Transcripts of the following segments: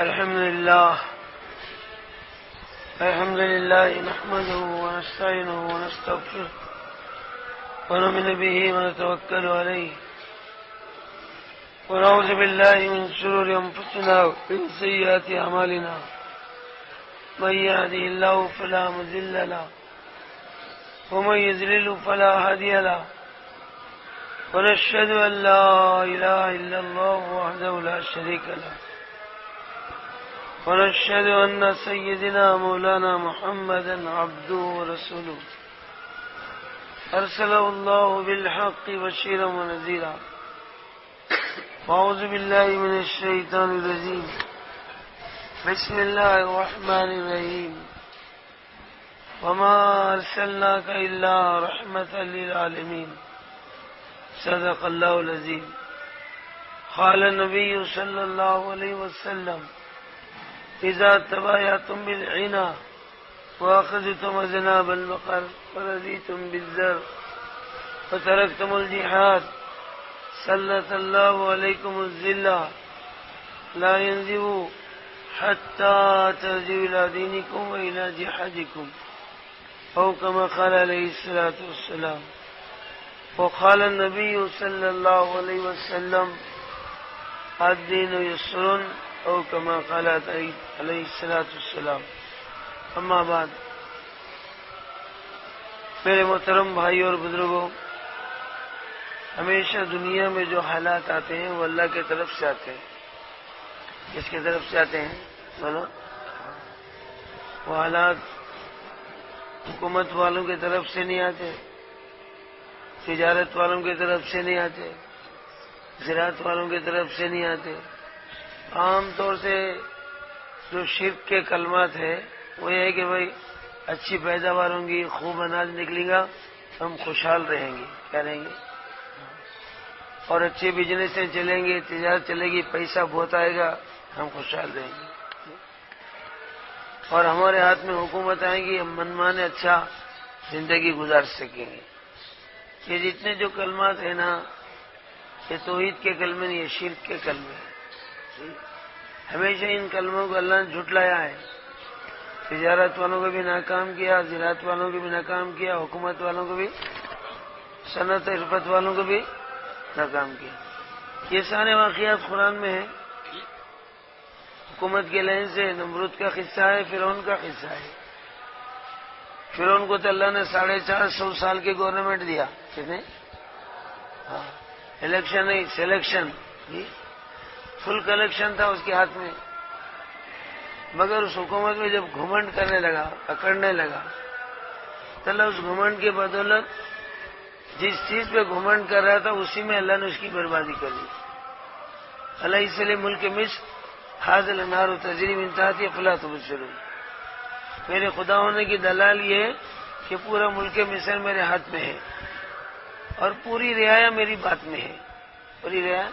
الحمد لله نحمده ونستعينه ونستغفره ونؤمن به ونتوكل عليه ونعوذ بالله من شرور أنفسنا ومن سيئات أعمالنا من يهده الله فلا مضل له ومن يضلل فلا هادي له ونشهد أن لا إله إلا الله وحده لا شريك له ونشهد أن سيدنا مولانا محمدا عبده ورسوله أرسله الله بالحق بشيرا ونذيرا أعوذ بالله من الشيطان الرجيم بسم الله الرحمن الرحيم وما أرسلناك إلا رحمة للعالمين صدق الله العظيم قال النبي صلى الله عليه وسلم إذا تبايعتم بالعنا وأخذتم أذناب البقر ورضيتم بالزر وتركتم الجهاد سلط الله عليكم الذلة لا ينزعوا حتى ترجعوا إلى دينكم وإلى جهادكم أو كما قال عليه الصلاة والسلام. وقال النبي صلى الله عليه وسلم الدين يسر او كما قال علیہ الصلوۃ والسلام. اما بعد، میرے محترم بھائی اور بزرگوں، ہمیشہ دنیا میں جو حالات آتے ہیں وہ اللہ کی طرف سے آتے ہیں. کس کی طرف سے آتے ہیں؟ بولو. وہ حالات حکومت والوں کی طرف سے نہیں آتے، تجارت والوں کی طرف سے نہیں آتے، زراعت والوں کی طرف سے نہیں آتے. عام طور سے جو شرک کے کلمات ہیں وہ یہ ہے کہ بھائی اچھی پیداوار ہوں گی، خوب اناج نکلے گا، ہم خوشحال رہیں گے. کیا رہیں گے؟ اور اچھے بزنس چلیں گے، تجارت چلے گی، پیسہ بہت آئے گا، ہم خوشحال رہیں گے. اور ہمارے ہاتھ میں حکومت آئے گی، ہم منمانے اچھا زندگی گزار سکیں گے. یہ جتنے جو کلمات ہیں نا، یہ توحید کے کلمے نہیں، یہ شرک کے کلمے ہیں. ہمیشہ ان کلموں کو اللہ نے جھٹلایا ہے. تجارت والوں کو بھی ناکام کیا، زراعت والوں کو بھی ناکام کیا، حکومت والوں کو بھی، صنعت عرفت والوں کو بھی ناکام کیا. یہ سارے واقعات قرآن میں ہیں. حکومت کے لائن سے نمرود کا قصہ ہے، فرعون کا قصہ ہے. فرعون کو تو اللہ نے 450 سال کی گورنمنٹ دیا. کتنے؟ الیکشن نہیں، سلیکشن. فل کلیکشن تھا اس کے ہاتھ میں. مگر اس حکومت میں جب گھمنڈ کرنے لگا، اکڑنے لگا، تو اللہ اس گھمنڈ کی بدولت جس چیز پہ گھمنڈ کر رہا تھا اسی میں اللہ نے اس کی بربادی کر دی. اللہ اس لیے ملک مصر حاضل الانہار تجری من تحتی افلا تبصرون. میرے خدا ہونے کی دلال یہ ہے کہ پورا ملک مصر میرے ہاتھ میں ہے اور پوری رعایا میری بات میں ہے. پوری رعایا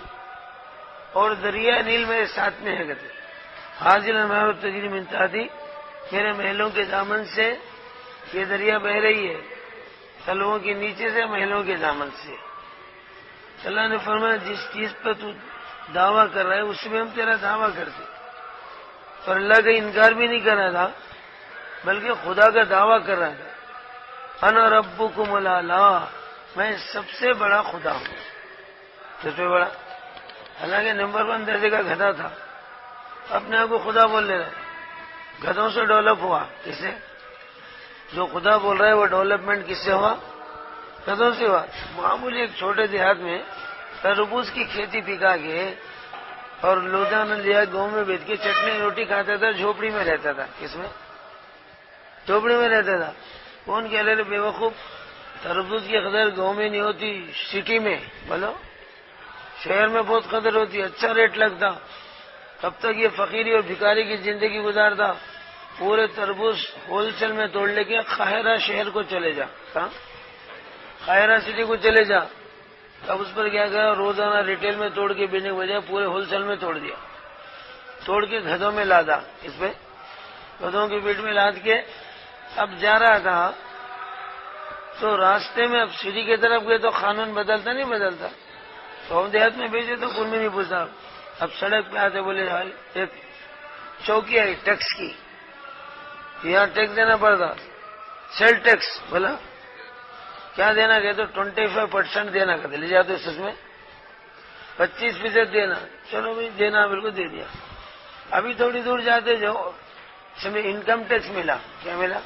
اور دریا نیل میرے ساتھ میں ہے. کہتے حاضل الانہار تجری من تحتی، میرے محلوں کے دامن سے یہ دریا بہ رہی ہے، تلووں کے نیچے سے، محلوں کے دامن سے. اللہ نے فرمایا جس چیز پہ تو دعویٰ کر رہا ہے اس میں ہم تیرا دعویٰ کرتے. اور اللہ کا انکار بھی نہیں کر رہا تھا بلکہ خدا کا دعویٰ کر رہا تھا. انا ربکم الاعلی، میں سب سے بڑا خدا ہوں. سب سے بڑا. حالانکہ نمبر 1 درجے کا گدھا تھا، اپنے آپ کو خدا بول لے رہا ہے. گدھوں سے ڈیولپ ہوا. کس سے؟ جو خدا بول رہا ہے وہ ڈیولپمنٹ کس سے ہوا؟ گدھوں سے ہوا. معمولی ایک چھوٹے دیہات میں تربوز کی کھیتی پکا کے اور لوٹا نے لیا، گاؤں میں بیچ کے چٹنی روٹی کھاتا تھا، جھوپڑی میں رہتا تھا. کس میں؟ جھوپڑی میں رہتا تھا. کون کہہ رہے بے وقوف؟ تربوز کی قدر گاؤں میں نہیں ہوتی، سٹی میں. بولو. شہر میں بہت قدر ہوتی، اچھا ریٹ لگتا. تب تک یہ فقیری اور بھکاری کی زندگی گزارتا. پورے تربوز ہول سیل میں توڑ لے کے قاہرہ شہر کو چلے جا. کہاں؟ قاہرہ سٹی کو چلے جا. اب اس پر کیا کہا، روزانہ ریٹیل میں توڑ کے بیچنے کے بجائے پورے ہول سیل میں توڑ دیا. توڑ کے گدھوں میں لادا. اس پہ گدھوں کی پیٹ میں لاد کے اب جا رہا تھا تو راستے میں اب سٹی کی طرف گئے تو قانون بدلتا نہیں بدلتا. تو ہم دیہات میں بھیجے تو کوئی بھی نہیں پوچھتا. اب سڑک پہ آتے بولے ایک چوکی آئی ٹیکس کی، یہاں ٹیکس دینا پڑتا، سیل ٹیکس بولا کیا دینا کہ تو 25% دینا کہتے، لے جاتے اس میں 25% دینا، چلو بھائی دینا بالکل دے دیا۔ ابھی تھوڑی دور جاتے جو اس میں انکم ٹیکس ملا، کیا ملا؟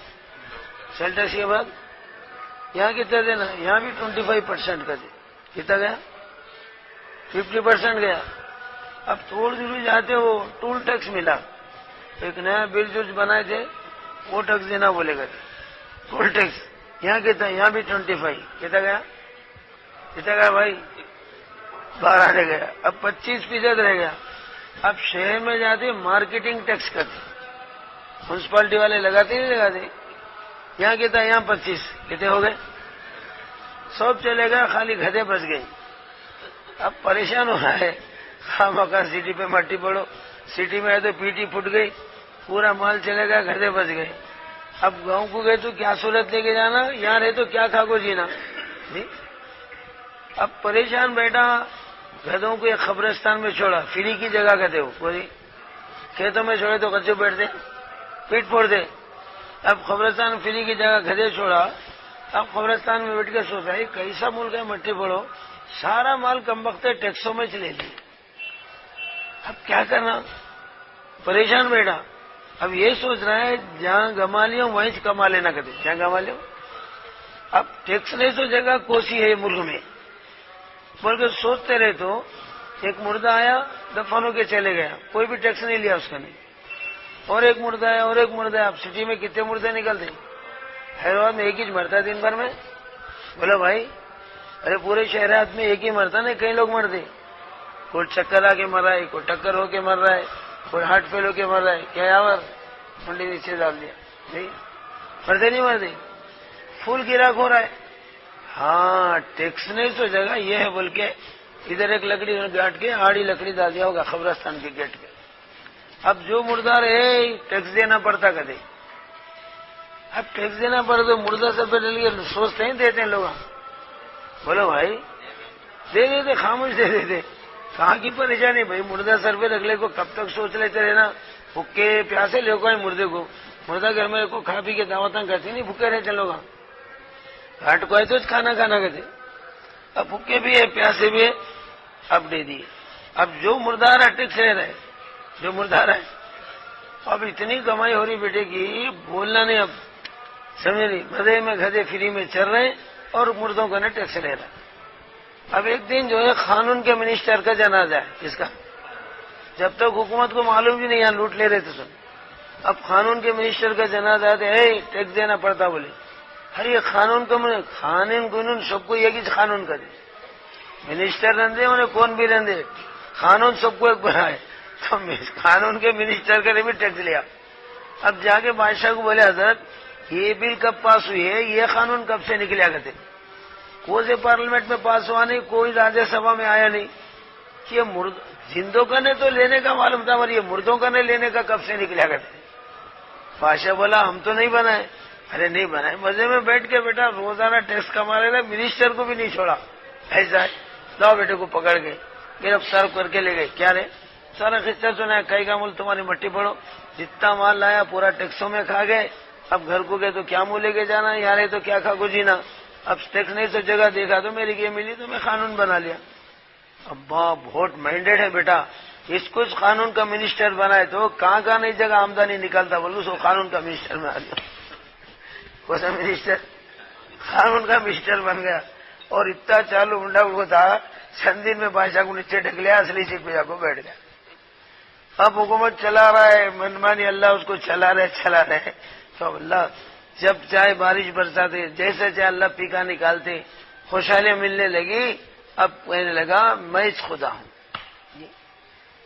سیل ٹیکس کے بعد یہاں کتنا دینا، یہاں بھی 25% کا دے، کتنا گیا؟ 50% گیا۔ اب تھوڑی دور جاتے وہ ٹول ٹیکس ملا، ایک نیا بل جو بنائے تھے وہ ٹیکس دینا بولے گا، ٹول ٹیکس یہاں کتنا، یہاں بھی 25، کتنا گیا؟ کتنا گیا بھائی؟ 12 رہ گیا، اب 25% رہ گیا۔ اب شہر میں جاتے مارکیٹنگ ٹیکس کرتے، میونسپالٹی والے لگاتے نہیں لگاتے، یہاں کتنا، یہاں 25، کتنے ہو گئے؟ سب چلے گئے، خالی گدھے بچ گئے۔ اب پریشان ہو رہا ہے، خواہ مخواہ سٹی پہ مٹی پڑو، سٹی میں ہے تو پیٹی پھٹ گئی، پورا مال چلے گا، گدھے بچ گئے۔ اب گاؤں کو گئے تو کیا سہولت لے کے جانا، یہاں رہے تو کیا کھا کو جینا، اب پریشان بیٹھا، گدھوں کو ایک قبرستان میں چھوڑا، فری کی جگہ کہتے ہو پوری، کھیتوں میں چھوڑے تو کچے بیٹھتے، پیٹ پھوڑ دے۔ اب قبرستان فری کی جگہ گدھے چھوڑا، اب قبرستان میں بیٹھ کے سوچا ہے کیسا ملک ہے، مٹی پھوڑو، سارا مال کمبخت ٹیکسوں میں چلے لیے، اب کیا کرنا، پریشان بیٹھا۔ اب یہ سوچ رہا ہے جہاں گما لیا وہیں کما لینا، کہتے جہاں گما لیا۔ اب ٹیکس نہیں تو جگہ کوسی ہے ملک میں، بول کے سوچتے رہے تو ایک مردہ آیا، دفن ہو کے چلے گیا، کوئی بھی ٹیکس نہیں لیا اس کا، نہیں، اور ایک مردہ آیا، اور ایک مردہ ہے۔ اب سٹی میں کتنے مردے نکلتے، حیدرآباد میں ایک ہی مرتا ہے دن بھر میں، بولا بھائی ارے پورے شہرات میں ایک ہی مرتا نہیں، کئی لوگ مرتے، کوئی چکر آ کے مر رہا ہے، کوئی ٹکر ہو کے مر رہا ہے، کوئی ہارٹ فیل ہو کے مر رہا ہے، کیا یاور منڈی نیچے ڈال دیا، نہیں مرتے نہیں مرتے، پھول گراک ہو رہا ہے۔ ہاں ٹیکس نہیں تو جگہ یہ ہے بول کے ادھر ایک لکڑی گاٹ کے آڑی لکڑی ڈال دیا ہوگا قبرستان کے گیٹ پہ۔ اب جو مردار ہے ٹیکس دینا پڑتا کدے، اب ٹیکس دینا پڑتا تو مردہ سب پہ ڈل کے سوچتے ہی دیتے ہیں لوگ، بولو بھائی دے دیتے، خاموش دے دیتے، کہاں کی پریشانی بھائی، مردہ سر پہ رکھ لے کو کب تک سوچ لیتے رہنا، بھوکے پیاسے لے کو ہے مردے کو، مردہ گھر میں کو کھا پی کے دعوتیں کرتے نہیں، بھوکے رہتے لوگ، گھاٹ کو ہے تو کھانا کہتے، اب بھوکے بھی ہے پیاسے بھی ہے، اب دے دیے۔ اب جو مردار ہے ٹیکس لے رہے، جو مردار ہے، اب اتنی کمائی ہو رہی بیٹے کی بولنا نہیں، اب سمجھ نہیں، گدھے میں گدھے فری میں چل رہے ہیں اور مردوں کا نا ٹیکس لے رہا ہے۔ اب ایک دن جو ہے قانون کے منسٹر کا جنازہ ہے، کس کا؟ جب تک حکومت کو معلوم بھی نہیں، یہاں لوٹ لے رہے تھے سب، اب قانون کے منسٹر کا جنازہ ہے، ٹیکس دینا پڑتا بولے، ہر یہ قانون قانون سب کو ایک ہی قانون کا دے، منسٹر رہندے انہیں کون بھی رہندے، قانون سب کو ایک بنائے، تو قانون کے منسٹر کا نے بھی ٹیکس لیا۔ اب جا کے بادشاہ کو بولے حضرت یہ بل کب پاس ہوئی ہے، یہ قانون کب سے نکلیا کرتے، کوئی سے پارلیمنٹ میں پاس ہوا نہیں، کوئی راجیہ سبھا میں آیا نہیں، کہ یہ زندوں کا نے تو لینے کا معلوم تھا، مگر یہ مردوں کا نے لینے کا کب سے نکلیا کرتے۔ بادشاہ بولا ہم تو نہیں بنائے، ارے نہیں بنائے، مزے میں بیٹھ کے بیٹا روزانہ ٹیکس کما رہے تھے، منسٹر کو بھی نہیں چھوڑا، ایسا ہے، لاؤ بیٹے کو پکڑ کے گرفتار کر کے لے گئے، کیا رے سارا قصہ سنا ہے، کئی کا مول تمہاری مٹی پڑو، جتنا مال لایا پورا ٹیکسوں میں کھا گئے، اب گھر کو گئے تو کیا منہ لے کے جانا، یار ہے تو کیا کھا کو جینا، اب ٹیکس نہیں تو جگہ دیکھا تو میری یہ ملی تو میں قانون بنا لیا۔ ابا بہت مائنڈیڈ ہے بیٹا، اس کو اس قانون کا منسٹر بنائے تو کہاں نہیں جگہ آمدنی نکالتا، بولو سو قانون کا منسٹر میں آ گیا، کون سا منسٹر، قانون کا منسٹر بن گیا، اور اتنا چالو منڈا وہ تھا، چند دن میں بادشاہ کو نیچے ڈھک لیا، اصلی سیٹ پہ جا کو بیٹھ گیا۔ اب حکومت چلا رہا ہے، منمانی اللہ اس کو چلا رہے، تو اللہ جب چاہے بارش برساتے، جیسے چاہے اللہ پیکا نکالتے، خوشحالیاں ملنے لگی، اب کہنے لگا میں خدا ہوں۔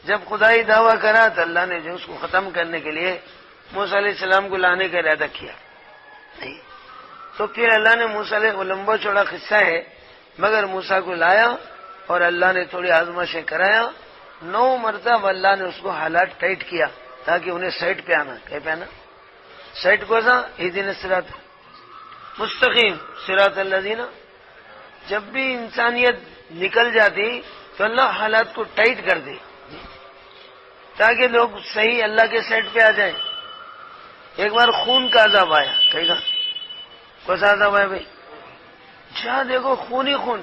جب خدائی دعویٰ کرا تو اللہ نے جو اس کو ختم کرنے کے لیے موسیٰ علیہ السلام کو لانے کا ارادہ کیا، تو پھر اللہ نے موسیٰ علیہ، وہ لمبا چوڑا قصہ ہے، مگر موسیٰ کو لایا اور اللہ نے تھوڑی آزمائشیں کرایا، 9 مرتبہ اللہ نے اس کو حالات ٹائٹ کیا تاکہ انہیں سائٹ پہ آنا، کہیں پہ آنا، سائٹ کو سا اہدنا الصراط مستقیم صراط الذین، جب بھی انسانیت نکل جاتی تو اللہ حالات کو ٹائٹ کر دے، تاکہ لوگ صحیح اللہ کے سیٹ پہ آ جائیں. ایک بار خون کا عذاب آیا. کہیں گا کون سا عذاب آیا بھائی؟ جہاں دیکھو خون ہی خون،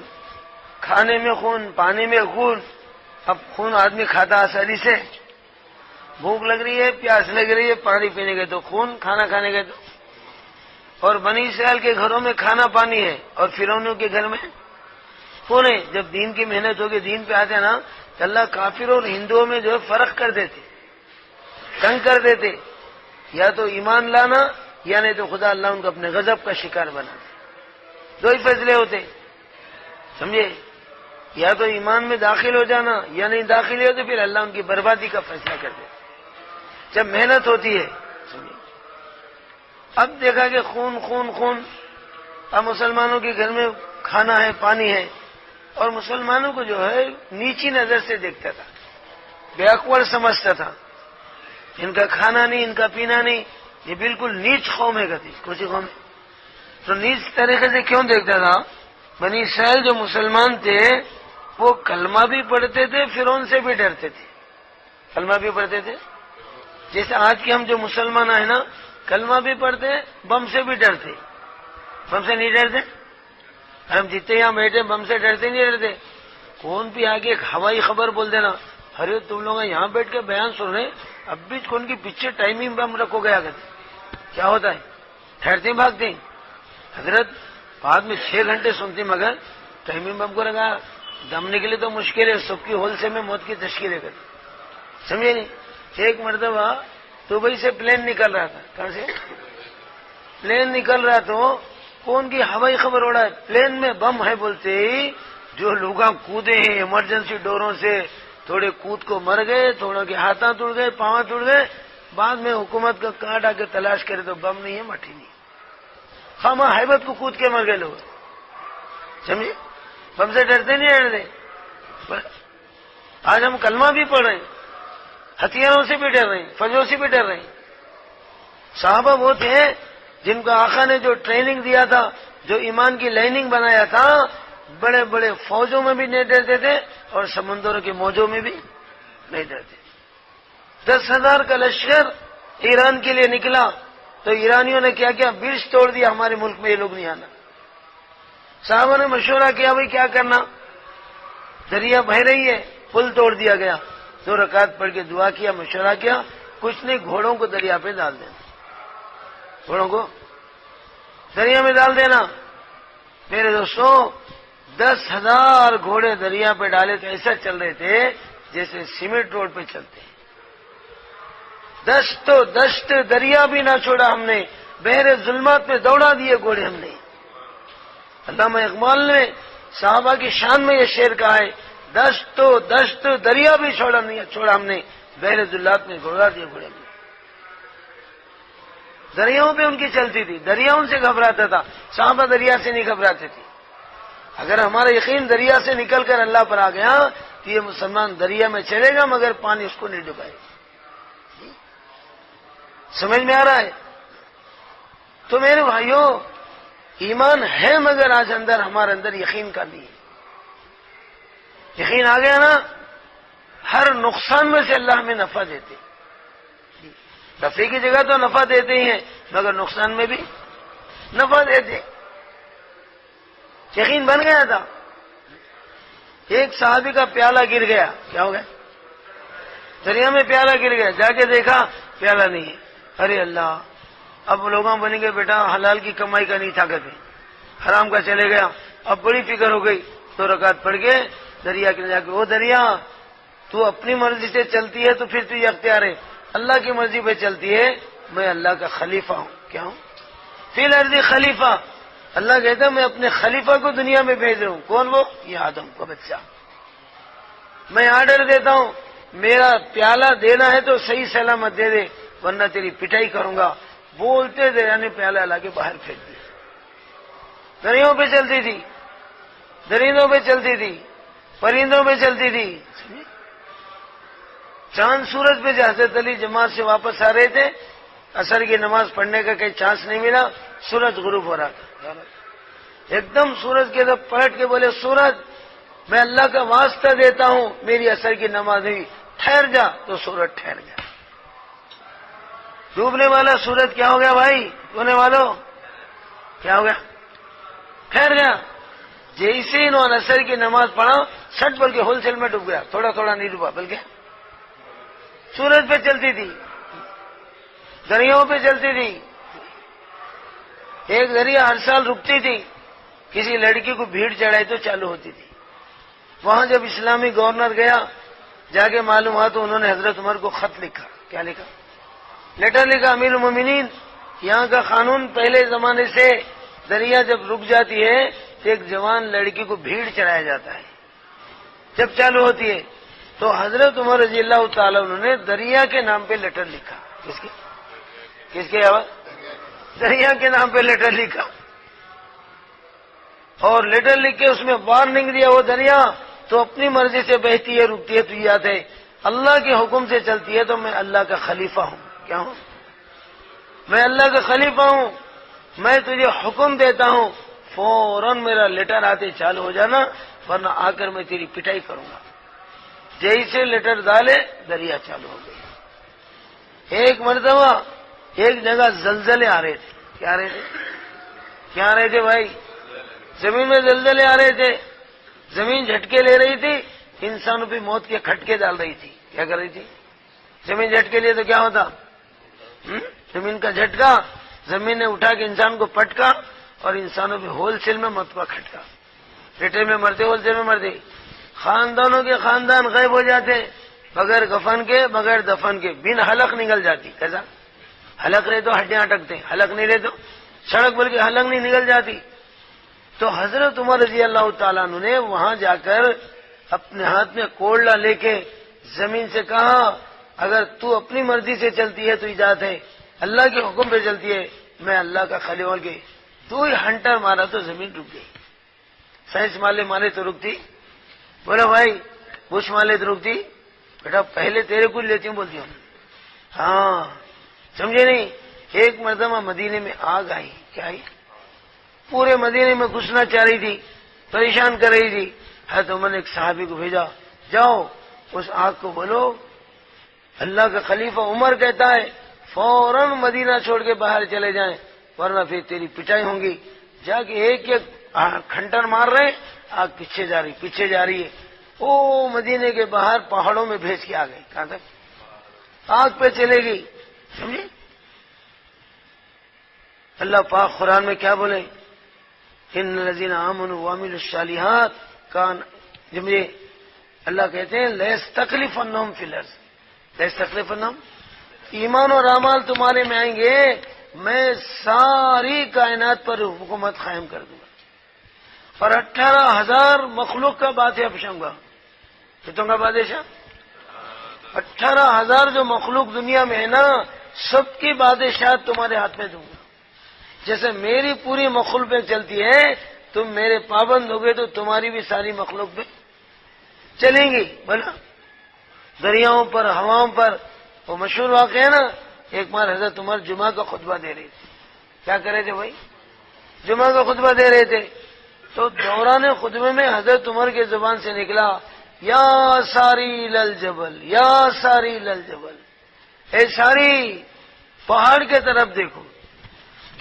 کھانے میں خون، پانی میں خون. اب خون آدمی کھاتا آسانی سے، بھوک لگ رہی ہے، پیاس لگ رہی ہے، پانی پینے گئے تو خون، کھانا کھانے گئے تو. اور بنی اسرائیل کے گھروں میں کھانا پانی ہے اور فرعونیوں کے گھر میں خون ہے. جب دین کی محنت ہوگی، دین پہ آتے نا تو اللہ کافروں اور ہندوؤں میں جو ہے فرق کر دیتے، تنگ کر دیتے. یا تو ایمان لانا یا نہیں تو خدا اللہ ان کو اپنے غضب کا شکار بنا دے. دو ہی فیصلے ہوتے، سمجھے؟ یا تو ایمان میں داخل ہو جانا یا نہیں داخل ہو تو پھر اللہ ان کی بربادی کا فیصلہ کر دے. جب محنت ہوتی ہے سمجھے. اب دیکھا کہ خون خون خون. اب مسلمانوں کے گھر میں کھانا ہے، پانی ہے، اور مسلمانوں کو جو ہے نیچی نظر سے دیکھتا تھا، بیکورڈ سمجھتا تھا. ان کا کھانا نہیں، ان کا پینا نہیں، یہ بالکل نیچ قوم ہے. کہتی کون سی قوم ہے؟ تو نیچ طریقے سے کیوں دیکھتا تھا؟ بنی اسرائیل جو مسلمان تھے وہ کلمہ بھی پڑھتے تھے، فرعون سے بھی ڈرتے تھے. کلمہ بھی پڑھتے تھے، جیسے آج کے ہم جو مسلمان ہیں نا، کلمہ بھی پڑھتے، بم سے بھی ڈرتے. بم سے نہیں ڈرتے؟ ہم جتنے یہاں بیٹھے بم سے ڈرتے نہیں ڈرتے؟ کون بھی آگے ایک ہوائی خبر بول دینا، ارے تم لوگ یہاں بیٹھ کے بیان سن رہے، اب بھی کون کی پیچھے ٹائمنگ بم رکھو گیا کرتے، کیا ہوتا ہے؟ ٹھہرتے بھاگتے ہیں. حضرت بعد میں 6 گھنٹے سنتے مگر ٹائمنگ بم کو لگا دم نکلے تو مشکل ہے. سب کی ہول سے میں موت کی تشکیلیں کرتے، سمجھے نہیں؟ ایک مرتبہ دبئی سے پلین نکل رہا تھا. کہاں سے پلین نکل رہا تو کون کی ہوائی خبر اڑا ہے، پلین میں بم ہے بولتے ہی جو لوگ کودے ہیں ایمرجنسی ڈوروں سے، تھوڑے کود کو مر گئے، تھوڑوں کے ہاتھاں ٹوٹ گئے، پاؤں ٹوٹ گئے. بعد میں حکومت کا کاٹ آ کے تلاش کرے تو بم نہیں ہے، مٹی نہیں. خامہ ہیبت کو کود کے مر گئے لوگ، سمجھے؟ بم سے ڈرتے نہیں ڈرتے. آج ہم کلمہ بھی پڑھ رہے ہیں، ہتھیاروں سے بھی ڈر رہے ہیں، فجروں سے بھی ڈر رہے ہیں. صحابہ وہ تھے جن کو آقا نے جو ٹریننگ دیا تھا، جو ایمان کی لائننگ بنایا تھا، بڑے بڑے فوجوں میں بھی نہیں ڈرتے تھے اور سمندروں کے موجوں میں بھی نہیں ڈرتے. 10,000 کا لشکر ایران کے لیے نکلا تو ایرانیوں نے کیا کیا، برج توڑ دیا، ہمارے ملک میں یہ لوگ نہیں آنا. صحابہ نے مشورہ کیا بھائی کیا کرنا، دریا بہ رہی ہے، پل توڑ دیا گیا. 2 رکعت پڑھ کے دعا کیا، مشورہ کیا، کچھ نہیں، گھوڑوں کو دریا پہ ڈال دینا، گھوڑوں کو دریا میں ڈال دینا. میرے دوستوں 10,000 گھوڑے دریا پہ ڈالے تو ایسا چل رہے تھے جیسے سیمنٹ روڈ پہ چلتے. دشت دریا بھی نہ چھوڑا ہم نے، بحر ظلمات میں دوڑا دیے گھوڑے ہم نے. علامہ اقبال نے صحابہ کی شان میں یہ شعر کہا ہے، دشت دریا بھی چھوڑا ہم نے، بحر ظلمات میں دوڑا دیے گھوڑے ہم نے. دریاؤں پہ ان کی چلتی تھی، دریا ان سے گھبراتا تھا، صحابہ دریا سے نہیں گھبراتے تھے. اگر ہمارا یقین دریا سے نکل کر اللہ پر آ گیا تو یہ مسلمان دریا میں چلے گا مگر پانی اس کو نہیں ڈبائے گا. سمجھ میں آ رہا ہے؟ تو میرے بھائیوں، ایمان ہے مگر آج ہمارے اندر یقین کا نہیں ہے. یقین آ گیا نا، ہر نقصان میں سے اللہ ہمیں نفع دیتے. نفع کی جگہ تو نفع دیتے ہی ہیں مگر نقصان میں بھی نفع دیتے. یقین بن گیا تھا. ایک صحابی کا پیالہ گر گیا، کیا ہو گیا؟ دریا میں پیالہ گر گیا. جا کے دیکھا پیالہ نہیں ہے. ارے اللہ، اب لوگوں بنے گے بیٹا حلال کی کمائی کا نہیں تھا کہتے، حرام کا چلے گیا. اب بڑی فکر ہو گئی. 2 رکعت پڑھ کے دریا کے جا کے، وہ دریا تو اپنی مرضی سے چلتی ہے تو پھر تو یہ اختیار ہے، اللہ کی مرضی پہ چلتی ہے، میں اللہ کا خلیفہ ہوں. کیا ہوں؟ فی الارض خلیفہ. اللہ کہتا ہے میں اپنے خلیفہ کو دنیا میں بھیج رہا ہوں. کون وہ؟ یہ آدم کا بچہ. میں آرڈر دیتا ہوں، میرا پیالہ دینا ہے تو صحیح سلامت دے دے ورنہ تیری پٹائی کروں گا. بولتے دریا نے پیالہ لا کے باہر پھینک دیا. دریاؤں پہ چلتی تھی، درندوں پہ چلتی تھی، پرندوں پہ چلتی تھی. چاند سورج پہ حضرت علی جماعت سے واپس آ رہے تھے، عصر کی نماز پڑھنے کا کہیں چانس نہیں ملا، سورج غروب ہو رہا تھا. ایک دم سورج کے طرف پلٹ کے بولے، سورج میں اللہ کا واسطہ دیتا ہوں میری عصر کی نماز ہوئی، ٹھہر جا تو سورج ٹھہر گیا. ڈوبنے والا سورج کیا ہو گیا بھائی؟ ڈوبنے والوں کیا ہو گیا؟ ٹھہر گیا. جیسے انہوں نے عصر کی نماز پڑھا سٹ بلکہ ہول سیل میں ڈوب گیا. تھوڑا تھوڑا نہیں ڈوبا بلکہ سورج پہ چلتی تھی، دریاؤں پہ چلتی تھی. ایک دریا ہر سال رکتی تھی، کسی لڑکی کو بھیڑ چڑھائی تو چالو ہوتی تھی. وہاں جب اسلامی گورنر گیا جا کے معلوم ہوا تو انہوں نے حضرت عمر کو خط لکھا. کیا لکھا؟ لیٹر لکھا. امیر المومنین، یہاں کا قانون پہلے زمانے سے دریا جب رک جاتی ہے تو ایک جوان لڑکی کو بھیڑ چڑھایا جاتا ہے، جب چالو ہوتی ہے. تو حضرت عمر رضی اللہ تعالیٰ انہوں نے دریا کے نام پہ لیٹر لکھا. کس کے آواز؟ دریا کے نام پہ لیٹر لکھا. اور لیٹر لکھ کے اس میں وارننگ دیا، وہ دریا تو اپنی مرضی سے بہتی ہے، رکتی ہے، تو یاد ہے اللہ کے حکم سے چلتی ہے تو میں اللہ کا خلیفہ ہوں. کیا ہوں؟ میں اللہ کا خلیفہ ہوں. میں تجھے حکم دیتا ہوں فوراً میرا لیٹر آتے چالو ہو جانا، ورنہ آ کر میں تیری پٹائی کروں گا. جیسے لیٹر ڈالے دریا چالو ہو گئی. ایک مرتبہ ایک جگہ زلزلے آ رہے تھے. کیا آ رہے تھے؟ کیا آ رہے تھے بھائی؟ زمین میں زلزلے آ رہے تھے. زمین جھٹکے لے رہی تھی، انسانوں پہ موت کے کھٹکے ڈال رہی تھی. کیا کر رہی تھی؟ زمین جھٹکے لیے تو کیا ہوتا؟ زمین کا جھٹکا، زمین نے اٹھا کے انسان کو پٹکا اور انسانوں پہ ہول سیل میں موت کا کھٹکا. لیٹر میں مرتے، ہول سیل میں مرتے. خاندانوں کے خاندان غائب ہو جاتے، بغیر کفن کے، بغیر دفن کے، بن حلق نکل جاتی. کیسا؟ حلق رہے تو ہڈیاں اٹکتے، حلق نہیں رہے تو سڑک بلکہ حلق نہیں نکل جاتی. تو حضرت عمر رضی اللہ تعالیٰ عنہ نے وہاں جا کر اپنے ہاتھ میں کوڑلا لے کے زمین سے کہا اگر تو اپنی مرضی سے چلتی ہے تو اجازت ہے، اللہ کے حکم پہ چلتی ہے میں اللہ کا خلیفہ ہوں. کے تو ہی ہنٹر مارا تو زمین رک گئی. سائنس مارے تو رکتی. بولو بھائی بش مالے تو رکتی. بیٹا پہلے تیرے کو لیتی ہوں بولتی ہوں. ہاں سمجھے نہیں. ایک مرتبہ مدینے میں آگ آئی. کیا آئی؟ پورے مدینے میں گھسنا چاہ رہی تھی، پریشان کر رہی تھی. حضرت عمر نے ایک صحابی کو بھیجا، جاؤ اس آگ کو بولو اللہ کا خلیفہ عمر کہتا ہے فوراً مدینہ چھوڑ کے باہر چلے جائیں ورنہ پھر تیری پٹائی ہوں گی. جا کے ایک ایک کھنٹر مار رہے، آگ پیچھے جا رہی ہے. او مدینے کے باہر پہاڑوں میں بھیج کے آ گئے. کہاں تک؟ آگ پہ چلے گئی. سمجھے؟ اللہ پاک قرآن میں کیا بولے؟ ان الذین آمنوا وعملوا الصالحات کان. جب یہ اللہ کہتے ہیں لیستخلفنہم فی الارض، لیستخلفنہم، ایمان اور اعمال تمہارے میں آئیں گے، میں ساری کائنات پر حکومت قائم کر دوں گا اور 18,000 مخلوق کا بادشاہ بچاؤں گا. کتوں کا بادشاہ؟ 18,000 جو مخلوق دنیا میں ہے نا سب کی بادشاہت تمہارے ہاتھ میں دوں گا. جیسے میری پوری مخلوق میں چلتی ہے، تم میرے پابند ہو گئے تو تمہاری بھی ساری مخلوق میں چلیں گی. بولا دریاؤں پر، ہواؤں پر. وہ مشہور واقعہ ہے نا، ایک بار حضرت عمر جمعہ کا خطبہ دے رہے تھے. کیا کر رہے تھے بھائی؟ جمعہ کا خطبہ دے رہے تھے. تو دوران خطبے میں حضرت عمر کے زبان سے نکلا یا ساری للجبل، یا ساری للجبل، اے ساری پہاڑ کے طرف دیکھو.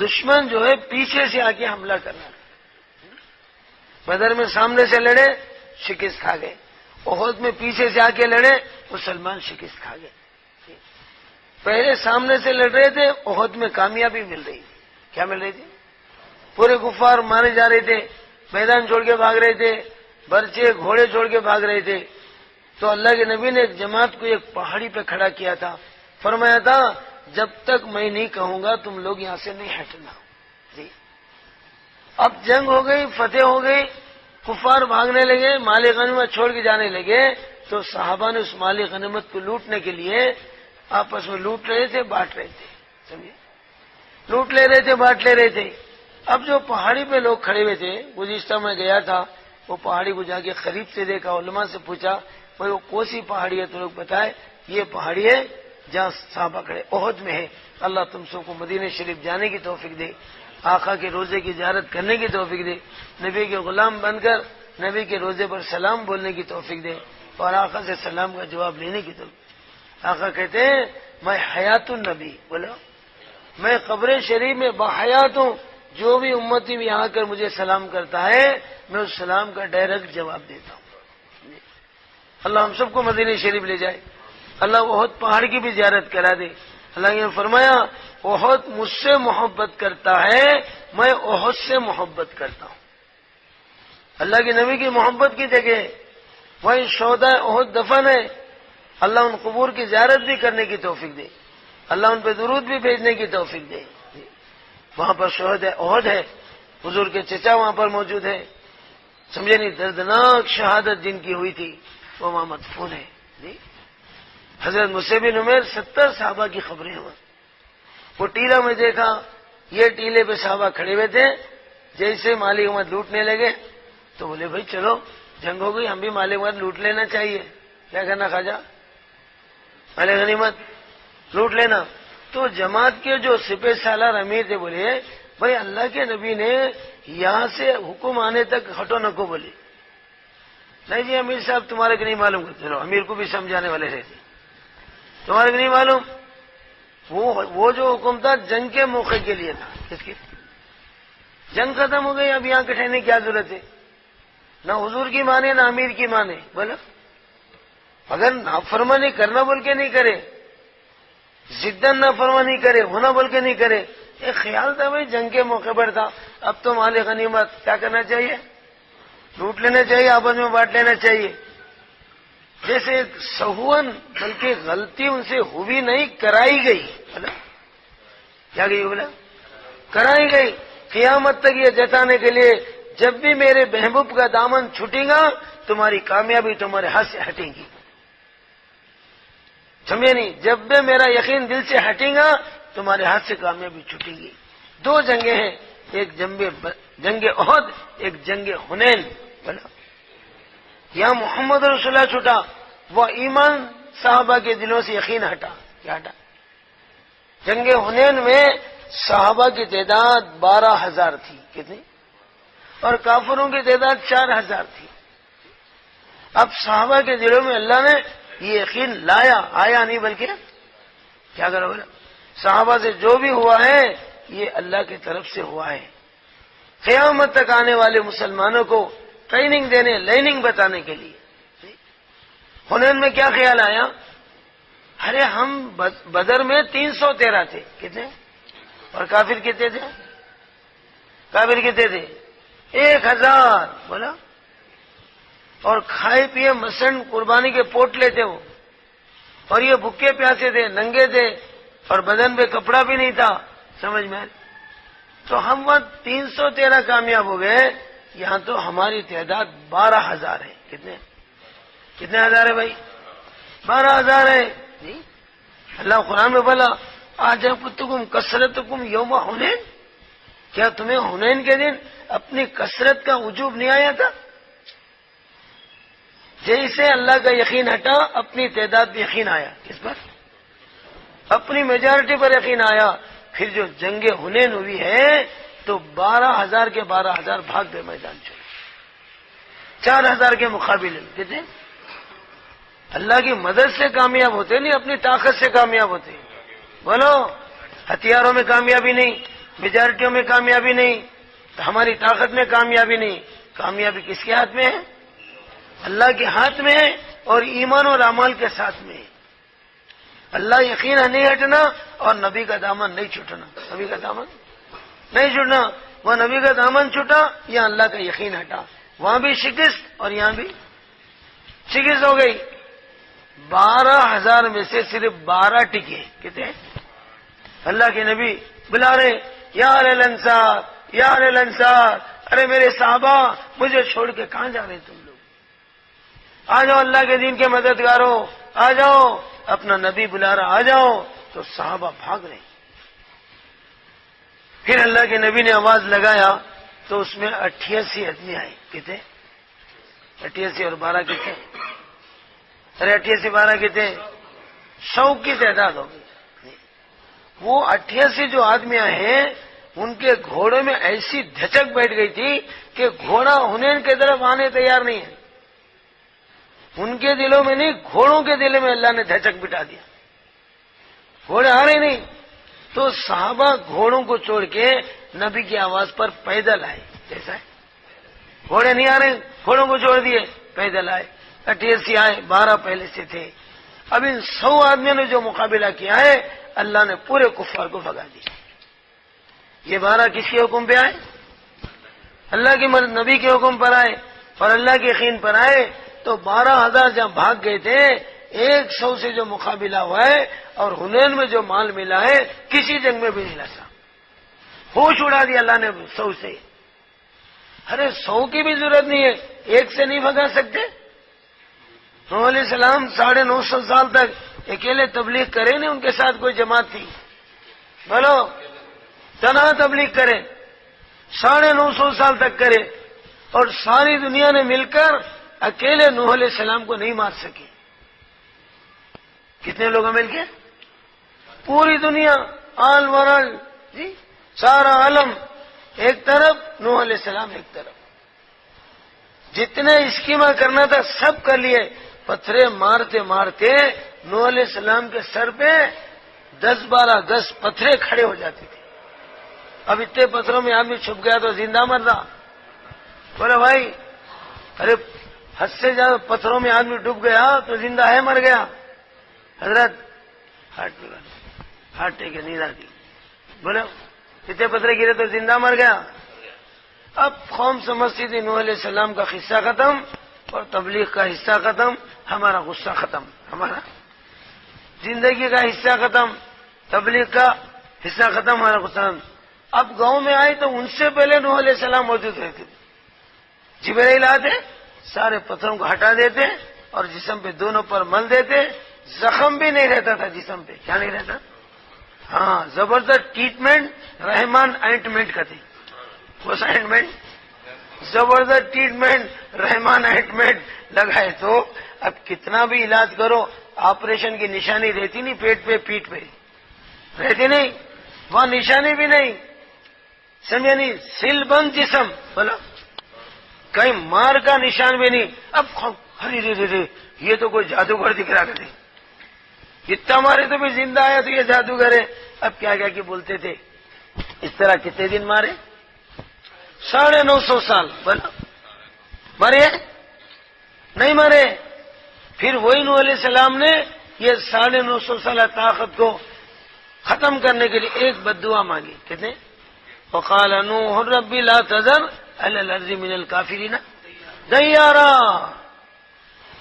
دشمن جو ہے پیچھے سے آ کے حملہ کرنا. بدر میں سامنے سے لڑے، شکست کھا گئے. احد میں پیچھے سے آ کے لڑے، مسلمان شکست کھا گئے. پہلے سامنے سے لڑ رہے تھے، احد میں کامیابی مل رہی تھی. کیا مل رہی تھی؟ پورے کفار مارے جا رہے تھے، میدان چھوڑ کے بھاگ رہے تھے، برچے گھوڑے چھوڑ کے بھاگ رہے تھے. تو اللہ کے نبی نے ایک جماعت کو ایک پہاڑی پہ کھڑا کیا تھا. فرمایا تھا جب تک میں نہیں کہوں گا تم لوگ یہاں سے نہیں ہٹنا. جی اب جنگ ہو گئی، فتح ہو گئی، کفار بھاگنے لگے، مال غنیمت چھوڑ کے جانے لگے. تو صحابہ نے اس مال غنیمت کو لوٹنے کے لیے آپس میں لوٹ رہے تھے، بانٹ رہے تھے. سمجھے؟ لوٹ لے رہے تھے، بانٹ لے رہے تھے. اب جو پہاڑی پہ لوگ کھڑے ہوئے تھے، گزشتہ میں گیا تھا، وہ پہاڑی کو جا کے قریب سے دیکھا، علماء سے پوچھا بھائی وہ کون سی پہاڑی ہے؟ تو لوگ بتائے یہ پہاڑی ہے جہاں صحابہ کھڑے، احد میں ہے. اللہ تم سب کو مدینہ شریف جانے کی توفیق دے، آقا کے روزے کی زیارت کرنے کی توفیق دے، نبی کے غلام بن کر نبی کے روزے پر سلام بولنے کی توفیق دے. اور آقا سے سلام کا جواب لینے کی ضرورت. آقا کہتے ہیں میں حیات النبی، بولو میں قبر شریف میں باحیات ہوں. جو بھی امتی بھی آ کر مجھے سلام کرتا ہے میں اس سلام کا ڈائریکٹ جواب دیتا ہوں. اللہ ہم سب کو مدینہ شریف لے جائے. اللہ احد پہاڑ کی بھی زیارت کرا دے. اللہ نے فرمایا احد مجھ سے محبت کرتا ہے، میں احد سے محبت کرتا ہوں. اللہ کے نبی کی محبت کی جگہ وہیں شہداء احد دفن ہے. اللہ ان قبور کی زیارت بھی کرنے کی توفیق دے. اللہ ان پہ درود بھی بھیجنے کی توفیق دے. وہاں پر شہداء احد ہے، حضور کے چچا وہاں پر موجود ہے. سمجھے نہیں، دردناک شہادت جن کی ہوئی تھی وہ وہاں مدفون ہے. حضرت مصعب بن عمیر 70 صحابہ کی خبریں ہیں وہاں. وہ ٹیلا میں دیکھا، یہ ٹیلے پہ صحابہ کھڑے ہوئے تھے. جیسے مالی غنیمت لوٹنے لگے تو بولے بھائی چلو جنگ ہو گئی، ہم بھی مالی غنیمت لوٹ لینا چاہیے. کیا کرنا خواجہ؟ مالی غنیمت لوٹ لینا. تو جماعت کے جو سپہ سالار امیر تھے بولے بھائی اللہ کے نبی نے یہاں سے حکم آنے تک ہٹو نکو بولے. نہیں جی امیر صاحب تمہارے کو نہیں معلوم. چلو امیر کو بھی سمجھانے والے رہتے. تمہارے کو نہیں معلوم، وہ جو حکم تھا جنگ کے موقع کے لیے تھا. کس کی؟ جنگ ختم ہو گئی، اب یہاں کٹھنے کی کیا ضرورت ہے؟ نہ حضور کی مانے نہ امیر کی مانے. بولا اگر نافرمانی کرنا بول کے نہیں کرے، ضدن نافرمانی کرے، ہونا بول کے نہیں کرے. ایک خیال تھا بھائی جنگ کے موقع پر تھا، اب تو مال غنیمت کیا کرنا چاہیے؟ لوٹ لینا چاہیے، آپس میں بانٹ لینا چاہیے. جیسے سہون بلکہ غلطی ان سے ہوئی نہیں، کرائی گئی. کیا گئی؟ بولا کرائی گئی. قیامت تک یہ جتانے کے لیے جب بھی میرے محبوب کا دامن چھٹے گا تمہاری کامیابی تمہارے ہاتھ سے ہٹے گی. سمجھے نہیں؟ جب بھی میرا یقین دل سے ہٹے گا تمہارے ہاتھ سے کامیابی چھٹے گی. 2 جنگیں ہیں، ایک جنگ احد، ایک جنگ حنین. بولا یہاں محمد رسول اللہ چھوٹا، وہ ایمان صحابہ کے دلوں سے یقین ہٹا. کیا ہٹا؟ جنگ حنین میں صحابہ کی تعداد 12,000 تھی. کتنی؟ اور کافروں کی تعداد 4,000 تھی. اب صحابہ کے دلوں میں اللہ نے یہ یقین لایا، آیا نہیں بلکہ کیا کرو بولا صحابہ سے جو بھی ہوا ہے یہ اللہ کی طرف سے ہوا ہے. قیامت تک آنے والے مسلمانوں کو ٹریننگ دینے، لرننگ بتانے کے لیے. حنین میں کیا خیال آیا؟ ارے ہم بدر میں 313 تھے. کتنے؟ اور کافر کتنے تھے؟ کافر کتنے تھے؟ 1,000. بولا اور کھائے پیے مسن قربانی کے پوٹلے تھے وہ، اور یہ بھوکے پیاسے تھے، ننگے تھے، اور بدن پہ کپڑا بھی نہیں تھا. سمجھ میں؟ تو ہم وہاں 313 کامیاب ہو گئے. یہاں تو ہماری تعداد 12,000 ہے. کتنے ہزار ہے بھائی؟ 12,000 ہے. اللہ قرآن میں بولا آجابتکم کثرتکم یوم حنین. کیا تمہیں حنین کے دن اپنی کثرت کا وجوب نہیں آیا تھا؟ جیسے اللہ کا یقین ہٹا اپنی تعداد پہ یقین آیا. کس پر؟ اپنی میجارٹی پر یقین آیا. پھر جو جنگ حنین ہوئی ہے تو 12,000 کے 12,000 بھاگ گئے میدان چھوڑے. 4,000 کے مقابلے میں کتنے؟ اللہ کی مدد سے کامیاب ہوتے نہیں، اپنی طاقت سے کامیاب ہوتے. بولو ہتھیاروں میں کامیابی نہیں، میجارٹیوں میں کامیابی نہیں، ہماری طاقت میں کامیابی نہیں. کامیابی کس کے ہاتھ میں ہے؟ اللہ کے ہاتھ میں ہے، اور ایمان اور اعمال کے ساتھ میں ہے. اللہ یقین نہیں ہٹنا اور نبی کا دامن نہیں چھوٹنا. نبی کا دامن نہیں چھوٹنا. وہ نبی کا دامن چھوٹا یا اللہ کا یقین ہٹا، وہاں بھی شکست اور یہاں بھی شکست ہو گئی. 12,000 میں سے صرف 12 ٹکے. کتنے؟ اللہ کے نبی بلا رہے یا اہل الانصار، یا اہل الانصار. ارے میرے صحابہ مجھے چھوڑ کے کہاں جا رہے تم لوگ؟ آ جاؤ اللہ کے دین کے مددگاروں، آ جاؤ. اپنا نبی بلا رہا، آ جاؤ. تو صحابہ بھاگ رہے. پھر اللہ کے نبی نے آواز لگایا تو اس میں 88 آدمی آئے. کتنے؟ 88 اور 12 کتنے؟ ارے 88 12 کتنے؟ 100 کی تعداد ہوگی. وہ 88 جو آدمی ہیں ان کے گھوڑوں میں ایسی دھچک بیٹھ گئی تھی کہ گھوڑا حنین کی طرف آنے تیار نہیں ہے. ان کے دلوں میں نہیں، گھوڑوں کے دلوں میں اللہ نے دھچک بٹھا دیا، گھوڑے آ رہے نہیں، تو صحابہ گھوڑوں کو چھوڑ کے نبی کی آواز پر پیدل آئے. جیسا ہے گھوڑے نہیں آ رہے، گھوڑوں کو چھوڑ دیے، پیدل آئے. 88 آئے، 12 پہلے سے تھے. اب ان 100 آدمیوں نے جو مقابلہ کیا ہے، اللہ نے پورے کفار کو بھگا دیا. یہ 12 کس کے حکم پہ آئے؟ اللہ کے نبی کے حکم پر آئے اور اللہ کے یقین پر آئے. تو 12,000 جہاں بھاگ گئے تھے، 100 سے جو مقابلہ ہوا ہے اور حنین میں جو مال ملا ہے، کسی جنگ میں بھی نہیں لسا. ہوش اڑا دیا اللہ نے 100 سے. ارے 100 کی بھی ضرورت نہیں ہے، ایک سے نہیں بھگا سکتے؟ نوح علیہ السلام 950 سال تک اکیلے تبلیغ کرے نہیں، ان کے ساتھ کوئی جماعت تھی؟ بولو، تنہا تبلیغ کرے، 950 سال تک کرے، اور ساری دنیا نے مل کر اکیلے نوح علیہ السلام کو نہیں مار سکے. کتنے لوگ مل کے؟ پوری دنیا، آل ورلڈ، جی سارا عالم ایک طرف، نوح علیہ السلام ایک طرف. جتنے اسکیما کرنا تھا سب کر لیے. پتھرے مارتے مارتے نوح علیہ السلام کے سر پہ 10-12 گز پتھرے کھڑے ہو جاتے تھے. اب اتنے پتھروں میں آدمی چھپ گیا تو زندہ مر رہا. بولے بھائی، ارے حد سے زیادہ پتھروں میں آدمی ڈوب گیا تو زندہ ہے مر گیا؟ حضرت ہارٹ ٹیک نیند آتی. بولے اتنے پتھرے گرے تو زندہ مر گیا. اب قوم سمجھتی تھی نوح علیہ السلام کا قصہ ختم اور تبلیغ کا حصہ ختم، ہمارا غصہ ختم، ہمارا زندگی کا حصہ ختم، تبلیغ کا حصہ ختم، ہمارا غصہ ختم. اب گاؤں میں آئے تو ان سے پہلے نوح علیہ السلام موجود رہتے تھے. جبرائیل آتے، سارے پتھروں کو ہٹا دیتے اور جسم پہ دونوں پر مل دیتے. زخم بھی نہیں رہتا تھا جسم پہ. کیا نہیں رہتا؟ ہاں، زبردست ٹریٹمنٹ رحمان آئنٹمنٹ کا تھی. وہ آئنٹمنٹ زبردست ٹریٹمنٹ رحمان آئنٹمنٹ لگائے تو اب کتنا بھی علاج کرو، آپریشن کی نشانی رہتی نہیں، پیٹ پہ پیٹ پہ رہتی نہیں، وہاں نشانی بھی نہیں، سمجھے نہیں، سل بند جسم. بولا کہیں مار کا نشان بھی نہیں. اب ہری رے یہ تو کوئی جادوگر دکھ رہا کرتے، اتنا مارے تو بھی زندہ آیا تو یہ جادوگر ہے. اب کیا کیا کہ بولتے تھے. اس طرح کتنے دن مارے؟ 950 سال. بولا مرے نہیں مرے. پھر وہی نوح علیہ السلام نے یہ 950 سال طاقت کو ختم کرنے کے لیے ایک بددعا مانگی. کتنے؟ وقال نوح رب لا تذر علی الارض من الکافرین دیارا.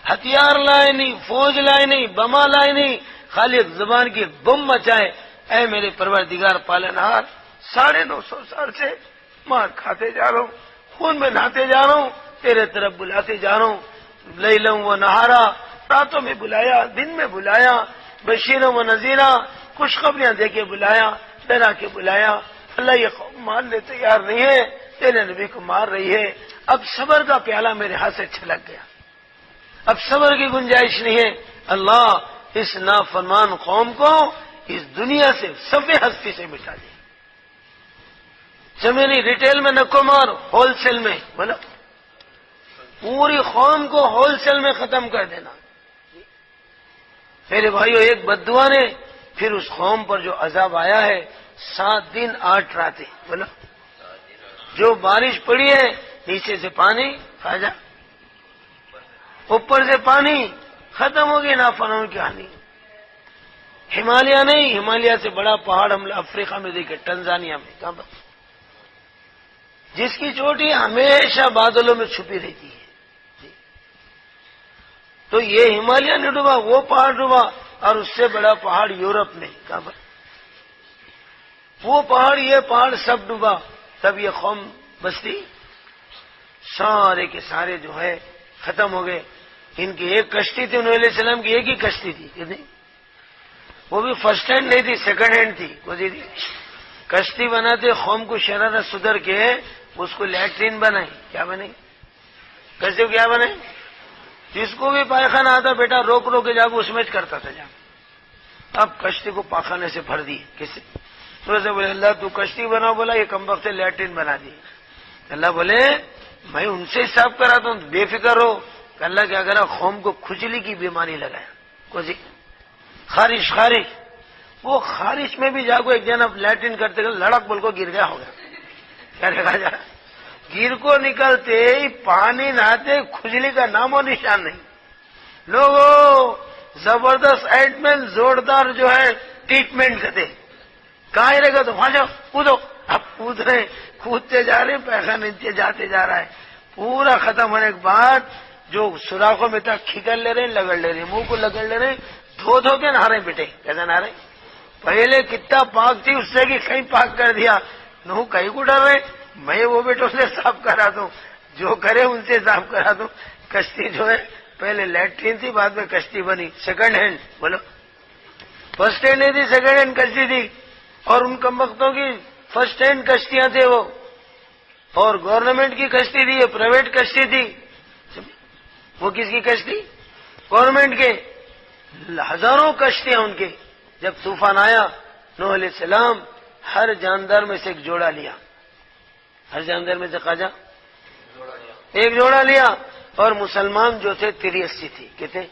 ہتھیار لائے نہیں، فوج لائے نہیں، بما لائے نہیں، خالی ایک زبان کی بم مچائے. اے میرے پروردگار پالنہار، 950 سال سے مار کھاتے جا رہا ہوں، خون میں نہاتے جا رہا ہوں، تیرے طرف بلاتے جا رہا ہوں. لیلا و نہارا، راتوں میں بلایا، دن میں بلایا، بشیرا و نذیرا، خوشخبریاں دے کے بلایا، ڈرا کے بلایا. اللہ یہ قوم ماننے تیار نہیں ہے، تیرے نبی کو مار رہی ہے. اب صبر کا پیالہ میرے ہاتھ سے چھلک گیا، اب صبر کی گنجائش نہیں ہے. اللہ اس نافرمان قوم کو اس دنیا سے صفحے ہستی سے مٹا دے. زمینی ریٹیل میں نکو مار، ہول سیل میں. بولا پوری قوم کو ہول سیل میں ختم کر دینا. میرے بھائیو، ایک بددعا نے پھر اس قوم پر جو عذاب آیا ہے، 7 دن 8 راتیں. بولا جو بارش پڑی ہے، نیچے سے پانی کھا جا، اوپر سے پانی، ختم ہوگی نافرمانوں کی کہانی. ہمالیہ نہیں، ہمالیہ سے بڑا پہاڑ ہم افریقہ میں دیکھے، ٹنزانیہ میں، کہاں پر، جس کی چوٹی ہمیشہ بادلوں میں چھپی رہتی ہے. تو یہ ہمالیہ نہیں ڈوبا، وہ پہاڑ ڈوبا. اور اس سے بڑا پہاڑ یورپ میں، کہاں پر، وہ پہاڑ یہ پہاڑ سب ڈوبا. تب یہ قوم بستی سارے کے سارے جو ہے ختم ہو گئے. ان کی ایک کشتی تھی، نوح علیہ السلام کی ایک ہی کشتی تھی. کتنی؟ وہ بھی فرسٹ ہینڈ نہیں تھی، سیکنڈ ہینڈ تھی. کوئی تھی کشتی بناتے قوم کو شرارت سدھر کے اس کو لیٹرین بنائی. کیا بنائی؟ کشتی کو کیا بنائی؟ جس کو بھی پائخانہ آتا بیٹا روک روک کے جا کے اس میں کرتا تھا جا. اب کشتی کو پاخانے سے بھر دی. کس سے؟ بولے اللہ تو کشتی بنا. بولا یہ کمبخت سے لیٹرین بنا دی. اللہ بولے میں ان سے حساب کراتا ہوں، بے فکر ہو. اللہ کیا کرا، قوم کو کھجلی کی بیماری لگایا، کوئی خارش، وہ خارش میں بھی جا کو ایک جنا لیٹرین کرتے لڑک بول کو گر گیا ہوگا، کیا دیکھا جا رہا، گر کو نکلتے ہی پانی نہاتے کھجلی کا نام و نشان نہیں. لوگوں زبردست آئنٹمنٹ زوردار جو ہے ٹریٹمنٹ کرتے، کہاں رہے گا تو وہاں جاؤ کودو، اب کودتے جا رہے، پیسہ نیچے جاتے جا رہا ہے، پورا ختم ہونے کے بعد جو سوراخوں میں تھا کھکر لے رہے، لگڑ لے رہے، منہ کو لگڑ لے رہے، دھو کے نہا رہے بیٹے. کیسے نہا رہے؟ پہلے کتنا پاک تھی اس سے کہ کہیں پاک کر دیا، نو کہیں کو ڈر رہے، میں وہ بیٹوں سے صاف کرا دوں، جو کرے ان سے صاف کرا دوں. کشتی جو ہے پہلے لیٹرین تھی، بعد میں کشتی بنی، سیکنڈ ہینڈ، بولو فرسٹ ہینڈ نہیں تھی، سیکنڈ ہینڈ کشتی تھی. اور ان کمبختوں کی فرسٹ ہینڈ کشتیاں تھے وہ، اور گورنمنٹ کی کشتی تھی، یہ پرائیویٹ کشتی تھی. وہ کس کی کشتی؟ گورنمنٹ کے. ہزاروں کشتیاں ان کے. جب طوفان آیا، نوح علیہ السلام ہر جاندار میں سے ایک جوڑا لیا، ہر جاندار میں سے خواجہ ایک جوڑا لیا، اور مسلمان جو تھے 83 تھی. کتنے؟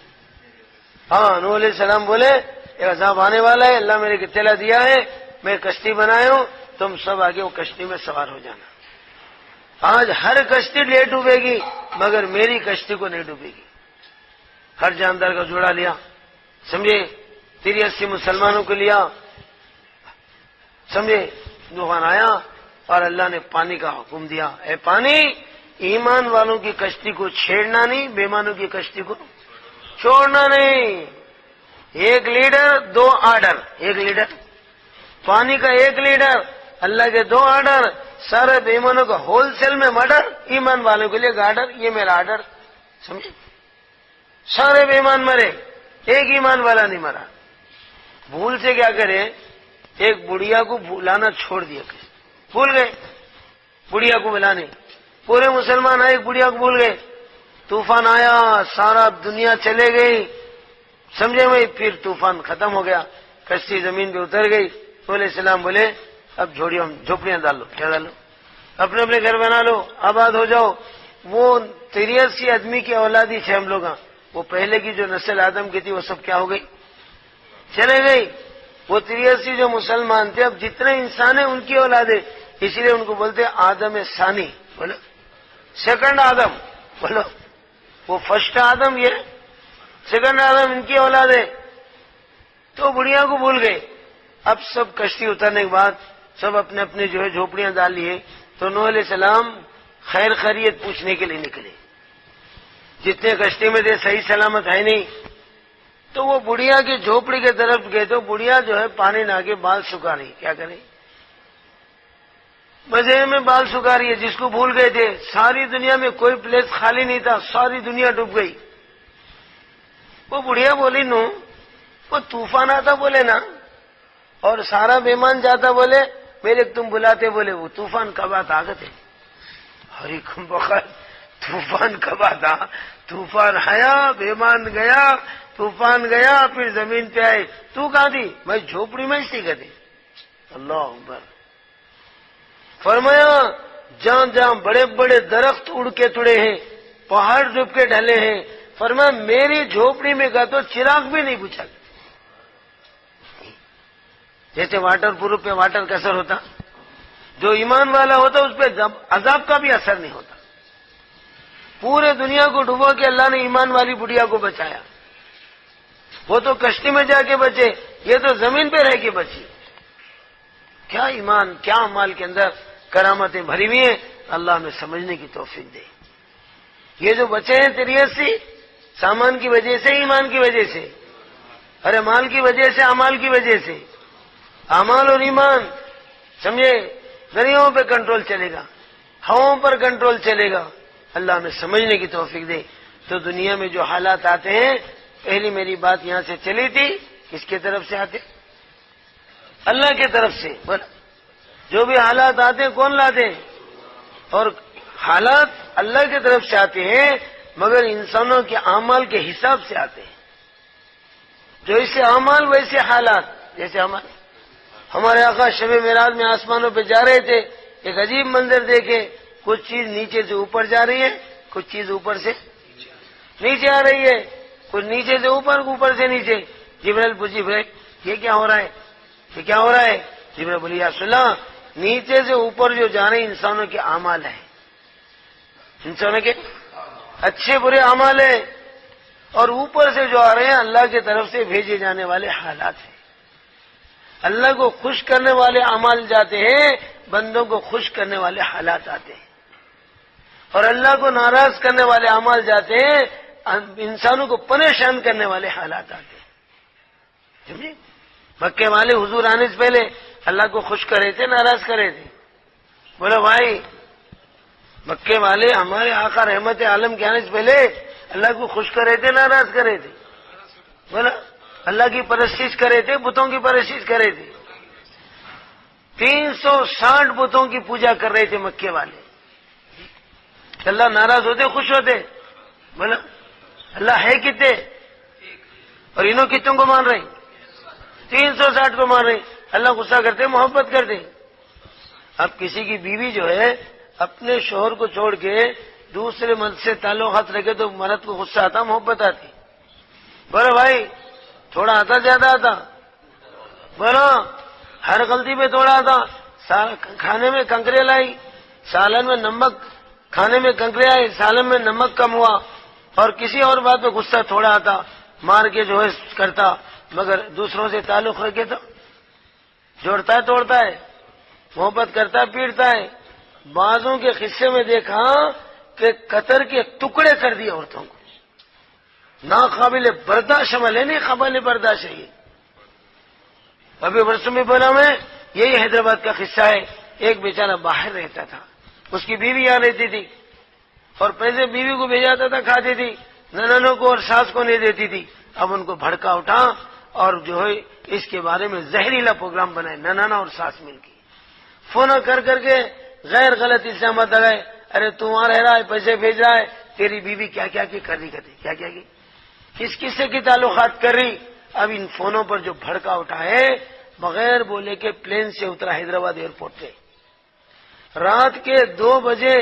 ہاں، نوح علیہ السلام بولے ایک عذاب آنے والا ہے، اللہ میرے کو اطلاع دیا ہے، میں کشتی بنایا ہوں، تم سب آگے وہ کشتی میں سوار ہو جانا. آج ہر کشتی لے ڈوبے گی مگر میری کشتی کو نہیں ڈوبے گی. ہر جاندار کا جوڑا لیا، سمجھے، 83 مسلمانوں کو لیا، سمجھے. طوفان آیا اور اللہ نے پانی کا حکم دیا، اے پانی ایمان والوں کی کشتی کو چھیڑنا نہیں، بے ایمانوں کی کشتی کو چھوڑنا نہیں. ایک لیڈر دو آرڈر، ایک لیڈر پانی کا، ایک لیڈر اللہ کے دو آرڈر. سارے بے ایمانوں کا ہول سیل میں مرڈر، ایمان والوں کے لیے آرڈر، یہ میرا آرڈر، سمجھے. سارے بے ایمان مرے، ایک ایمان والا نہیں مرا. بھول سے کیا کرے، ایک بڑھیا کو بلانا چھوڑ دیا، بھول گئے بڑھیا کو بلانے. پورے مسلمان آئے، ایک بڑھیا کو بھول گئے. طوفان آیا، سارا دنیا چلے گئی، سمجھے میں. پھر طوفان ختم ہو گیا، کشتی زمین پہ اتر گئی. علیہ السلام بولے اب جھوپڑیاں ڈال لو، کیا ڈالو، اپنے اپنے گھر بنا لو، آباد ہو جاؤ. وہ 83 آدمی کی اولادی تھے ہم لوگ، وہ پہلے کی جو نسل آدم کی تھی وہ سب کیا ہو گئی، چلے گئی. وہ 83 جو مسلمان تھے، اب جتنے انسان ہیں ان کی اولادیں، اس لیے ان کو بولتے آدم ثانی، بولو سیکنڈ آدم، بولو وہ فرسٹ آدم، یہ سیکنڈ آدم، ان کی اولادیں. تو بڑھیا کو بھول گئے. اب سب کشتی اترنے کے بعد سب اپنے اپنے جو ہے جھوپڑیاں ڈال لیے. تو نوح علیہ السلام خیر خیریت پوچھنے کے لیے نکلے. جتنے کشتی میں تھے صحیح سلامت ہے نہیں. تو وہ بڑھیا کی جھوپڑی کی طرف گئے تو بڑھیا جو ہے پانی نہ کے بال سکھا رہی. کیا کرے، مزے میں بال سکھا رہی ہے. جس کو بھول گئے تھے، ساری دنیا میں کوئی پلیس خالی نہیں تھا، ساری دنیا ڈوب گئی. وہ بڑھیا بولی نو، وہ طوفان آتا بولے نا، اور سارا بیمان جاتا بولے میرے تم بلاتے، بولے وہ طوفان کب آتا آگتے. ہری کم بخت طوفان کب آتا، طوفان آیا، بیمان گیا، طوفان گیا، پھر زمین پہ آئے. تو کہاں تھی؟ میں جھوپڑی میں سی کرتے. اللہ اکبر. فرمایا جہاں جہاں بڑے بڑے درخت اڑ کے تڑے ہیں، پہاڑ ڈوب کے ڈھلے ہیں، فرمایا میری جھوپڑی میں گیا تو چراغ بھی نہیں بجھا. جیسے واٹر پروف پہ واٹر کا اثر ہوتا، جو ایمان والا ہوتا اس پہ عذاب کا بھی اثر نہیں ہوتا. پورے دنیا کو ڈبو کے اللہ نے ایمان والی بڑھیا کو بچایا. وہ تو کشتی میں جا کے بچے، یہ تو زمین پہ رہ کے بچی. کیا ایمان، کیا اعمال کے اندر کرامتیں بھری ہوئی ہیں. اللہ ہمیں سمجھنے کی توفیق دے. یہ جو بچے ہیں 83، سامان کی وجہ سے، ایمان کی وجہ سے، ارے مال کی وجہ سے، اعمال کی وجہ سے. اعمال اور ایمان، سمجھے، دریاؤں پہ کنٹرول چلے گا، ہواؤں پر کنٹرول چلے گا. اللہ ہمیں سمجھنے کی توفیق دے. تو دنیا میں جو حالات آتے ہیں، پہلی میری بات یہاں سے چلی تھی، کس کی طرف سے آتے؟ اللہ کی طرف سے. بس جو بھی حالات آتے ہیں کون لاتے ہیں؟ اور حالات اللہ کی طرف سے آتے ہیں، مگر انسانوں کے اعمال کے حساب سے آتے ہیں. جو اسے اعمال ویسے حالات. جیسے ہمارے آقا شب معراج میں آسمانوں پہ جا رہے تھے، ایک عجیب منظر دیکھے، کچھ چیز نیچے سے اوپر جا رہی ہے، کچھ چیز اوپر سے. نیچے آ رہی ہے، کچھ نیچے سے اوپر، اوپر سے نیچے۔ جبرائیل پوچھ جبرائیل یہ کیا ہو رہا ہے، یہ کیا ہو رہا ہے؟ جبرائیل بولی یا رسول اللہ نیچے سے اوپر جو جا رہے ہیں انسانوں کے اعمال ہیں، انسانوں کے اچھے برے اعمال ہیں، اور اوپر سے جو آ رہے ہیں اللہ کی طرف سے بھیجے جانے والے حالات ہیں۔ اللہ کو خوش کرنے والے اعمال جاتے ہیں، بندوں کو خوش کرنے والے حالات آتے ہیں، اور اللہ کو ناراض کرنے والے اعمال جاتے ہیں، انسانوں کو پریشان کرنے والے حالات آتے ہیں۔ سمجھے؟ مکے والے حضور آنے سے پہلے اللہ کو خوش کرے تھے، ناراض کرے تھے؟ بولو بھائی، مکے والے ہمارے آقا رحمت عالم کے آنے سے پہلے اللہ کو خوش کرے تھے، ناراض کرے تھے؟ بولا اللہ کی پرستش کرے تھے، بتوں کی پرستش کرے تھے؟ 360 بتوں کی پوجا کر رہے تھے مکے والے۔ اللہ ناراض ہوتے، خوش ہوتے؟ بولا اللہ ہے کتنے، اور انہوں کتنوں کو مان رہے ہیں؟ 360 کو مان رہے ہیں۔ اللہ غصہ کرتے، محبت کرتے؟ اب کسی کی بیوی جو ہے اپنے شوہر کو چھوڑ کے دوسرے مرد سے تعلقات رکھے تو مرد کو غصہ آتا، محبت آتی؟ بولو بھائی، تھوڑا آتا زیادہ آتا؟ بولو ہر غلطی پہ تھوڑا آتا؟ کھانے میں کنکرے لائی، سالن میں نمک، کھانے میں کنکرے آئے، سالن میں نمک کم ہوا، اور کسی اور بات پہ غصہ تھوڑا آتا، مار کے جو ہے کرتا، مگر دوسروں سے تعلق رکھے تو جوڑتا ہے، توڑتا ہے، محبت کرتا ہے، پیٹتا ہے۔ بعضوں کے قصے میں دیکھا کہ قطر کے ٹکڑے کر دیے عورتوں کو، ناقابل برداشت عمل ہے، نہیں قابل برداشت ہے یہ۔ ابھی برسوں میں بولا میں یہی حیدرآباد کا قصہ ہے، ایک بیچارہ باہر رہتا تھا، اس کی بیوی یہاں رہتی تھی، اور پیسے بیوی کو بھیجاتا تھا، کھاتی تھی، ننانوں کو اور ساس کو نہیں دیتی تھی۔ اب ان کو بھڑکا اٹھا اور جو ہے اس کے بارے میں زہریلا پروگرام بنائے، ننانا اور ساس مل کے فون کر کر کے غیر غلط الزامات لگائے، ارے تو وہاں رہ رہا ہے، پیسے بھیج رہا ہے، تیری بیوی کیا کیا کی کر رہی، کہتے کیا کیا کی، کس کس سے کی تعلقات کر رہی۔ اب ان فونوں پر جو بھڑکا اٹھا ہے، بغیر بولے کے پلین سے اترا حیدرآباد ایئرپورٹ پہ، رات کے 2 بجے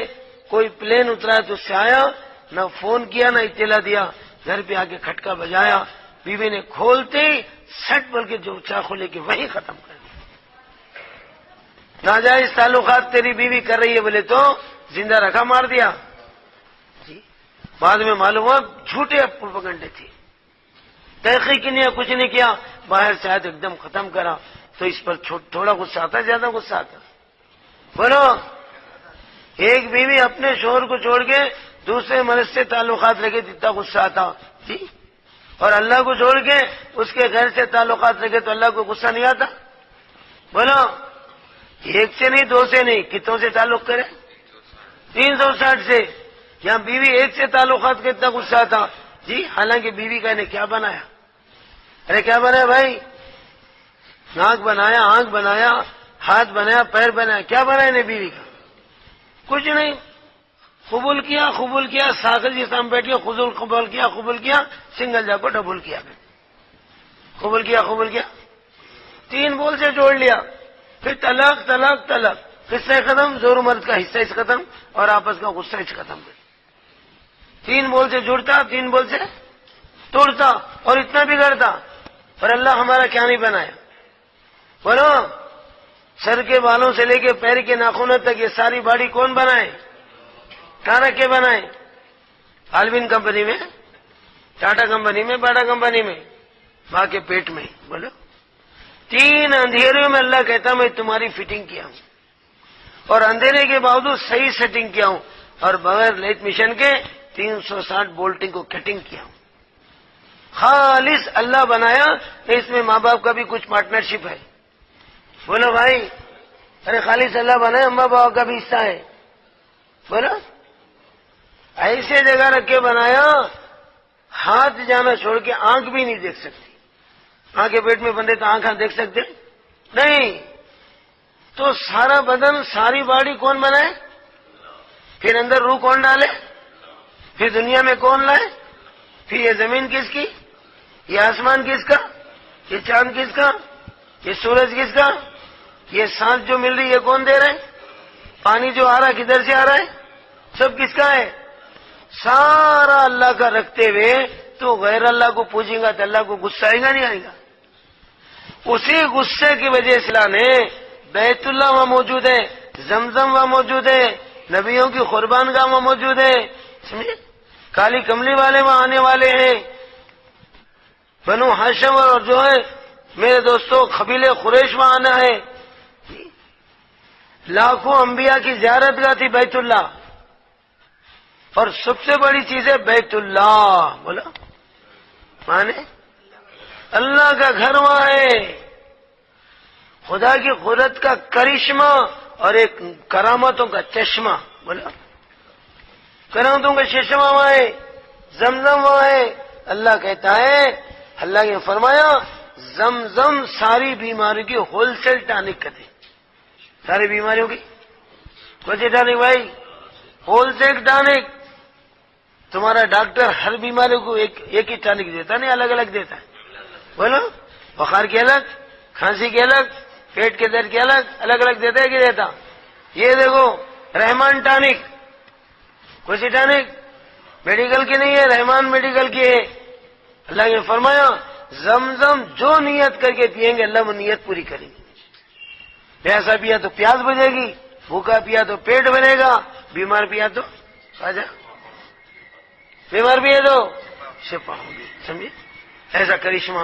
کوئی پلین اترا تو اس سے آیا، نہ فون کیا نہ اطلاع دیا، گھر پہ آ کے کھٹکا بجایا، بیوی نے کھولتے ہی سٹ بول کے جو چاقو لے کے وہیں ختم کر دیا۔ ناجائز تعلقات تیری بیوی کر رہی ہے بولے تو زندہ رکھا، مار دیا جی۔ بعد میں معلوم ہوا جھوٹے پروپیگنڈے تھے، تحقیق نہیں، کچھ نہیں کیا، باہر سے آیا تو ایک دم ختم کرا۔ تو اس پر تھوڑا غصہ آتا، زیادہ غصہ آتا؟ بولو ایک بیوی اپنے شوہر کو چھوڑ کے دوسرے مرد سے تعلقات رکھے جتنا غصہ آتا جی، اور اللہ کو چھوڑ کے اس کے غیر سے تعلقات رکھے تو اللہ کو غصہ نہیں آتا؟ بولو ایک سے نہیں، 2 سے نہیں، کتنوں سے تعلق کرے؟ 360 سے۔ یہاں بیوی ایک سے تعلقات کا اتنا غصہ آتا جی، حالانکہ بیوی کا انہیں کیا بنایا؟ ارے کیا بنایا بھائی؟ ناک بنایا، آنکھ بنایا، ہاتھ بنایا، پیر بنایا، کیا بنایا انہیں بیوی کا؟ کچھ نہیں۔ قبول کیا، ساغر جی سام بیٹھ کے قبول کیا، سنگل جا کو ڈبل کیا، قبول کیا، 3 بول سے جوڑ لیا، پھر طلاق، قصہ ختم، زور مرد کا حصہ اس ختم، اور آپس کا غصہ اس ختم۔ 3 بول سے جڑتا، 3 بول سے توڑتا، اور اتنا بگڑتا، اور اللہ ہمارا کیا نہیں بنایا؟ بولو سر کے بالوں سے لے کے پیر کے ناخنوں تک یہ ساری باڈی کون بنائے؟ کہاں رکھ کے بنائے؟ الوین کمپنی میں، ٹاٹا کمپنی میں، باٹا کمپنی میں، ماں کے پیٹ میں۔ بولو 3 اندھیروں میں اللہ کہتا میں تمہاری فٹنگ کیا ہوں، اور اندھیرے کے باوجود صحیح سیٹنگ کیا ہوں، اور بغیر لیت مشن کے 360 بولٹنگ کو کٹنگ کیا ہوں۔ خالص اللہ بنایا، اس میں ماں باپ کا بھی کچھ پارٹنرشپ ہے۔ بولو بھائی ارے خالص اللہ بنایا، ماں باپ کا بھی حصہ ہے۔ بولو ایسے جگہ رکھ کے بنایا، ہاتھ جانا چھوڑ کے آنکھ بھی نہیں دیکھ سکتی۔ آنکھ کے پیٹ میں بندے تو آنکھ دیکھ سکتے نہیں، تو سارا بدن، ساری باڈی کون بنائے؟ پھر اندر روح کون ڈالے؟ پھر دنیا میں کون لائے؟ پھر یہ زمین کس کی؟ یہ آسمان کس کا؟ یہ چاند کس کا؟ یہ سورج کس کا؟ یہ سانس جو مل رہی ہے کون دے رہا ہے؟ پانی جو آ رہا ہے کدھر سے آ رہا ہے؟ سب کس کا ہے؟ سارا اللہ کا رکھتے ہوئے تو غیر اللہ کو پوجیں گا تو اللہ کو غصہ آئے گا نہیں آئے گا؟ اسی غصے کی وجہ سے اللہ نے بیت اللہ وہاں موجود ہے، زمزم وہاں موجود ہے، نبیوں کی قربان گاہ وہاں موجود ہے، سمجھے؟ کالی کملی والے وہاں آنے والے ہیں، بنو ہاشم اور جو ہے میرے دوستوں قبیلے قریش وہاں آنا ہے، لاکھوں انبیاء کی زیارت گاہ تھی بیت اللہ، اور سب سے بڑی چیز ہے بیت اللہ، بولا مانے اللہ کا گھر وہاں ہے، خدا کی قدرت کا کرشمہ اور ایک کرامتوں کا چشمہ، بولا کرامتوں کا چشمہ وہاں ہے، زمزم وہاں ہے۔ اللہ کہتا ہے، اللہ نے فرمایا زمزم ساری بیماریوں کی ہول سیل ٹانک کرتے، ساری بیماریوں کی کون سی ٹانک بھائی؟ ہول سیل ٹانک۔ تمہارا ڈاکٹر ہر بیماری کو ایک ہی ٹانک دیتا نہیں، الگ الگ دیتا ہے، بولو بخار کی الگ، کھانسی کی الگ، پیٹ کے درد کی الگ الگ الگ دیتا ہے کہ دیتا؟ یہ دیکھو رحمان ٹانک، کون سی ٹانک؟ میڈیکل کی نہیں ہے، رحمان میڈیکل کی ہے۔ اللہ نے فرمایا زمزم جو نیت کر کے پیئیں گے اللہ وہ نیت پوری کریں گے۔ پیاسا پیا تو پیاس بجے گی، بھوکا پیا تو پیٹ بنے گا، بیمار پیا تو آجا بیمار بھی ہے تو شفا ہوگی، سمجھے؟ ایسا کرشمہ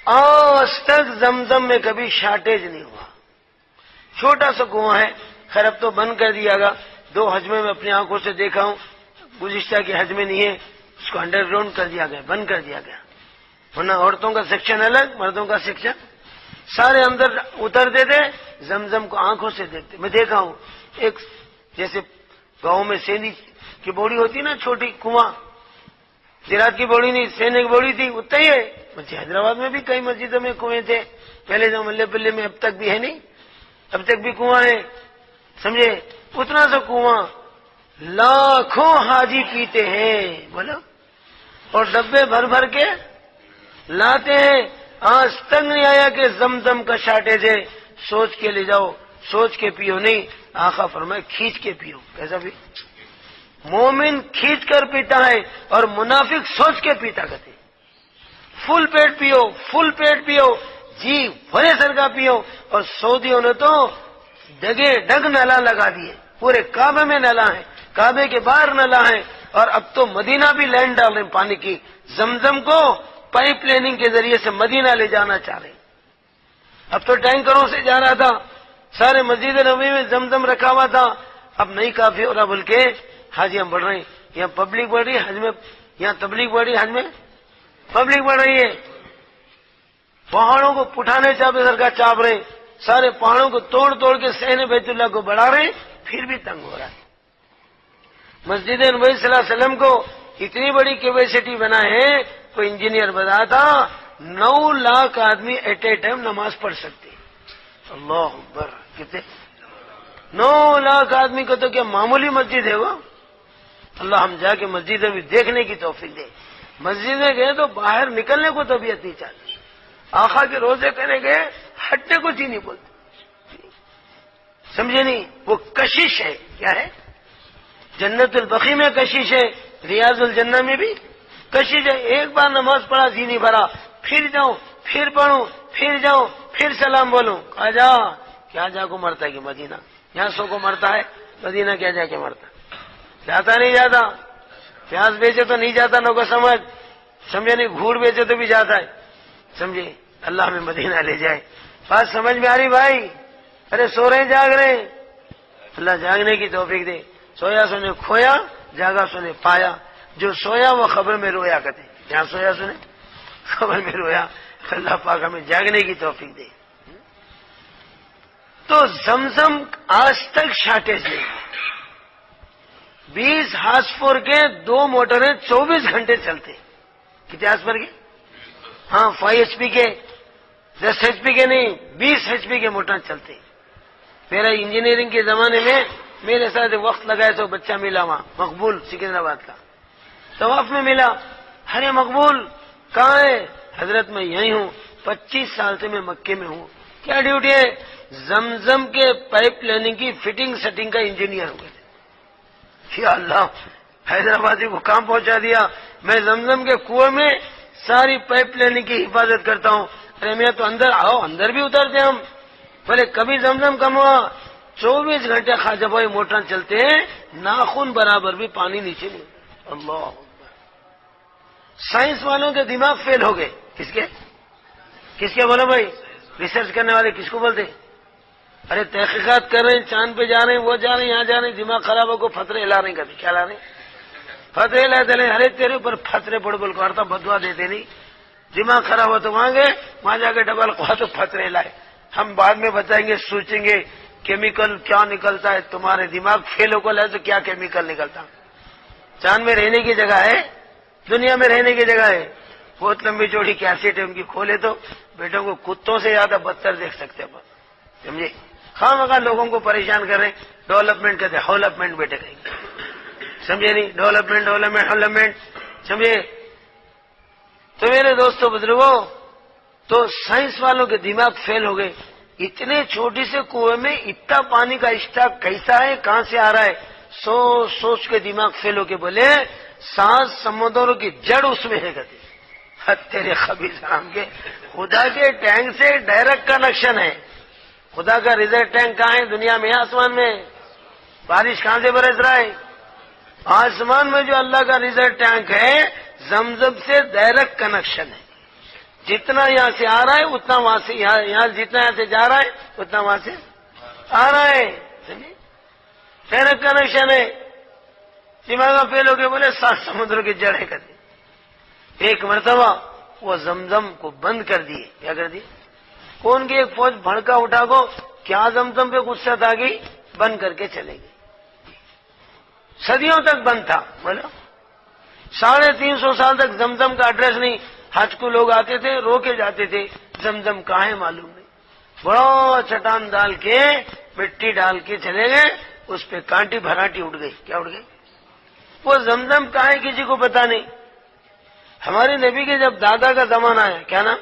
آج تک زمزم میں کبھی شارٹیج نہیں ہوا۔ چھوٹا سا کنواں ہے، خیر اب تو بند کر دیا گا، 2 حج میں اپنی آنکھوں سے دیکھا ہوں، گزشتہ کے حج میں نہیں ہے، اس کو انڈر گراؤنڈ کر دیا گیا، بند کر دیا گیا، ورنہ عورتوں کا سیکشن الگ، مردوں کا سیکشن، سارے اندر اترتے تھے، زمزم کو آنکھوں سے دیکھتے۔ میں دیکھا ہوں ایک جیسے گاؤں میں سینی کی بوڑی ہوتی نا، چھوٹی کنواں، زراعت کی بوڑی نہیں، سینے کی بوڑی تھی، اتنا ہی ہے۔ مسجد حیدرآباد میں بھی کئی مسجدوں میں کنویں تھے پہلے، جو ملے پلے میں اب تک بھی ہے نہیں، اب تک بھی کنواں ہے، سمجھے؟ اتنا سا کنواں لاکھوں حاجی پیتے ہیں، بولو، اور ڈبے بھر بھر کے لاتے ہیں۔ آج تک نہیں آیا کہ زمزم کا شارٹیج ہے، سوچ کے لے جاؤ، سوچ کے پیو نہیں، آقا فرمائے کھینچ کے پیو۔ کیسا بھی مومن کھینچ کر پیتا ہے اور منافق سوچ کے پیتا کرتے، فل پیٹ پیو، فل پیٹ پیو، جی بھرے سر کا پیو۔ اور سعودیوں نے تو ڈگے ڈگ نلا لگا دیے، پورے کعبے میں نلا ہے، کعبے کے باہر نلا ہے، اور اب تو مدینہ بھی لائن ڈال رہے ہیں پانی کی، زمزم کو پائپ لائننگ کے ذریعے سے مدینہ لے جانا چاہ رہے ہیں۔ اب تو ٹینکروں سے جا رہا تھا، سارے مسجد نبوی میں زمزم رکھا ہوا تھا، اب نہیں کافی ہو رہا، بلکہ حاجیاں بڑھ رہے ہیں، یہاں پبلک بڑھ رہی ہے حج میں، یہاں تبلیغ بڑھ رہی ہے حج میں پبلک بڑھ رہی ہے، پہاڑوں کو پٹھانے سرکار چاپ رہے ہیں، سارے پہاڑوں کو توڑ توڑ کے صحن بیت اللہ کو بڑھا رہے ہیں، پھر بھی تنگ ہو رہا ہے۔ مسجد نبوی صلی اللہ علیہ وسلم کو اتنی بڑی کیپیسٹی بنا ہے، کوئی انجینئر بتا تھا 9 لاکھ آدمی ایٹ اے ٹائم نماز پڑھ سکتے۔ اللہ اکبر، کتنے 9 لاکھ آدمی کو تو کیا معمولی مسجد ہے وہ؟ اللہ ہم جا کے مسجد میں بھی دیکھنے کی توفیق دے۔ مسجد میں گئے تو باہر نکلنے کو طبیعت نہیں چاہتی، آقا کے روزے کرنے گئے ہٹنے کو جی نہیں بولتے، سمجھے نہیں؟ وہ کشش ہے، کیا ہے؟ جنت البقیع میں کشش ہے، ریاض الجنہ میں بھی کشش ہے۔ ایک بار نماز پڑھا جی نہیں بھرا، پھر جاؤں، پھر پڑھوں، پھر جاؤں، پھر سلام بولوں، کہا جا کیا جا کو مرتا ہے کہ مدینہ، یہاں 100 کو مرتا ہے، مدینہ کیا جا کے مرتا ہے؟ جاتا نہیں جاتا، پیاز بیچے تو نہیں جاتا، نو کو سمجھے نہیں، گھوڑ بیچے تو بھی جاتا ہے، سمجھے؟ اللہ ہمیں مدینہ لے جائے۔ بات سمجھ میں آ رہی بھائی؟ ارے سو رہے ہیں جاگ رہے ہیں، اللہ جاگنے کی توفیق دے۔ سویا سونے کھویا، جاگا سونے پایا، جو سویا وہ خبر میں رویا کرتے، جہاں سویا سونے خبر میں رویا، اللہ پاک ہمیں جاگنے کی توفیق دے۔ تو زمزم آج تک شارٹیج نہیں ہے۔ 20 ہارس پاور کے 2 موٹریں 24 گھنٹے چلتے، کتنے ہارس پاور کے؟ ہاں 5 HP کے، 10 HP کے نہیں، 20 HP کے موٹر چلتے۔ میرا انجینئرنگ کے زمانے میں میرے ساتھ وقت لگایا تو بچہ ملا وہاں، مقبول سکندرآباد کا، طواف میں ملا، ارے مقبول کہاں ہے؟ حضرت میں یہی ہوں، 25 سال سے میں مکے میں ہوں۔ کیا ڈیوٹی ہے؟ زمزم کے پائپ لائننگ کی فٹنگ سیٹنگ کا انجینئر ہو گئے تھے۔ یا اللہ، حیدرآبادی کو کام پہنچا دیا. میں زمزم کے کنویں میں ساری پائپ لینے کی حفاظت کرتا ہوں. ارے میں تو اندر آؤ, اندر بھی اترتے ہم. بولے کبھی زمزم کم ہوا. 24 گھنٹے خواجہ بھائی موٹر چلتے ہیں, ناخن برابر بھی پانی نیچے نہیں. اللہ, سائنس والوں کے دماغ فیل ہو گئے. کس کے بولو بھائی؟ ریسرچ کرنے والے کس کو بولتے؟ ارے تحقیقات کر رہے ہیں, چاند پہ جا رہے ہیں, وہ جا رہے ہیں, یہاں جا رہے ہیں, دماغ خراب ہو کو فترے ہلا رہے ہیں. کبھی کیا لا رہے ہیں؟ فترے لا دے. ارے تیرے اوپر فترے پڑ بول کو ہرتا بدوا دیتے نہیں. دماغ خراب ہو تو وہاں گئے, وہاں جا کے ڈبل کو تو فترے لائے. ہم بعد میں بتائیں گے, سوچیں گے کیمیکل کیا نکلتا ہے. تمہارے دماغ فیل ہو کو لائے تو کیا کیمیکل نکلتا. چاند میں رہنے کی جگہ ہے, دنیا میں رہنے کی جگہ ہے. بہت لمبی چوڑی کیسٹ ہے ان کی, کھولے تو بیٹوں کو کتوں سے زیادہ بدتر دیکھ سکتے ہیں. سمجھے, خواہ مخواہ لوگوں کو پریشان کر رہے ہیں. ڈیولپمنٹ کہتے ہیں, ڈیولپمنٹ بیٹے کہیں گے. سمجھے نہیں, ڈیولپمنٹ سمجھے. تو میرے دوستوں بزرگوں, تو سائنس والوں کے دماغ فیل ہو گئے. اتنے چھوٹی سے کنویں میں اتنا پانی کا اسٹاک کیسا ہے, کہاں سے آ رہا ہے, سوچ کے دماغ فیل ہو کے بولے 7 سمندروں کی جڑ اس میں ہے. کہتے تیرے خبیث نام کے, خدا کے ٹینک سے ڈائریکٹ کنیکشن ہے. خدا کا ریزرو ٹینک کہاں ہے؟ دنیا میں, آسمان میں. بارش کہاں سے برس رہا ہے؟ آسمان میں. جو اللہ کا ریزرو ٹینک ہے, زمزم سے ڈائریکٹ کنیکشن ہے. جتنا یہاں سے آ رہا ہے اتنا وہاں سے, یہاں جتنا یہاں سے جا رہا ہے اتنا وہاں سے آ رہا ہے. ڈائریکٹ کنیکشن ہے. دماغ فیل ہو کے بولے 7 سمندروں کی جڑ ہے. کرتے ایک مرتبہ وہ زمزم کو بند کر دیے. کیا کر دیے؟ کون کی ایک فوج بھڑکا اٹھا کو, کیا زمزم پہ غصہ آ گئی, بند کر کے چلے گئے. صدیوں تک بند تھا. بولو 350 سال تک زمزم کا ایڈریس نہیں. حج کو لوگ آتے تھے, رو کے جاتے تھے, زمزم کہاں ہے معلوم نہیں. بڑا چٹان ڈال کے, مٹی ڈال کے چلے گئے. اس پہ کانٹی بھراٹی اٹھ گئی. کیا اٹھ گئی؟ وہ زمزم کہاں ہے کسی کو پتا نہیں. ہمارے نبی کے جب دادا کا زمانہ آیا, کیا نام,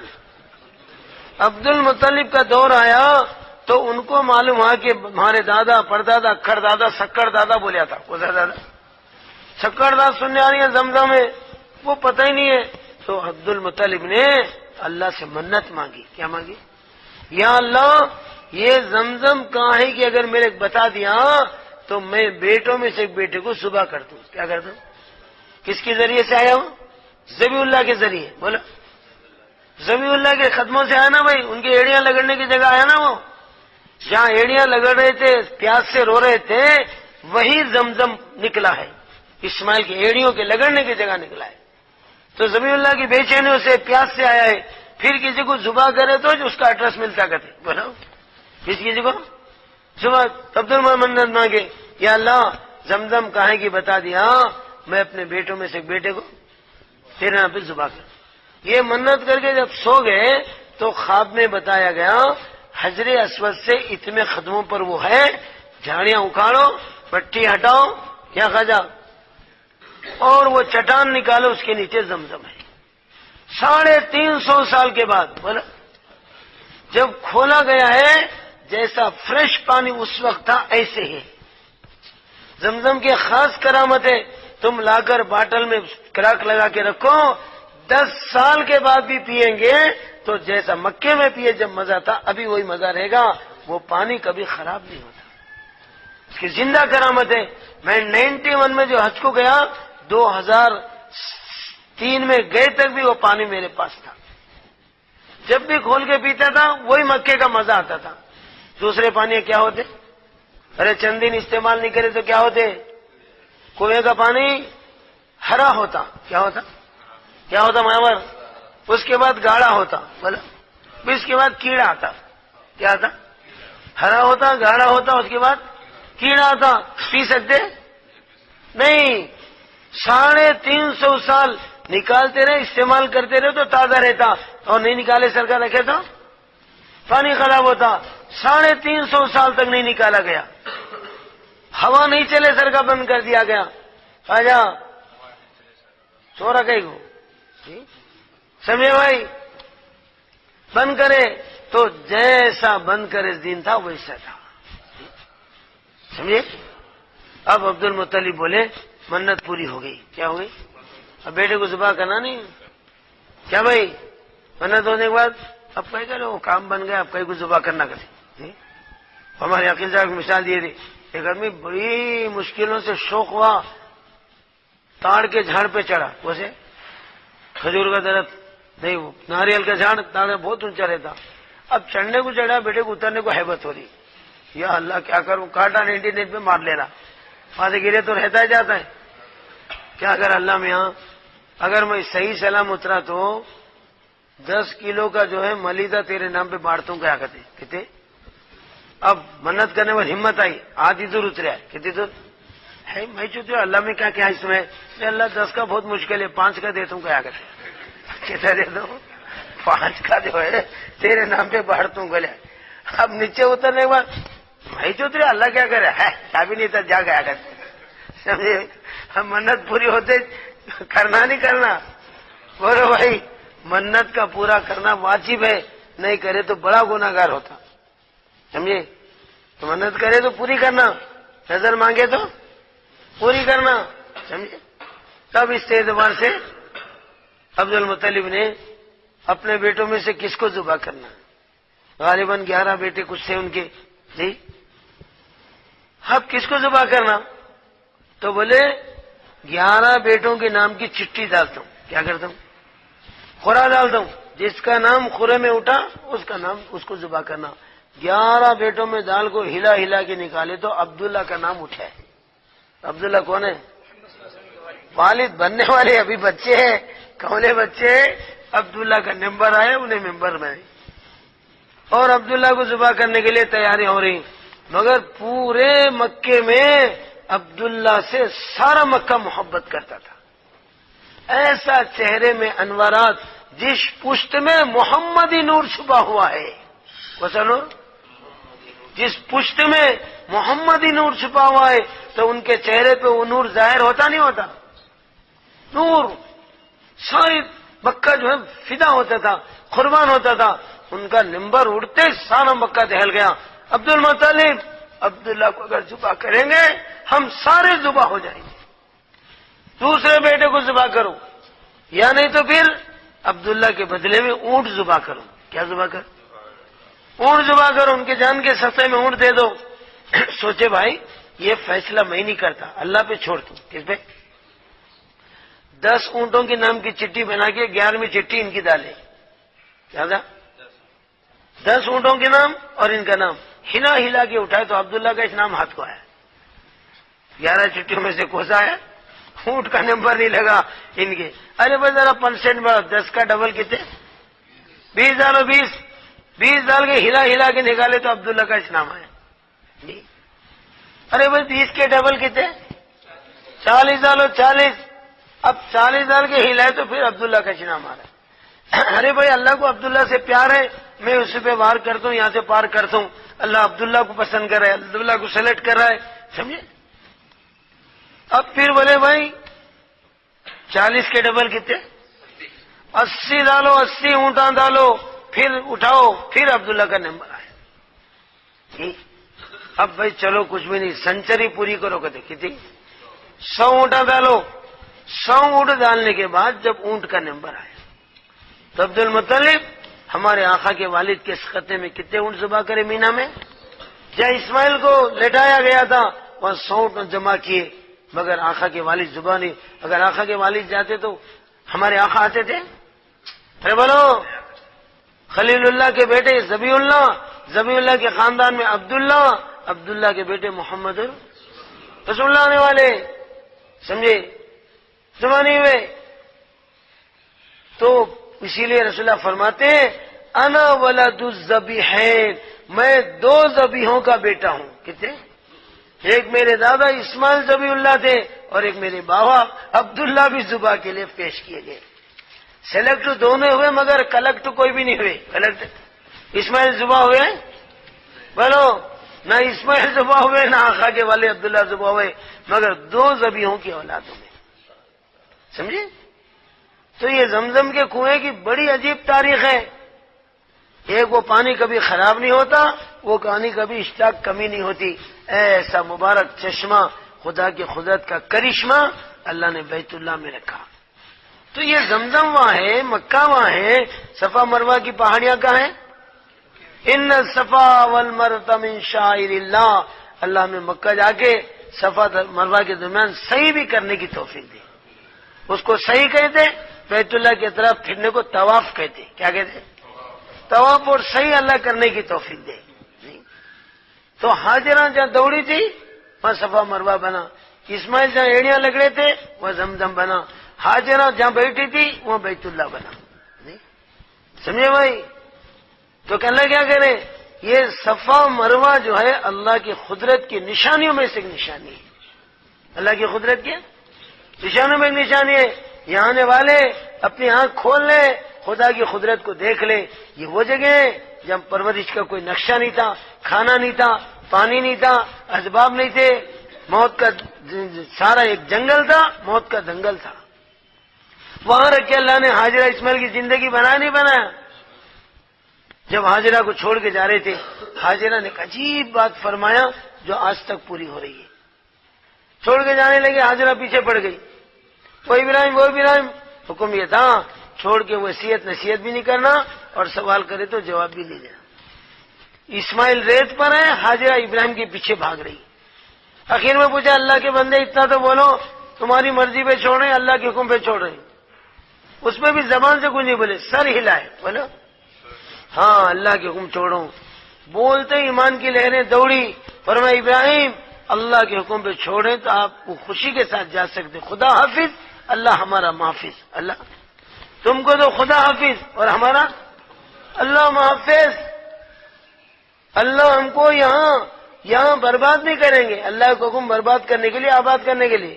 عبد المطلب کا دور آیا, تو ان کو معلوم ہوا کہ ہمارے دادا, پردادا, کھڑ دادا, سکڑ دادا بولیا تھا. وہ دادا سکڑ دادا سننے آ رہی ہے زمزم میں, وہ پتہ ہی نہیں ہے. تو عبد المطلب نے اللہ سے منت مانگی. کیا مانگی؟ یا اللہ, یہ زمزم کہاں ہے کہ اگر میرے بتا دیا تو میں بیٹوں میں سے ایک بیٹے کو صبح کر دوں. کیا کر دوں؟ کس کے ذریعے سے آیا ہوں؟ ذبیح اللہ کے ذریعے. بولو ذبیح اللہ کے قدموں سے آیا نا بھائی. ان کی ایڑیاں لگڑنے کی جگہ آیا نا. وہ جہاں ایڑیاں لگڑ رہے تھے, پیاس سے رو رہے تھے, وہی زمزم نکلا ہے. اسماعیل کی ایڑیوں کے لگڑنے کی جگہ نکلا ہے. تو ذبیح اللہ کی بے چینیوں سے, پیاس سے آیا ہے. پھر کسی کو ذبح کرے تو اس کا ایڈریس ملتا. کرتے بولو کسی کو صبح عبد المنت مانگے, یا اللہ زمزم کہاں کی بتا دیا, میں اپنے بیٹوں میں سے ایک بیٹے کو تیرے یہاں پہ ذبح کر. یہ منت کر کے جب سو گئے تو خواب میں بتایا گیا حجر اسود سے اتنے قدموں پر وہ ہے, جھاڑیاں اکھاڑو, پٹی ہٹاؤ, کیا خواجہ, اور وہ چٹان نکالو, اس کے نیچے زمزم ہے. 350 سال کے بعد بولا جب کھولا گیا ہے, جیسا فریش پانی اس وقت تھا ایسے ہی. زمزم کی خاص کرامت ہے, تم لا کر باٹل میں کراک لگا کے رکھو, 10 سال کے بعد بھی پیئیں گے تو جیسا مکے میں پیے جب مزہ تھا, ابھی وہی مزہ رہے گا. وہ پانی کبھی خراب نہیں ہوتا. اس کی زندہ کرامت ہے. میں 91 میں جو حج کو گیا, 2003 میں گئے تک بھی وہ پانی میرے پاس تھا. جب بھی کھول کے پیتا تھا وہی مکے کا مزہ آتا تھا. دوسرے پانی کیا ہوتے, ارے چند دن استعمال نہیں کرے تو کیا ہوتے, کنویں کا پانی ہرا ہوتا. کیا ہوتا, کیا ہوتا محمد, اس کے بعد گاڑھا ہوتا. بولا اس کے بعد کیڑا آتا. کیا آتا, ہرا ہوتا, گاڑھا ہوتا, اس کے بعد کیڑا آتا. پی سکتے نہیں. 350 سال نکالتے رہے, استعمال کرتے رہے تو تازہ رہتا, اور نہیں نکالے سرکار رکھے تو پانی خراب ہوتا. 350 سال تک نہیں نکالا گیا. ہوا نہیں چلے سر کا بند کر دیا گیا. خواجہ چورا کہیں کو سمجھے بھائی, بند کرے تو جیسا بند کرے دین تھا ویسا تھا. سمجھے. اب عبد المطلب بولے منت پوری ہو گئی. کیا ہو گئی؟ اب بیٹے کو ذبح کرنا نہیں. کیا بھائی منت ہونے کے بعد اب کہیں کرے وہ کام بن گیا, اب کہیں کو ذبح کرنا کرے. ہمارے عقیل صاحب کی مثال دیے تھی, ایک آدمی بڑی مشکلوں سے شوق ہوا, تاڑ کے جھاڑ پہ چڑھا. ویسے کھجور کا درخت نہیں, وہ ناریل کا جھاڑ تاڑ بہت اونچا رہتا. اب چڑھنے کو چڑھا, بیٹے کو اترنے کو ہیبت ہو رہی. یا اللہ کیا کروں, کاٹا 99 پہ مار لے رہا, وہاں سے گرے تو رہتا ہی جاتا ہے. کیا کر اللہ میں یہاں, اگر میں صحیح سلام اترا تو 10 کلو کا جو ہے ملیدہ تیرے نام پہ بانٹتا ہوں. کیا کہتے کہتے اب منت کرنے میں ہمت آئی, آدھی دور اتریا. کتنی دور ہے, میں چوتھی اللہ میں کیا کیا اس میں, اللہ 10 کا بہت مشکل ہے, 5 کا دیتا ہوں. کیا کہتے کہتا دے دو 5 کا جو ہے تیرے نام پہ بانٹتا ہوں. گلے اب نیچے اترنے کے بعد میں چوتھی اللہ کیا کرے, چابی نہیں تھا جا گیا کرتے. سمجھے, ہم منت پوری ہوتے کرنا نہیں کرنا. بولو بھائی منت کا پورا کرنا واجب ہے, نہیں کرے تو بڑا گناہگار ہوتا. سمجھے, تو منت کرے تو پوری کرنا, نظر مانگے تو پوری کرنا. سمجھے, تب اس اعتبار سے عبد المطلب نے اپنے بیٹوں میں سے کس کو ذبح کرنا, غالباً 11 بیٹے کچھ تھے ان کے. جی اب کس کو ذبح کرنا, تو بولے 11 بیٹوں کے نام کی چٹھی ڈالتا ہوں. کیا کرتا ہوں, خورا ڈالتا ہوں, جس کا نام خورے میں اٹھا اس کا نام اس کو ذبح کرنا. 11 بیٹوں میں دال کو ہلا ہلا کے نکالے تو عبداللہ کا نام اٹھا ہے. عبداللہ کون ہے, والد بننے والے ابھی بچے ہیں. کون ہے بچے, عبداللہ کا نمبر آیا, انہیں ممبر میں, اور عبداللہ کو ذبح کرنے کے لیے تیاری ہو رہی. مگر پورے مکے میں عبداللہ سے سارا مکہ محبت کرتا تھا. ایسا چہرے میں انوارات, جس پشت میں محمدی نور چھپا ہوا ہے. کون نور, جس پشت میں محمدی نور چھپا ہوا ہے, تو ان کے چہرے پہ وہ نور ظاہر ہوتا نہیں ہوتا. نور ساری مکہ جو ہے فدا ہوتا تھا, قربان ہوتا تھا. ان کا نمبر اڑتے سارا مکہ دہل گیا. عبد المطلب عبداللہ کو اگر ذبح کریں گے ہم سارے ذبح ہو جائیں گے, دوسرے بیٹے کو ذبح کرو, یا نہیں تو پھر عبداللہ کے بدلے میں اونٹ ذبح کرو. کیا ذبح کرو, اونٹ ذبح کرو, ان کے جان کے سستے میں اونٹ دے دو. سوچے بھائی یہ فیصلہ میں نہیں کرتا, اللہ پہ چھوڑ دوں. کس پہ, 10 اونٹوں کے نام کی چٹھی بنا کے 11ویں چٹھی ان کی ڈالے. کیا تھا, 10 اونٹوں کے نام اور ان کا نام ہلا ہلا کے اٹھائے تو عبداللہ کا اس نام ہاتھ کو آیا. 11 چٹھیوں میں سے کوسا آیا, اونٹ کا نمبر نہیں لگا ان کے. ارے بھائی ذرا 5% بڑھا, 10 کا ڈبل کتنے, 20 ڈالو, 20 ڈال کے ہلا ہلا کے نکالے تو عبداللہ کا اس نام آیا. جی ارے بھائی 20 کے ڈبل کتنے, 40 ڈالو, 40. اب 40 ڈال کے ہلائے تو پھر عبداللہ کا اس نام آ رہا ہے. ارے بھائی اللہ کو عبداللہ سے پیار ہے, میں اس پہ وار کرتا ہوں, یہاں سے پار کرتا ہوں. اللہ عبداللہ کو پسند کر رہا ہے, عبداللہ کو سلیکٹ کر رہا ہے. سمجھے, اب پھر بولے بھائی 40 کے ڈبل کتنے, 80 ڈالو, 80 اونٹاں ڈالو, پھر اٹھاؤ, پھر عبداللہ کا نمبر آیا. اب بھائی چلو کچھ بھی نہیں, سنچری پوری کرو. کہتے کتنی, 100 اونٹاں ڈالو. 100 اونٹ ڈالنے کے بعد جب اونٹ کا نمبر آیا تو عبد المطلب ہمارے آقا کے والد کے اس خطے میں کتنے اونٹ ذبح کرے مینا میں. جہاں اسماعیل کو لٹایا گیا تھا وہاں 100 اونٹ جمع کیے, مگر آقا کے والد ذبح نہیں. اگر آقا کے والد جاتے تو ہمارے آقا آتے تھے. ارے بولو, خلیل اللہ کے بیٹے ذبیح اللہ, ذبیح اللہ کے خاندان میں عبداللہ, عبداللہ کے بیٹے محمد رسول اللہ آنے والے. سمجھے, ذبح نہیں ہوئے. تو اسی لیے رسول اللہ فرماتے ہیں انا ولد الذبیحین, میں 2 ذبیحوں کا بیٹا ہوں. کتنے, ایک میرے دادا اسماعیل ذبیح اللہ تھے اور ایک میرے بابا عبداللہ بھی ذبح کے لیے پیش کیے گئے. سلیکٹ دونوں ہوئے مگر کلیکٹ کوئی بھی نہیں ہوئے. کلیکٹ اسماعیل ذبح ہوئے, بولو, نہ اسماعیل ذبح ہوئے نہ آقا کے والے عبداللہ ذبح ہوئے, مگر 2 ذبیحوں کی اولادوں میں. سمجھے, تو یہ زمزم کے کنویں کی بڑی عجیب تاریخ ہے. ایک وہ پانی کبھی خراب نہیں ہوتا, وہ پانی کبھی اشتاق کمی نہیں ہوتی. ایسا مبارک چشمہ خدا کی قدرت کا کرشمہ اللہ نے بیت اللہ میں رکھا. تو یہ زمزم وہاں ہے، مکہ وہاں ہے، صفا مروہ کی پہاڑیاں کہاں ہیں؟ ان الصفا والمروہ من شعائر اللہ. اللہ میں مکہ جا کے صفا مروہ کے درمیان صحیح بھی کرنے کی توفیق دی. اس کو صحیح کہتے، بیت اللہ کی طرف پھرنے کو طواف کہتے. کیا کہتے؟ طواف. اور صحیح اللہ کرنے کی توفیق دے. تو ہاجرہ جہاں دوڑی تھی وہاں صفا مروہ بنا، اسماعیل جہاں ایڑیاں لگ رہے تھے وہاں زمزم بنا، ہاجرہ جہاں بیٹھی تھی وہاں بیت اللہ بنا. سمجھے بھائی؟ تو اللہ کیا کرے، یہ صفا مروہ جو ہے اللہ کی قدرت کی نشانیوں میں سے ایک نشانی ہے. اللہ کی قدرت کی نشانیوں میں ایک نشانی ہے. یہاں آنے والے اپنی آنکھ کھول لیں، خدا کی قدرت کو دیکھ لیں. یہ وہ جگہ ہے جہاں پرورش کا کوئی نقشہ نہیں تھا، کھانا نہیں تھا، پانی نہیں تھا، اسباب نہیں تھے، موت کا سارا ایک جنگل تھا، موت کا دنگل تھا. وہاں رکھ کے اللہ نے ہاجرہ اسماعیل کی زندگی بنایا نہیں بنایا؟ جب ہاجرہ کو چھوڑ کے جا رہے تھے، ہاجرہ نے ایک عجیب بات فرمایا جو آج تک پوری ہو رہی ہے. چھوڑ کے جانے لگے، ہاجرہ پیچھے پڑ گئی. وہ ابراہیم، حکم یہ تھا چھوڑ کے وصیت نصیحت بھی نہیں کرنا اور سوال کرے تو جواب بھی نہیں دینا. اسماعیل ریت پر ہے، ہاجرہ ابراہیم کے پیچھے بھاگ رہی. آخر میں پوچھا اللہ کے بندے اتنا تو بولو، تمہاری مرضی پہ چھوڑ رہے ہیں اللہ کے حکم پہ چھوڑ رہے ہیں؟ اس میں بھی زبان سے کچھ نہیں بولے، سر ہلائے، بولو ہاں اللہ کے حکم چھوڑو. بولتے ایمان کی لہریں دوڑی. فرمایا ابراہیم اللہ کے حکم پہ چھوڑیں تو آپ کو خوشی کے ساتھ جا سکتے. خدا حافظ، اللہ ہمارا محافظ. اللہ تم کو تو خدا حافظ اور ہمارا اللہ محافظ. اللہ ہم کو یہاں برباد نہیں کریں گے. اللہ کا حکم برباد کرنے کے لیے، آباد کرنے کے لیے.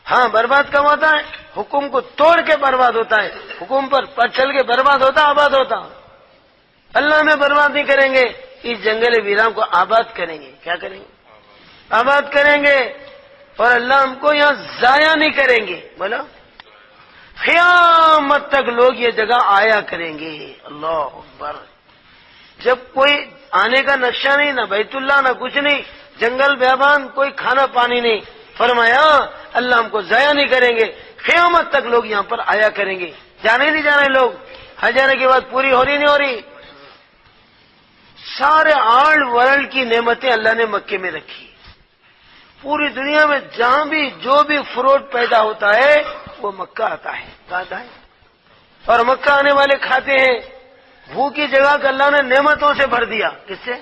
ہاں برباد کب ہوتا ہے؟ حکم کو توڑ کے برباد ہوتا ہے. حکم پر چل کے برباد ہوتا، آباد ہوتا. اللہ میں برباد نہیں کریں گے، اس جنگل ویران کو آباد کریں گے. کیا کریں گے؟ آباد کریں گے. اور اللہ ہم کو یہاں ضائع نہیں کریں گے. بولو قیامت تک لوگ یہ جگہ آیا کریں گے. اللہ اکبر. جب کوئی آنے کا نقشہ نہیں، نہ بیت اللہ نہ کچھ نہیں، جنگل بیابان، کوئی کھانا پانی نہیں، فرمایا اللہ ہم کو ضائع نہیں کریں گے، قیامت تک لوگ یہاں پر آیا کریں گے. جانے نہیں جانے لوگ. ہزارے کے بعد پوری ہو رہی نہیں ہو رہی؟ سارے آل ورلڈ کی نعمتیں اللہ نے مکے میں رکھی. پوری دنیا میں جہاں بھی جو بھی فروٹ پیدا ہوتا ہے وہ مکہ آتا ہے. آتا ہے اور مکہ آنے والے کھاتے ہیں. بھوکی جگہ کا اللہ نے نعمتوں سے بھر دیا. کس سے؟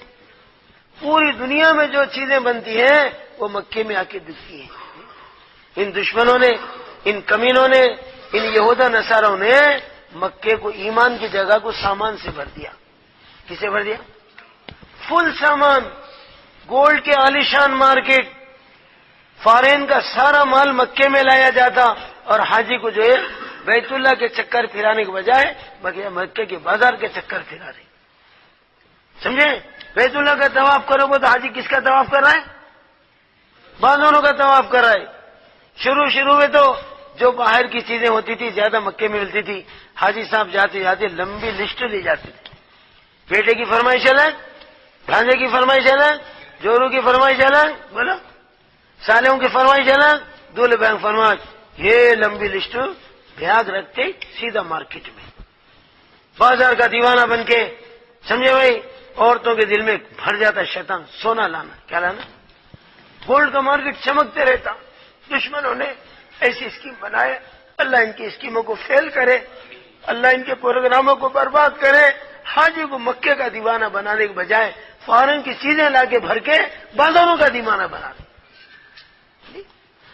پوری دنیا میں جو چیزیں بنتی ہیں وہ مکے میں آ کے بکتی ہیں. ان دشمنوں نے، ان کمینوں نے، ان یہودا نصاروں نے مکے کو ایمان کی جگہ کو سامان سے بھر دیا. کسے بھر دیا؟ فل سامان. گولڈ کے عالیشان مارکیٹ، فارین کا سارا مال مکے میں لایا جاتا اور حاجی کو جو ہے بیت اللہ کے چکر پھرانے کے بجائے مکے کے بازار کے چکر پھرا رہے. سمجھے؟ بیت اللہ کا طواف کرو گے تو حاجی کس کا طواف کر رہا ہے؟ بازاروں کا طواف کر رہا ہے. شروع میں تو جو باہر کی چیزیں ہوتی تھی زیادہ مکے میں ملتی تھی. حاجی صاحب جاتے جاتے لمبی لسٹ لی جاتی تھی. بیٹے کی فرمائش الگ، بھانجے کی فرمائش الگ، جورو کی فرمائش الگ، بولو سالوں کی فرمائش الگ، دولہے بہن فرمائش. یہ لمبی لسٹ بھیاگ رکھتے سیدھا مارکیٹ میں بازار کا دیوانہ بن کے. سمجھے بھائی؟ عورتوں کے دل میں بھر جاتا شیطان سونا لانا. کیا لانا؟ گولڈ کا مارکیٹ چمکتے رہتا. دشمنوں نے ایسی اسکیم بنائے. اللہ ان کی اسکیموں کو فیل کرے، اللہ ان کے پروگراموں کو برباد کرے. حاجی کو مکے کا دیوانہ بنانے کے بجائے فارن کی چیزیں لا کے بھر کے بازاروں کا دیوانہ بنا دے.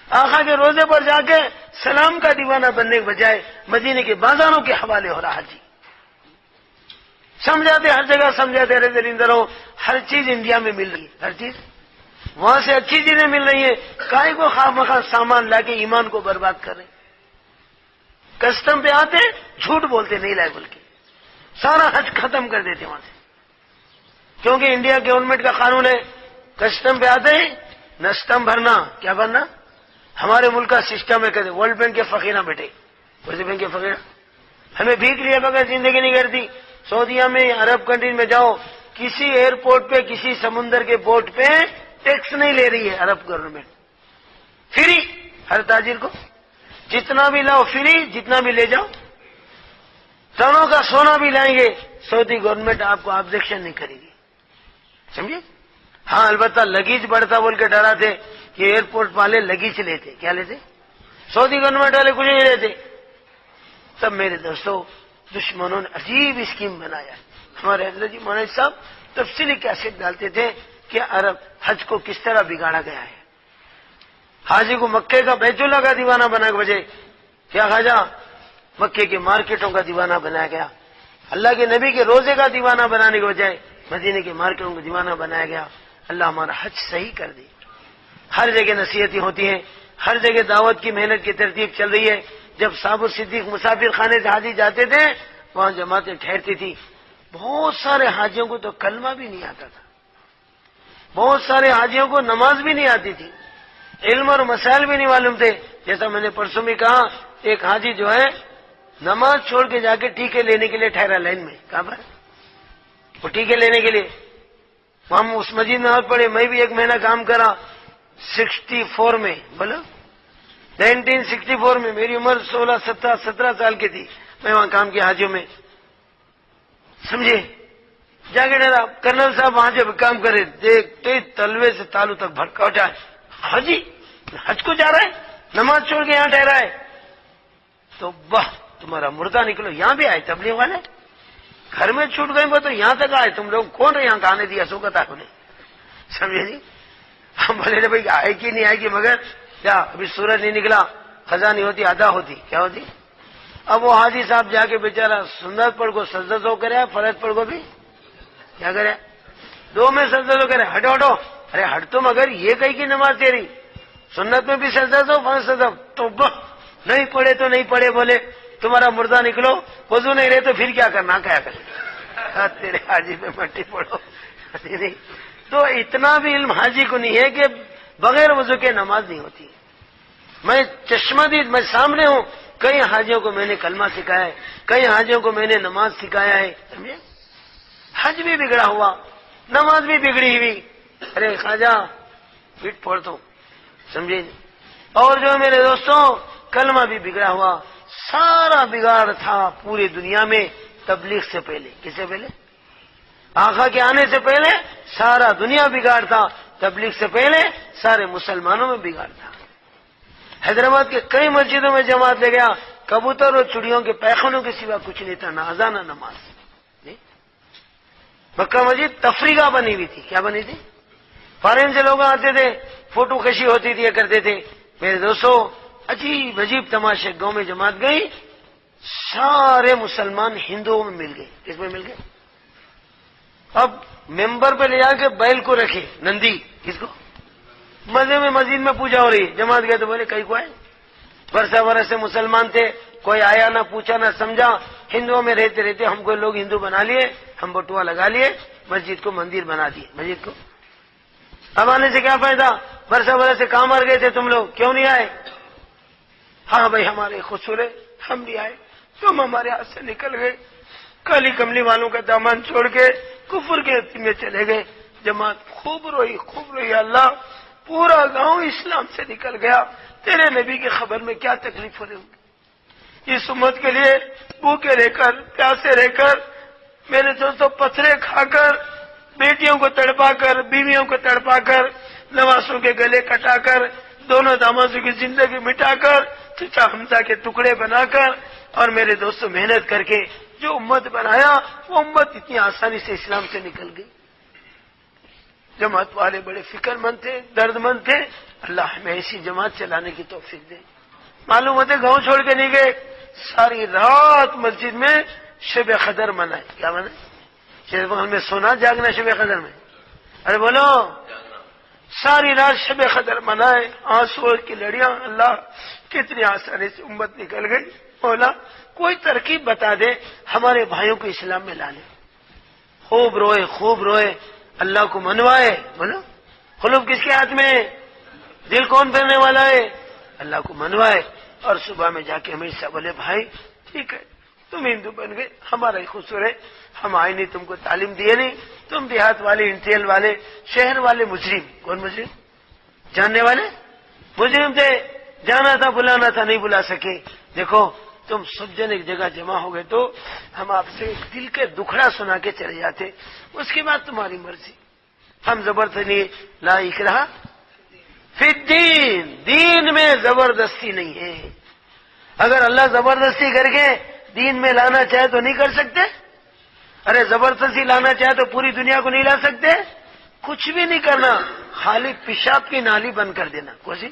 آقا کے روزے پر جا کے سلام کا دیوانہ بننے کے بجائے مدینے کے بازاروں کے حوالے ہو رہا. حاجی سمجھاتے ہر جگہ سمجھاتے رہتے رندروں. ہر چیز انڈیا میں مل رہی ہے، ہر چیز وہاں سے اچھی چیزیں مل رہی ہیں. کائے کو خواہ مخواہ سامان لا کے ایمان کو برباد کر رہے. کسٹم پہ آتے جھوٹ بولتے نہیں لائے بول کے سارا حج ختم کر دیتے وہاں سے. کیونکہ انڈیا گورنمنٹ کا قانون ہے کسٹم پہ آتے ہیں نہ اسٹم بھرنا. کیا بھرنا؟ ہمارے ملک کا سسٹم ہے. کہتے ورلڈ بینک کے فقیرہ بیٹے، ورلڈ بینک کے فقیرہ ہمیں بھیک لیا بغیر زندگی نہیں کرتی. سعودیہ میں، عرب کنٹریز میں جاؤ، کسی ایئرپورٹ پہ، کسی سمندر کے بوٹ پہ ٹیکس نہیں لے رہی ہے عرب گورنمنٹ. فری، ہر تاجر کو جتنا بھی لاؤ فری، جتنا بھی لے جاؤ، ٹنوں کا سونا بھی لائیں گے، سعودی گورنمنٹ آپ کو آبجیکشن نہیں کرے گی، سمجھے؟ ہاں البتہ لگیج بڑھتا بول کے ڈرا تھے کہ ایئرپورٹ والے لگیج لیتے، کیا لیتے؟ سعودی گورنمنٹ والے کچھ نہیں لیتے۔ تب میرے دوستوں دشمنوں نے عجیب اسکیم بنایا۔ ہمارے حضرت جی مولانا صاحب تفصیلی کیسٹ ڈالتے تھے کہ عرب حج کو کس طرح بگاڑا گیا ہے، حاجی کو مکے کا بیت اللہ کا دیوانہ بنا کے بجے کیا خواجہ مکے کے مارکیٹوں کا دیوانہ بنایا گیا، اللہ کے نبی کے روزے کا دیوانہ بنانے کے بجائے مدینے کے مارکیٹوں کا دیوانہ بنایا گیا۔ اللہ ہمارا حج صحیح کر دے۔ ہر جگہ نصیحتیں ہوتی ہیں، ہر جگہ دعوت کی محنت کی ترتیب چل رہی ہے۔ جب صابر صدیق مسافر خانے سے حاجی جاتے تھے وہاں جماعتیں ٹھہرتی تھی، بہت سارے حاجیوں کو تو کلمہ بھی نہیں آتا تھا، بہت سارے حاجیوں کو نماز بھی نہیں آتی تھی، علم اور مسائل بھی نہیں معلوم تھے۔ جیسا میں نے پرسوں بھی کہا، ایک حاجی جو ہے نماز چھوڑ کے جا کے ٹیکے لینے کے لیے ٹھہرا لائن میں، کہاں پر وہ ٹیکے لینے کے لیے، ہم اس مسجد میں نماز پڑھے، میں بھی ایک مہینہ کام کرا 64 میں، بولو 1964 میں، میری عمر 17 سال کی تھی، میں وہاں کام کیا حاجیوں میں، سمجھے؟ جا کے ڈرا کرنل صاحب وہاں جب کام کرے دیکھتے تلوے سے تالو تک بھڑکا اٹھا ہے، حاجی حج کو جا رہا ہے، نماز چھوڑ کے یہاں ٹھہرا ہے، تو واہ تمہارا مردہ نکلو، یہاں بھی آئے تبلیغ والے، گھر میں چھوٹ گئے وہ تو یہاں تک آئے، تم لوگ کون ہے یہاں کہانے دیا سو کتا انہیں، سمجھے جی؟ ہم بولے بھائی آئے گی نہیں آئے گی، مگر کیا ابھی سورج نہیں نکلا، خزاں نہیں ہوتی ادا ہوتی، کیا ہوتی؟ اب وہ حاجی صاحب جا کے بیچارہ سنت پڑھ کو سجدہ تو کرے، فرض پڑھ کو بھی کیا کرے، دو میں سجدہ تو کرے، ہٹو ہٹو، ارے ہٹ تو مگر یہ کہیں کی نماز تیری، سنت میں بھی سجدہ تو فرض سجدہ تو نہیں پڑھے تو نہیں پڑھے، بولے تمہارا مردہ نکلو، وضو نہیں رہے تو پھر کیا کرنا، کیا کرے تیرے حاجی پہ مٹی پڑھو۔ تو اتنا بھی علم حاجی کو نہیں ہے کہ بغیر وضو کے نماز نہیں ہوتی۔ میں چشمہ دید، میں سامنے ہوں، کئی حاجیوں کو میں نے کلمہ سکھایا ہے، کئی حاجیوں کو میں نے نماز سکھایا ہے، سمجھے؟ حج بھی بگڑا ہوا، نماز بھی بگڑی ہوئی، ارے خواجہ پیٹ پھوڑتا ہوں، سمجھے؟ اور جو میرے دوستوں کلمہ بھی بگڑا ہوا، سارا بگاڑ تھا پوری دنیا میں تبلیغ سے پہلے، کس سے پہلے؟ آقا کے آنے سے پہلے سارا دنیا بگاڑ تھا، تبلیغ سے پہلے سارے مسلمانوں میں بگاڑ تھا۔ حیدرآباد کے کئی مسجدوں میں جماعت لے گیا، کبوتر اور چڑیوں کے پیخانوں کے سوا کچھ نہیں تھا، نہ اذان نہ نماز۔ مکہ مسجد تفریح بنی ہوئی تھی، کیا بنی تھی؟ فارن سے لوگ آتے تھے، فوٹو کشی ہوتی تھی، کرتے تھے۔ میرے دوستوں عجیب عجیب تماشے، گاؤں میں جماعت گئی، سارے مسلمان ہندوؤں میں مل گئے، کس میں مل گئے؟ اب ممبر پہ لے جا کے بیل کو رکھے، نندی، کس کو؟ مزے میں مسجد میں پوجا ہو رہی، جماعت گئے تو بولے کئی کو آئے، برس سے مسلمان تھے، کوئی آیا نہ پوچھا نہ سمجھا، ہندوؤں میں رہتے رہتے ہم کو لوگ ہندو بنا لیے، ہم بٹوا لگا لیے، مسجد کو مندر بنا دیے، مسجد کو۔ اب آنے سے کیا فائدہ؟ برس سے کہاں مر گئے تھے تم لوگ، کیوں نہیں آئے؟ ہاں بھائی ہمارے قصور ہے، ہم نہیں آئے، تم ہمارے ہاتھ سے نکل گئے، کالی کملی والوں کا دامن چھوڑ کے کفر کے میں چلے گئے۔ جماعت خوب روئی، اللہ پورا گاؤں اسلام سے نکل گیا، تیرے نبی کی خبر میں کیا تکلیف ہو رہی ہوگی، اس امت کے لیے بھوکے رہ کر، پیاسے رہ کر، میرے دوستوں پتھرے کھا کر، بیٹیوں کو تڑپا کر، بیویوں کو تڑپا کر، نواسوں کے گلے کٹا کر، دونوں دامادوں کی زندگی مٹا کر، چچا حمزہ کے ٹکڑے بنا کر، اور میرے دوستوں محنت کر کے جو امت بنایا، وہ امت اتنی آسانی سے اسلام سے نکل گئی۔ جماعت والے بڑے فکر مند تھے، درد مند تھے، اللہ ہمیں ایسی جماعت چلانے کی توفیق دے۔ معلوم ہوتے گاؤں چھوڑ کے نہیں گئے، ساری رات مسجد میں شب قدر منائے، کیا منائے؟ شیخ محل میں سونا جاگنا شب قدر میں، ارے بولو، ساری رات شب قدر منائے، آنسو کی لڑیاں، اللہ کتنی آسانی سے امت نکل گئی، مولا کوئی ترکیب بتا دے ہمارے بھائیوں کو اسلام میں لانے۔ خوب روئے، اللہ کو منوائے، بولو قلوب کس کے ہاتھ میں ہے؟ دل کون پھیرنے والا ہے؟ اللہ کو منوائے، اور صبح میں جا کے امیر سے بولے بھائی ٹھیک ہے تم ہندو بن گئے، ہمارا ہی قصور ہے، ہم آئے نہیں، تم کو تعلیم دیے نہیں، تم دیہات والے، انٹیل والے، شہر والے مجرم، کون مجرم؟ جاننے والے مجرم تھے، جانا تھا بلانا تھا نہیں بلا سکے. دیکھو تم سب جن ایک جگہ جمع ہو گئے تو ہم آپ سے دل کے دکھڑا سنا کے چلے جاتے، اس کے بعد تمہاری مرضی. ہم زبردستی نہیں، لا اکراہ فی الدین، دین میں زبردستی نہیں ہے. اگر اللہ زبردستی کر کے دین میں لانا چاہے تو نہیں کر سکتے؟ ارے زبردستی لانا چاہے تو پوری دنیا کو نہیں لا سکتے؟ کچھ بھی نہیں کرنا، خالی پیشاب کی نالی بند کر دینا. کوشش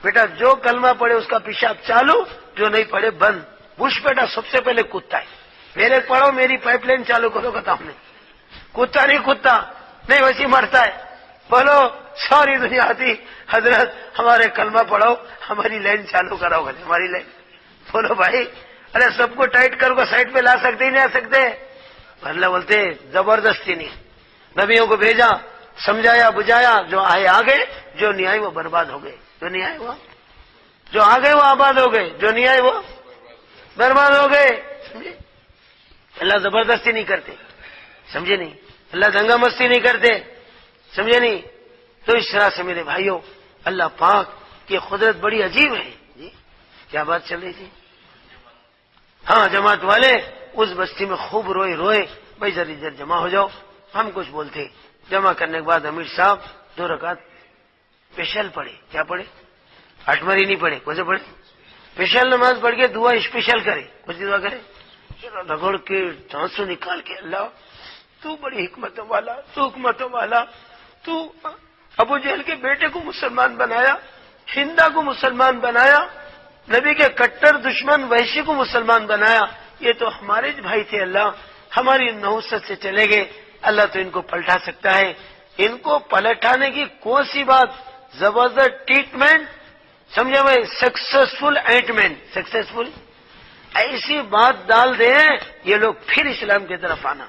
بیٹا جو کلمہ پڑھے اس کا پیشاب چالو، جو نہیں پڑھے بند. بش بیٹا سب سے پہلے کتا ہے، میرے پڑھو میری پائپ لائن چالو کرو کہتا ہم نے. کتا نہیں کتا نہیں ویسی مرتا ہے. بولو ساری دنیا آتی حضرت ہمارے کلمہ پڑھو ہماری لائن چالو کراؤ، گھر ہماری لائن. بولو بھائی ارے سب کو ٹائٹ کر کو سائڈ پہ لا سکتے ہی نہیں آ سکتے. اللہ بولتے زبردستی نہیں. نبیوں کو بھیجا، سمجھایا بجھایا، جو آئے آ گئے، جو نہیں آئے وہ برباد ہو گئے. جو نہیں آئے وہ، جو آ گئے وہ آباد ہو گئے، جو نہیں آئے وہ برباد ہو گئے. سمجھے؟ اللہ زبردستی نہیں کرتے، سمجھے نہیں؟ اللہ دنگا مستی نہیں کرتے، سمجھے نہیں؟ تو اس طرح سے میرے بھائیوں اللہ پاک کی قدرت بڑی عجیب ہے. جی کیا بات چل رہی تھی؟ ہاں جماعت والے اس بستی میں خوب روئے روئے، بھائی ذرا ادھر جمع ہو جاؤ. ہم کچھ بولتے، جمع کرنے کے بعد امیر صاحب 2 رکعت اسپیشل پڑھے. کیا پڑھے؟ اٹمری نہیں پڑھے. کیسے پڑھے؟ اسپیشل نماز پڑھ کے دعا اسپیشل کرے. کچھ دعا کرے رگڑ کے ڈھانسو نکال کے، اللہ تو بڑی حکمتوں والا، تو حکمتوں والا، تو ابو جہل کے بیٹے کو مسلمان بنایا، ہندا کو مسلمان بنایا، نبی کے کٹر دشمن وحشی کو مسلمان بنایا. یہ تو ہمارے بھائی تھے، اللہ ہماری نحوست سے چلے گئے. اللہ تو ان کو پلٹا سکتا ہے. ان کو پلٹانے کی کون سی بات؟ زبردست ٹریٹمنٹ، سمجھے بھائی، سکسیسفل اینٹمنٹ، سکسیسفل ایسی بات ڈال دیں یہ لوگ پھر اسلام کی طرف آنا.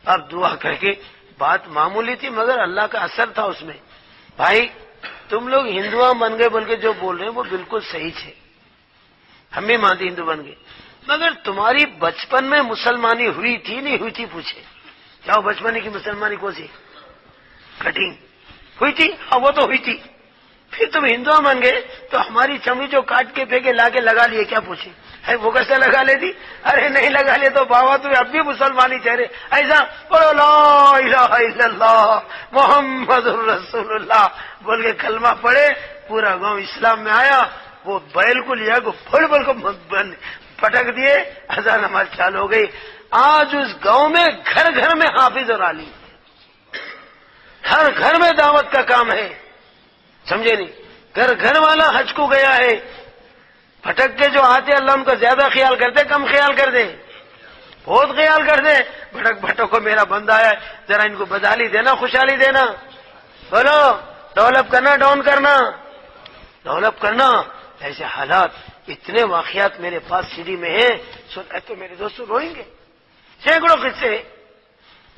اب دعا کر کے بات معمولی تھی مگر اللہ کا اثر تھا اس میں. بھائی تم لوگ ہندو بن گئے بول کے جو بول رہے ہیں وہ بالکل صحیح تھے، ہم بھی مانتے ہندو بن گئے، مگر تمہاری بچپن میں مسلمانی ہوئی تھی نہیں ہوئی تھی؟ پوچھے کیا بچپن کی مسلمانی کون سی کٹنگ ہوئی تھی؟ ہاں وہ تو ہوئی تھی. پھر تم ہندو بن گئے تو ہماری چمڑی جو کاٹ کے پھینکے لا کے لگا لیے، کیا پوچھے ہے وہ کیسے لگا لیتی؟ ارے نہیں لگا لے تو بابا تم اب بھی مسلمانی چہرے ایسا بولو لا الہ الا اللہ محمد الرسول اللہ بول کے کلمہ پڑھے، پورا گاؤں اسلام میں آیا. وہ بیل کو لیا کو پھڑ بول کو پٹک دیے، اذان نماز چالو ہو گئی. آج اس گاؤں میں گھر گھر میں حافظ اور عالم، ہر گھر میں دعوت کا کام ہے، سمجھے نہیں؟ گھر گھر والا حج کو گیا ہے. پھٹک کے جو آتے اللہ ان کا زیادہ خیال کرتے کم خیال کر دے؟ بہت خیال کر دے. بھٹک بھٹکو میرا بندہ ہے، ذرا ان کو بدحالی دینا، خوشحالی دینا. بولو ڈیولپ کرنا ڈاؤن کرنا، ڈیولپ کرنا. ایسے حالات اتنے واقعات میرے پاس سی ڈی میں ہیں، سن تو میرے دوستوں روئیں گے. سینکڑوں قصے.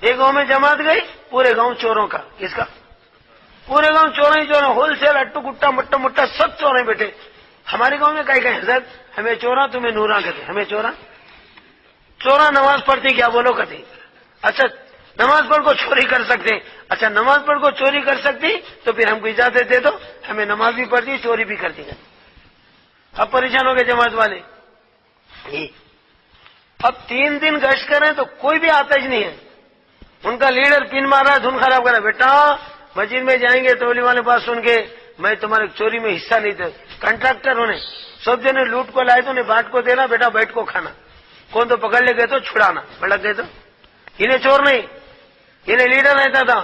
ایک گاؤں میں جماعت گئی، پورے گاؤں چوروں کا. کس کا؟ پورے گاؤں چوروں ہی چوروں، ہول سیل اٹو گٹا مٹا مٹا سب چورے بیٹھے. ہمارے گاؤں میں کہیں حضرت ہمیں چورا تمہیں نورا کہتے، ہمیں چورا. چورا نماز پڑھتی کیا بولو کہتے؟ اچھا نماز پڑھ کو چوری کر سکتے، اچھا نماز پڑھ کو چوری کر سکتی تو پھر ہم کو اجازت دے دو، ہمیں نماز بھی پڑھتی چوری بھی کرتی. اب پریشان ہو گئے جماعت والے. اب 3 دن گشت کریں تو کوئی بھی آتا ہی نہیں ہے. ان کا لیڈر پن مارا، دھن خراب کرا. بیٹا مسجد میں جائیں گے تولی والے پاس سن کے میں تمہارے چوری میں حصہ نہیں تھا. کنٹریکٹر ہونے سب جنے لوٹ کو لائے تو انہیں بانٹ کو دینا، بیٹا بیٹھ کو کھانا. کون تو پکڑ لے گئے تو چھڑانا، بڑک گئے تو انہیں چور نہیں، انہیں لیڈر رہتا تھا.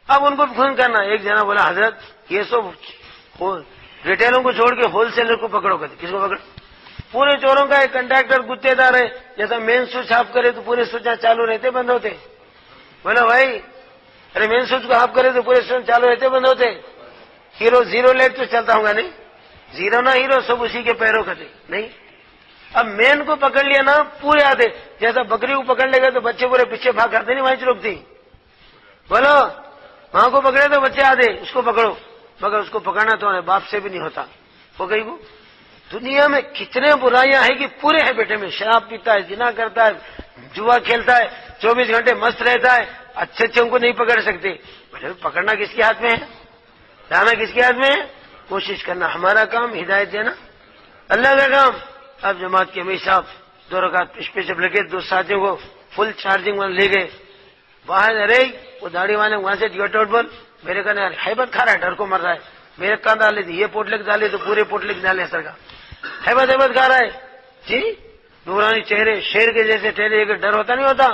اب ان کو فون کرنا. ایک جنا بولا حضرت یہ سب ریٹیلوں کو چھوڑ کے ہول سیلر کو پکڑو. کہتے کس کو پکڑو؟ پورے چوروں کا ایک کنٹریکٹر گتے دار ہے، جیسا مین سوئچ آف کرے تو پورے سوئچ چالو رہتے بند ہوتے. بولا بھائی ارے مین سوئچ کو آف کرے تو پورے سوئچ چالو رہتے بند ہوتے. ہیرو زیرو لیٹ تو چلتا ہوں گا نہیں، زیرو نہ ہیرو سب اسی کے پیروں کھتے نہیں. اب مین کو پکڑ لیا نا پورے آتے، جیسا بکری کو پکڑ لے گا تو بچے پورے پیچھے بھاگ کرتے نہیں، وہیں روکتی. بولو ماں کو پکڑے تو بچے آتے، اس کو پکڑو. مگر اس کو پکڑنا تو باپ سے بھی نہیں ہوتا. وہ کہیں کو دنیا میں کتنے برائیاں ہیں کہ پورے ہیں بیٹے میں. شراب پیتا ہے، زنا کرتا ہے، جوا کھیلتا ہے، 24 گھنٹے مست رہتا ہے. اچھے اچھے ان کو نہیں پکڑ سکتے. بھلے پکڑنا کس کے ہاتھ میں ہے؟ لانا کس کے ہاتھ میں ہے؟ کوشش کرنا، ہمارا کام ہدایت دینا، اللہ کا کام۔ اب جماعت کے امیر صاحب 2 رکعت پہ جب لگے 2 ساتھیوں کو فل چارجنگ والے لے گئے باہر، ارے وہ داڑھی والے وہاں سے گیٹ آؤٹ بول، میرے کہنے یار ہیبت کھا رہا ہے، ڈر کو مر رہا ہے، میرے کہاں ڈالے تھے یہ پوٹلک ڈالے تو پورے پوٹلک ڈالے سر کا، ہیبت کھا رہا ہے جی، نورانی چہرے شیر کے جیسے ٹھہرے، کہ ڈر ہوتا نہیں ہوتا۔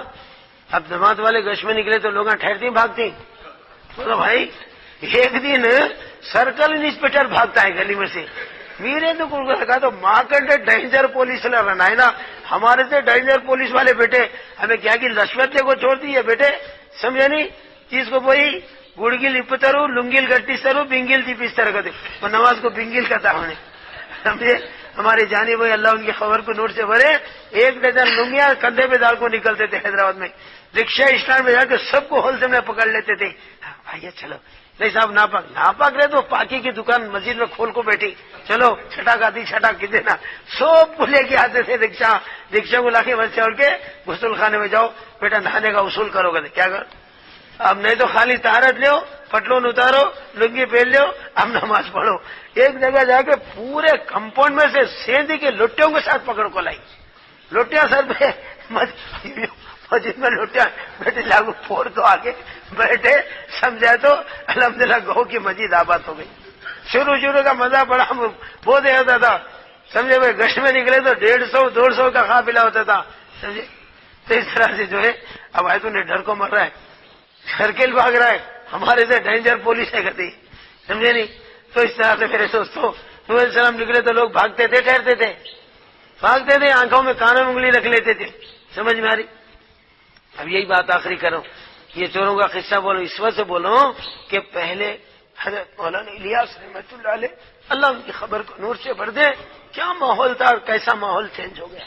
اب جماعت والے گش میں نکلے تو لوگ ٹھہرتی بھاگتی، تو بھائی ایک دن سرکل انسپیکٹر بھاگتا ہے گلی میں سے، میرے تو کل لگا تو مارکنڈ ڈینجر پولیس رہنا ہے نا، ہمارے سے ڈینجر پولیس والے بیٹے ہمیں کیا کہ رشوت کو چھوڑ دی ہے بیٹے، سمجھے نہیں، چیز کو وہی گڑگل اپترو لنگل گٹی سرو بنگل تیپستر کرتے، وہ نماز کو بنگل کرتا ہم نے، سمجھے، ہمارے جانی بھائی اللہ ان کی خبر کو نوٹ سے بھرے، 1 ڈزن لنگیاں کندھے پہ دار کو نکلتے تھے حیدرآباد میں، رکشا اسٹینڈ میں جا کے سب کو ہول سیل میں پکڑ لیتے تھے، بھائی چلو نہیں صاحب ناپاک رہے تو پاکی کی دکان مسجد میں کھول کو بیٹھی، چلو چھٹاک آتی چھٹاک کی دینا، سب کو لے کے آتے تھے رکشا کو لا کے بس چڑھ کے غسل خانے میں جاؤ بیٹا نہانے کا اصول کرو گے، کیا کر، اب نہیں تو خالی طہارت لو، پٹلون اتارو، لنگی پہن لو، اب نماز پڑھو۔ ایک جگہ جا کے پورے کمپاؤنڈ میں سے سیندی کے لٹیوں کے ساتھ پکڑ کو لائی، لٹیاں سر پہ مسجد میں لٹیاں بیٹے لاگو پھوڑ تو آگے بیٹھے، سمجھا تو الحمدللہ گو کی مسجد آباد ہو گئی۔ شروع کا مزہ بڑا بہت ہوتا تھا، سمجھے بھائی گشت میں نکلے تو 150-200 کا قافلہ ہوتا تھا، سمجھے، تو اس طرح سے جو ہے اب آئے تو نے ڈر کو مر رہا ہے، سرکل بھاگ رہا ہے، ہمارے سے ڈینجر پولیس ہے کہتی، سمجھے نہیں، تو اس طرح سے میرے دوستوں نبی علیہ السلام نکلے تو لوگ بھاگتے تھے، ٹھہرتے تھے، بھاگتے تھے، آنکھوں میں کانوں میں انگلی رکھ لیتے تھے، سمجھ میں آ رہی؟ اب یہی بات آخری کروں، یہ چوروں کا قصہ بولو اس وجہ سے بولو کہ پہلے حضرت مولانا الیاس رحمۃ اللہ علیہ اللہ ان کی خبر کو نور سے بھر دے، کیا ماحول تھا اور کیسا ماحول چینج ہو گیا۔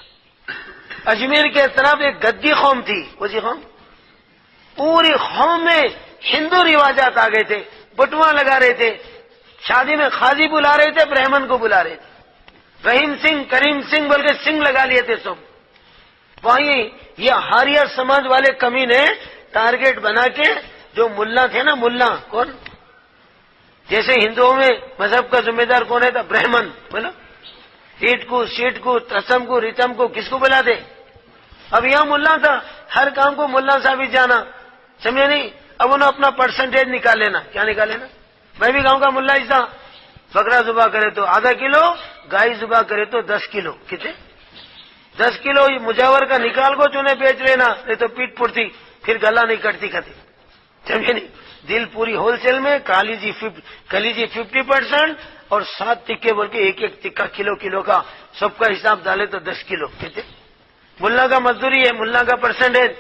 اجمیر کے طرف ایک گدی قوم تھی، وہ جی قوم، پوری قوم میں ہندو روایات آ گئے تھے، بٹوا لگا رہے تھے، شادی میں قاضی بلا رہے تھے، برہمن کو بلا رہے تھے، رحیم سنگھ کریم سنگھ بول کے سنگھ لگا لیے تھے سب۔ وہیں یہ ہاریہ سماج والے کمی نے ٹارگیٹ بنا کے جو ملا تھے نا، ملا کون، جیسے ہندوؤں میں مذہب کا ذمہ دار کون ہے تھا، برہمن، بولو ہیٹ کو سیٹ کو رسم کو ریتم کو کس کو بلا دے، اب یہاں ملا تھا، ہر کام کو ملا صاحب ہی جانا، سمجھے نہیں، اب انہوں اپنا پرسنٹیج نکال لینا، کیا نکال لینا، میں بھی گاؤں کا ملا ہی تھا، بکرا ذبح کرے تو آدھا کلو، گائے ذبح کرے تو 10 کلو، کتنے 10 کلو مجاور کا نکال کو چونے بیچ لینا، نہیں تو پیٹ پڑتی، پھر گلا نہیں کٹتی کھاتی، سمجھے نہیں، دل پوری ہول سیل میں، کلیجی 50% اور 7 ٹکے بول کے ایک ٹکا کلو کا، سب کا حساب ڈالے تو 10 کلو، کتنے، ملا کا مزدوری ہے، ملا کا پرسنٹیج،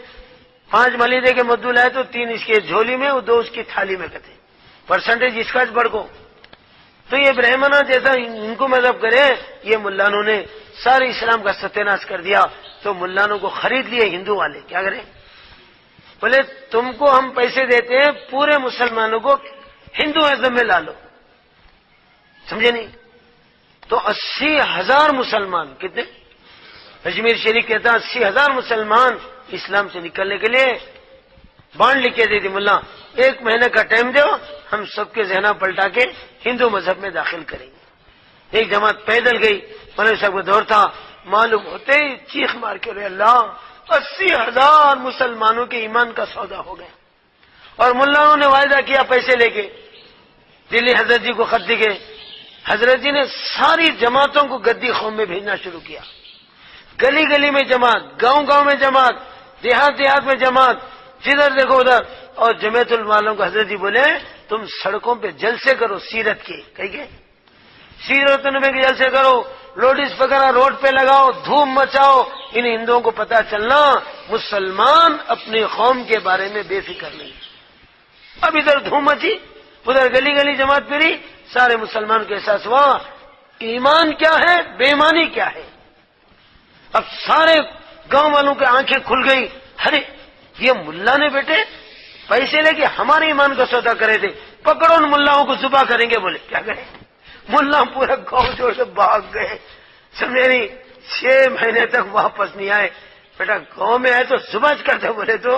5 ملیدے کے مزدور آئے تو 3 اس کے جھولی میں اور 2 اس کی تھالی میں کہتے، پرسنٹیج اس کا بڑھ کو، تو یہ برہمنا جیسا ان کو مذہب کرے، یہ ملانوں نے سارے اسلام کا ستیہ کر دیا، تو ملانوں کو خرید لیے ہندو والے، کیا کریں، بولے تم کو ہم پیسے دیتے ہیں، پورے مسلمانوں کو ہندو ازم میں لا لو، سمجھے نہیں، تو 80,000 مسلمان، کتنے، اجمیر شریف کہتا 80,000 مسلمان اسلام سے نکلنے کے لیے بانڈ لکھ کے دی تھی، ملا 1 مہینے کا ٹائم دو، ہم سب کے ذہنہ پلٹا کے ہندو مذہب میں داخل کریں گے۔ ایک جماعت پیدل گئی، مولوی صاحب کا دور تھا، معلوم ہوتے ہی چیخ مار کے رہے اللہ، 80,000 مسلمانوں کے ایمان کا سودا ہو گیا، اور ملاؤں نے وعدہ کیا پیسے لے کے، دلی حضرت جی کو خط لکھے، حضرت جی نے ساری جماعتوں کو گدی قوم میں بھیجنا شروع کیا، گلی گلی میں جماعت، گاؤں گاؤں میں جماعت، دیہات دیہات میں جماعت، جدھر دیکھو ادھر، اور جمعیت المالوں کو حضرت جی بولے تم سڑکوں پہ جلسے کرو، سیرت کے کہیں گے، سیرت نبی کے جلسے کرو، لوڈس وغیرہ روڈ پہ لگاؤ، دھوم مچاؤ، ان ہندوؤں کو پتا چلنا مسلمان اپنی قوم کے بارے میں بے فکر نہیں۔ اب ادھر دھوم مچی، ادھر گلی گلی جماعت پھری، سارے مسلمان کو احساس ہوا ایمان کیا ہے، بے ایمانی کیا ہے۔ اب سارے گاؤں والوں کی آنکھیں کھل گئی، ارے یہ ملا نے بیٹے پیسے لے کے ہمارے ایمان کا سودا کرے تھے، پکڑو ان ملاؤں کو ذبح کریں گے، بولے کیا کریں، ملا پورا گاؤں چھوڑ کے بھاگ گئے، سمجھے نہیں، 6 مہینے تک واپس نہیں آئے، بیٹا گاؤں میں آئے تو ذبح کرتے، بولے تو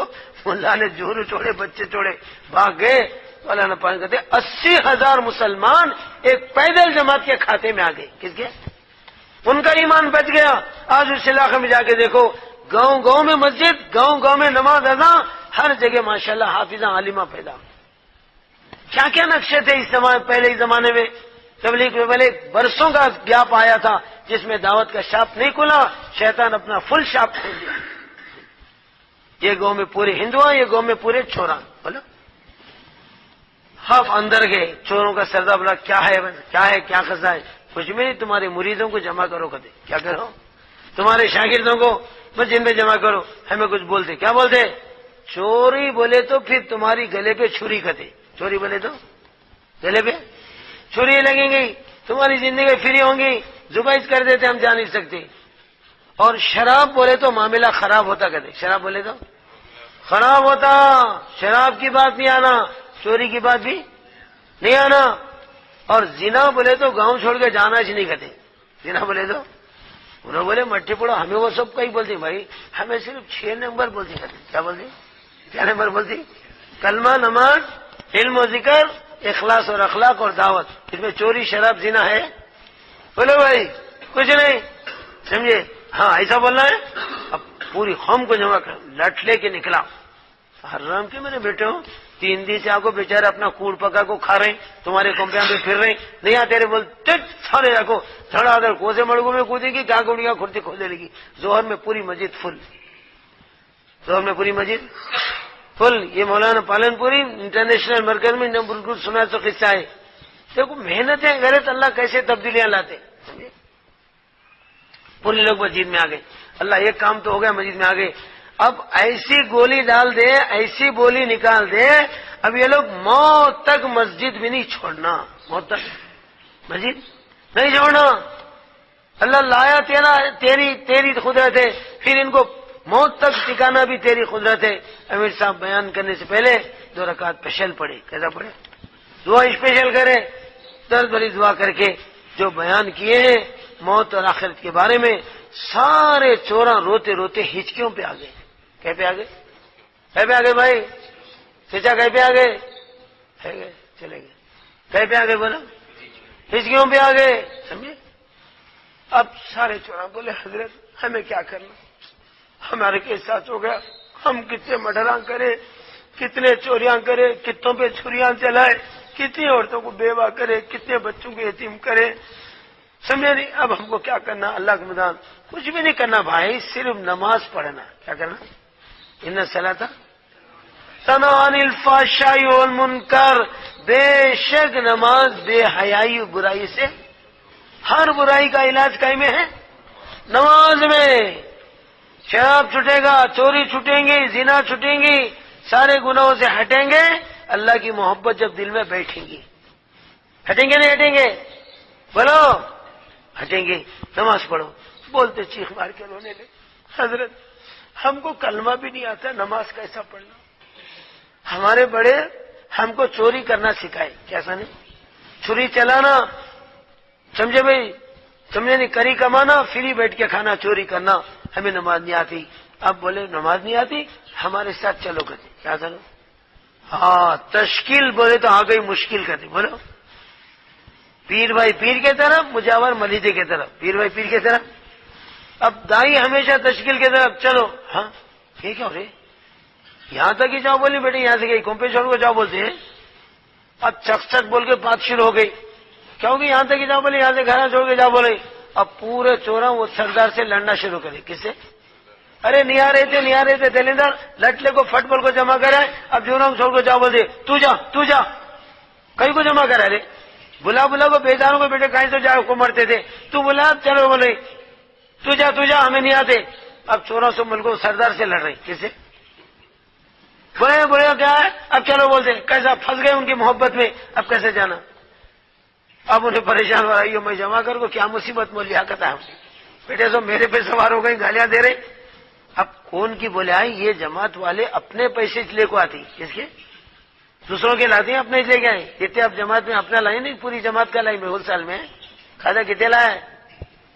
ملا نے جھولو چھوڑے، بچے چھوڑے، بھاگ گئے، مولانا پانی کہتے 80,000 مسلمان ایک پیدل جماعت کے کھاتے میں آ گئے. کس کے؟ ان کا ایمان بچ گیا. آج اس علاقے میں جا کے دیکھو، گاؤں گاؤں میں مسجد، گاؤں گاؤں میں نماز ادا، ہر جگہ ماشاءاللہ حافظہ عالمہ پیدا. کیا کیا نقشے تھے اس زمانے، پہلے زمانے میں تبلیغ میں پہلے برسوں کا گیپ آیا تھا جس میں دعوت کا شاپ نہیں کھلا، شیطان اپنا فل شاپ کھول دیا. یہ گاؤں میں پورے ہندو، یہ گاؤں میں پورے چوران. بولو آپ اندر گئے، چوروں کا سردار بولا کیا ہے کیا قصہ ہے؟ کچھ بھی نہیں، تمہارے مریدوں کو جمع کرو. کہتے کیا کرو؟ تمہارے شاگردوں کو مسجد میں جمع کرو. ہمیں کچھ بولتے، کیا بولتے؟ چوری بولے تو پھر تمہاری گلے پہ چھری. کہتے چوری بولے تو گلے پہ چھری لگیں گی، تمہاری زندگی فری ہوں گی. زبائش کر دیتے، ہم جا نہیں سکتے. اور شراب بولے تو معاملہ خراب ہوتا. کہتے شراب بولے تو خراب ہوتا. شراب کی بات نہیں آنا، چوری کی بات بھی نہیں آنا. اور زنا بولے تو گاؤں چھوڑ کے جانا ہی نہیں. کہتے زنا بولے تو انہوں بولے مٹی پڑو. ہمیں وہ سب کہیں بولتی بھائی، ہمیں صرف 6 نمبر بولتی. کہتے کیا بولتی؟ کیا نمبر بولتی؟ کلمہ، نماز، علم و ذکر، اخلاص اور اخلاق اور دعوت. اس میں چوری شراب زنا ہے؟ بولو بھائی کچھ نہیں. سمجھے؟ ہاں ایسا بولنا ہے. اب پوری قوم کو جمع کر، لٹ لے کے نکلا. حرام کے میرے بیٹے ہو، 3 دن سے آپ کو بیچارے اپنا کوڑ پکا کو کھا رہے ہیں، تمہارے کمپیاں پہ پھر رہے ہیں. نہیں آتے رہے بولتے سارے رکھو تھوڑا ادھر کوسے مڑگوں میں کودے گی، کیا گوڑیاں کھڑتی کھودے لگی. ظہر میں پوری مسجد فل، ظہر میں پوری مسجد فل. یہ مولانا پالن پوری انٹرنیشنل مرکز میں بالکل سنا تو قصہ ہے. دیکھو محنتیں کرے تو اللہ کیسے تبدیلیاں لاتے. پورے لوگ مسجد میں آ گئے. اللہ ایک کام تو ہو گیا، مسجد میں آ گئے. اب ایسی گولی ڈال دے، ایسی بولی نکال دے، اب یہ لوگ موت تک مسجد بھی نہیں چھوڑنا. موت تک مسجد نہیں چھوڑنا. اللہ لایا تیری قدرت ہے، پھر ان کو موت تک ٹکانا بھی تیری قدرت ہے. امیر صاحب بیان کرنے سے پہلے 2 رکعت اسپیشل پڑھے. کیسا پڑھے؟ دعا اسپیشل کرے، درد بھری دعا کر کے جو بیان کیے ہیں موت اور آخرت کے بارے میں. سارے چوراں روتے روتے ہچکیوں پہ آ گئے. کہیں پہ آ گئے؟ کہیں پہ آ گئے بھائی؟ چچا کہیں پہ آ گئے؟ چلے گئے. کہیں پہ آ گئے بولا؟ ہچکیوں پہ آ گئے. سمجھے؟ اب سارے چوراں بولے حضرت ہمیں کیا کرنا، ہمارے کے ساتھ ہو گیا. ہم کتنے مڈراں کرے، کتنے چوریاں کرے، کتوں پہ چھریاں چلائے، کتنی عورتوں کو بیوہ کرے، کتنے بچوں کو یتیم کرے. سمجھے نہیں؟ اب ہم کو کیا کرنا؟ اللہ کے میدان کچھ بھی نہیں کرنا بھائی، صرف نماز پڑھنا. کیا کرنا؟ ان الصلاۃ تنہی عن الفحشاء والمنکر. بے شک نماز بے حیائی برائی سے، ہر برائی کا علاج کہیں میں ہے؟ نماز میں. شراب چھٹے گا، چوری چھٹیں گی، زنا چھٹیں گی، سارے گناہوں سے ہٹیں گے. اللہ کی محبت جب دل میں بیٹھیں گی، ہٹیں گے نہیں ہٹیں گے؟ بولو ہٹیں گے. نماز پڑھو. بولتے چیخ مار کے رونے لے، حضرت ہم کو کلمہ بھی نہیں آتا، نماز کیسا پڑھنا؟ ہمارے بڑے ہم کو چوری کرنا سکھائے. کیسا نہیں؟ چھری چلانا، سمجھے بھائی؟ سمجھے نہیں؟ کری کمانا، فری بیٹھ کے کھانا، چوری کرنا. ہمیں نماز نہیں آتی. اب بولے نماز نہیں آتی، ہمارے ساتھ چلو. کہتے کیا چلو؟ ہاں تشکیل بولے تو آ گئی مشکل. کہتے بولو پیر بھائی پیر کی طرف، مجاور ملیدے کی طرف. پیر بھائی پیر کی طرف، اب دائی ہمیشہ تشکیل کی طرف. چلو. ہاں یہ کیا ہو رہے؟ یہاں تک ہی جاؤ بولی بیٹے، یہاں سے گئی کمپے چھوڑ کو جاؤ بولتے ہیں. اب چک چک بول کے بات شروع ہو گئی. کیا ہوگی؟ یہاں تک ہی جاؤ بولے، یہاں سے گھر چھوڑ کے جاؤ بولے. اب پورے چوراں وہ سردار سے لڑنا شروع کرے. کس سے؟ ارے نہیں آ رہے تھے دلیندر لٹلے کو فٹ بال کو جمع کرائے. اب چوراں چھوڑ کو جاؤ بولتے تو جا کہیں کو جمع کرا رے. بلا کو بیداروں کو بیٹے کہیں تو جا کو مرتے تھے. تو بلا چلو بولے تو جا ہمیں نہیں آتے. اب 1400 ملکوں سردار سے لڑ رہے. کس سے؟ بولے کیا ہے؟ اب چلو بولتے کیسا پھنس گئے ان کی محبت میں. اب کیسے جانا؟ اب انہیں پریشان ہو رہا میں جمع کر کو کیا مصیبت مول لیا کرتا ہے بیٹے. سو میرے پہ سوار ہو گئی، گالیاں دے رہے. اب کون کی بولے آئی؟ یہ جماعت والے اپنے پیسے لے کو آتی. کس کے؟ دوسروں کے لاتے ہیں، اپنے لے کے آئے. کتنے اب جماعت میں اپنا لائے نہیں، پوری جماعت کا لائی. میں ہول سال میں کھاتا کتنے لایا؟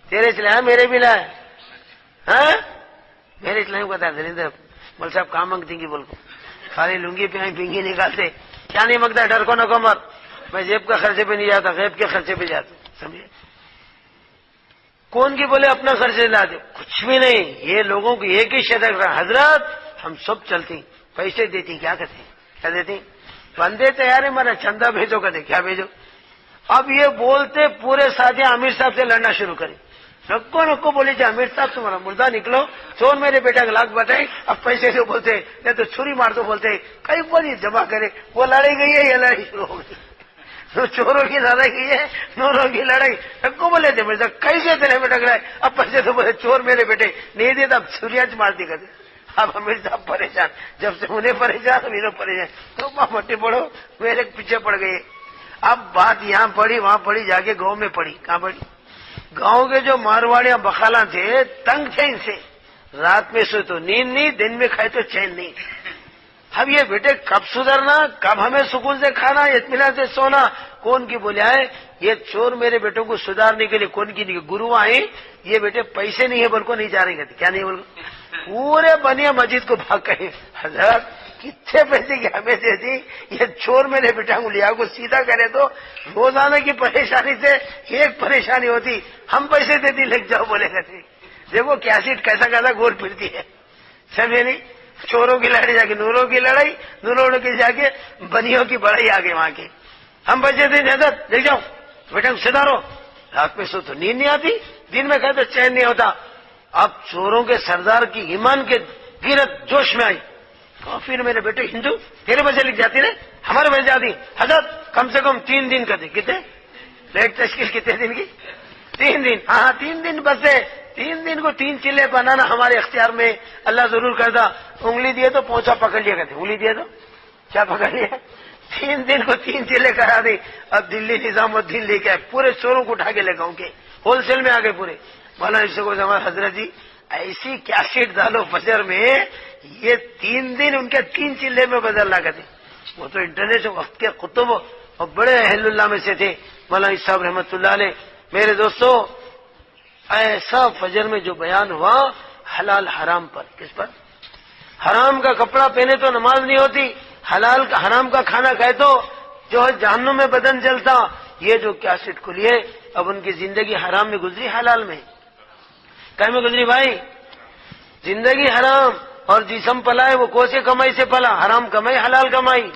تیرے سے لایا، میرے بھی لایا. ہاں میرے سے لائیں بتا دریندر مول صاحب کام مانگتی گی بول کو خالی لنگی پہ پنگی نکالتے. کیا نہیں مانگتا, ڈر کو نہ کو مر, میں جیب کا خرچے پہ نہیں جاتا, غیب کے خرچے پہ جاتا, سمجھے. کون کی بولے اپنا خرچے لاتے, کچھ بھی نہیں. یہ لوگوں کو ایک ہی شرط رہا, حضرت ہم سب چلتے ہیں, پیسے دیتی, کیا کرتے, کیا دیتی, بندے تیار ہے میرا چندہ بھیجو, کہتے کیا بھیجو. اب یہ بولتے پورے ساتھی امیر صاحب سے لڑنا شروع کرے. نکو بولی جی امیر صاحب تمہارا مردہ نکلو, چور میرے بیٹا کا لاکھ بتائے, اب پیسے سے بولتے نہیں تو چھری مار دو بولتے, کئی بولی جمع کرے. وہ لڑائی گئی ہے, یہ لڑائی شروع ہو گئی. تو چوروں کی لڑائی کی ہے, نوروں کی لڑائی. نکو بولے تھے مرزا کیسے تیرے بیٹا گڑائے, اب پیسے تو بولے چور میرے بیٹے نہیں دیتا, اب چھریاں مار دی کرتے. اب امیر صاحب پریشان, جب سے انہیں پریشان میرے پریشان, تو مٹی پڑو میرے پیچھے پڑ گئی. اب بات یہاں پڑی وہاں پڑی, جا کے گاؤں میں پڑی. کہاں پڑی, گاؤں کے جو مارواڑیاں بخالا تھے تنگ تھے ان سے, رات میں سو تو نیند نہیں, دن میں کھائے تو چین نہیں. اب یہ بیٹے کب سدھرنا, کب ہمیں سکون سے کھانا, اطمینان سے سونا. کون کی بولے آئے, یہ چور میرے بیٹوں کو سدھارنے کے لیے کون کی نہیں, گرو آئے. یہ بیٹے پیسے نہیں ہے بول کو نہیں جا رہے, کہتے کیا نہیں بول, پورے بنیا مسجد کو بھاگ گئے. حضرت کتنے پیسے کی ہمیں دے دی, یہ چور میرے بیٹا کو لیا کو سیدھا کرے تو روزانہ کی پریشانی سے ایک پریشانی ہوتی, ہم پیسے دیتی لگ جاؤ بولے کرتے. دیکھو کیا سیٹ کیسا کیسا گول پھرتی ہے, سمجھے نہیں. چوروں کی لڑائی جا کے نوروں کی لڑائی, نوروں کی جا کے بنیوں کی بڑائی آگے وہاں کی. ہم پیسے دیں حضرت دیکھ جاؤ بیٹا سدھارو, رات میں سو تو نیند نہیں آتی, دن میں کہتے چین نہیں ہوتا. اب چوروں کے سردار کی ایمان کے گیرت جوش میں آئی, پھر میرے بیٹے ہندو تیرے وجہ لکھ جاتی نا, ہمارے وجہ جاتی. حضرت کم سے کم 3 دن کا دے, کتنے لیٹ تشکیل کتنے دن کی, 3 دن. ہاں 3 دن بسے, 3 دن کو 3 چلے بنانا ہمارے اختیار میں, اللہ ضرور کرتا. انگلی دیے تو پوچھا پکڑ لیا کرتے, انگلی دیے تو کیا پکڑ لیا, 3 دن کو 3 چلے کرا دی. اب دلی نظام الدین لے کے آئے, پورے چوروں کو اٹھا کے لے گاؤں کے ہول سیل میں آ گئے پورے. مولانا اس کو ہمارے حضرت جی ایسی کیا سیٹ ڈالو فجر میں, یہ 3 دن ان کے 3 چلے میں بدلنا کرتے. وہ تو انٹرنیٹ وقت کے قطب اور بڑے اہل اللہ میں سے تھے مولانا صاحب رحمت اللہ علیہ. میرے دوستو ایسا فجر میں جو بیان ہوا حلال حرام پر, کس پر, حرام کا کپڑا پہنے تو نماز نہیں ہوتی, حلال کا حرام کا کھانا کھائے تو جو ہے جہنم میں بدن جلتا. یہ جو کیسٹ کھلیے اب ان کی زندگی حرام میں گزری حلال میں کہیں میں گزری بھائی, زندگی حرام اور جسم پلا ہے وہ کوسے کمائی سے پلا, حرام کمائی حلال کمائی,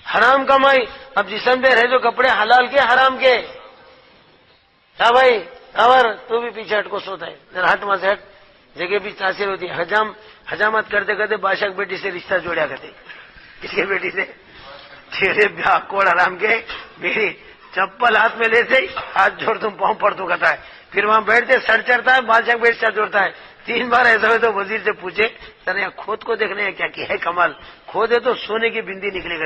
حرام کمائی. اب جسم پہ رہے جو کپڑے حلال کے حرام کے. کیا بھائی اور تو بھی پیچھے ہٹ کو سوتا ہے, ذرا ہٹ مت ہٹ, جگہ بھی تاثیر ہوتی ہے. حجامت کرتے کرتے بادشاہ بیٹی سے رشتہ جوڑیا کرتے, کس کے بیٹی سے, تیرے بیاہ کوڑ حرام کے, میری چپل ہاتھ میں لیتے ہاتھ جوڑ تم پاؤں پڑ تو کہتا ہے, پھر وہاں بیٹھتے سر چڑھتا ہے, بادشاہ بیٹھ سر جوڑتا ہے. 3 بار ایسا ہوئے تو وزیر سے پوچھے سر یہاں کھود کو دیکھنے ہیں کیا ہے کمال, کھودے تو سونے کی بندی نکلے گا.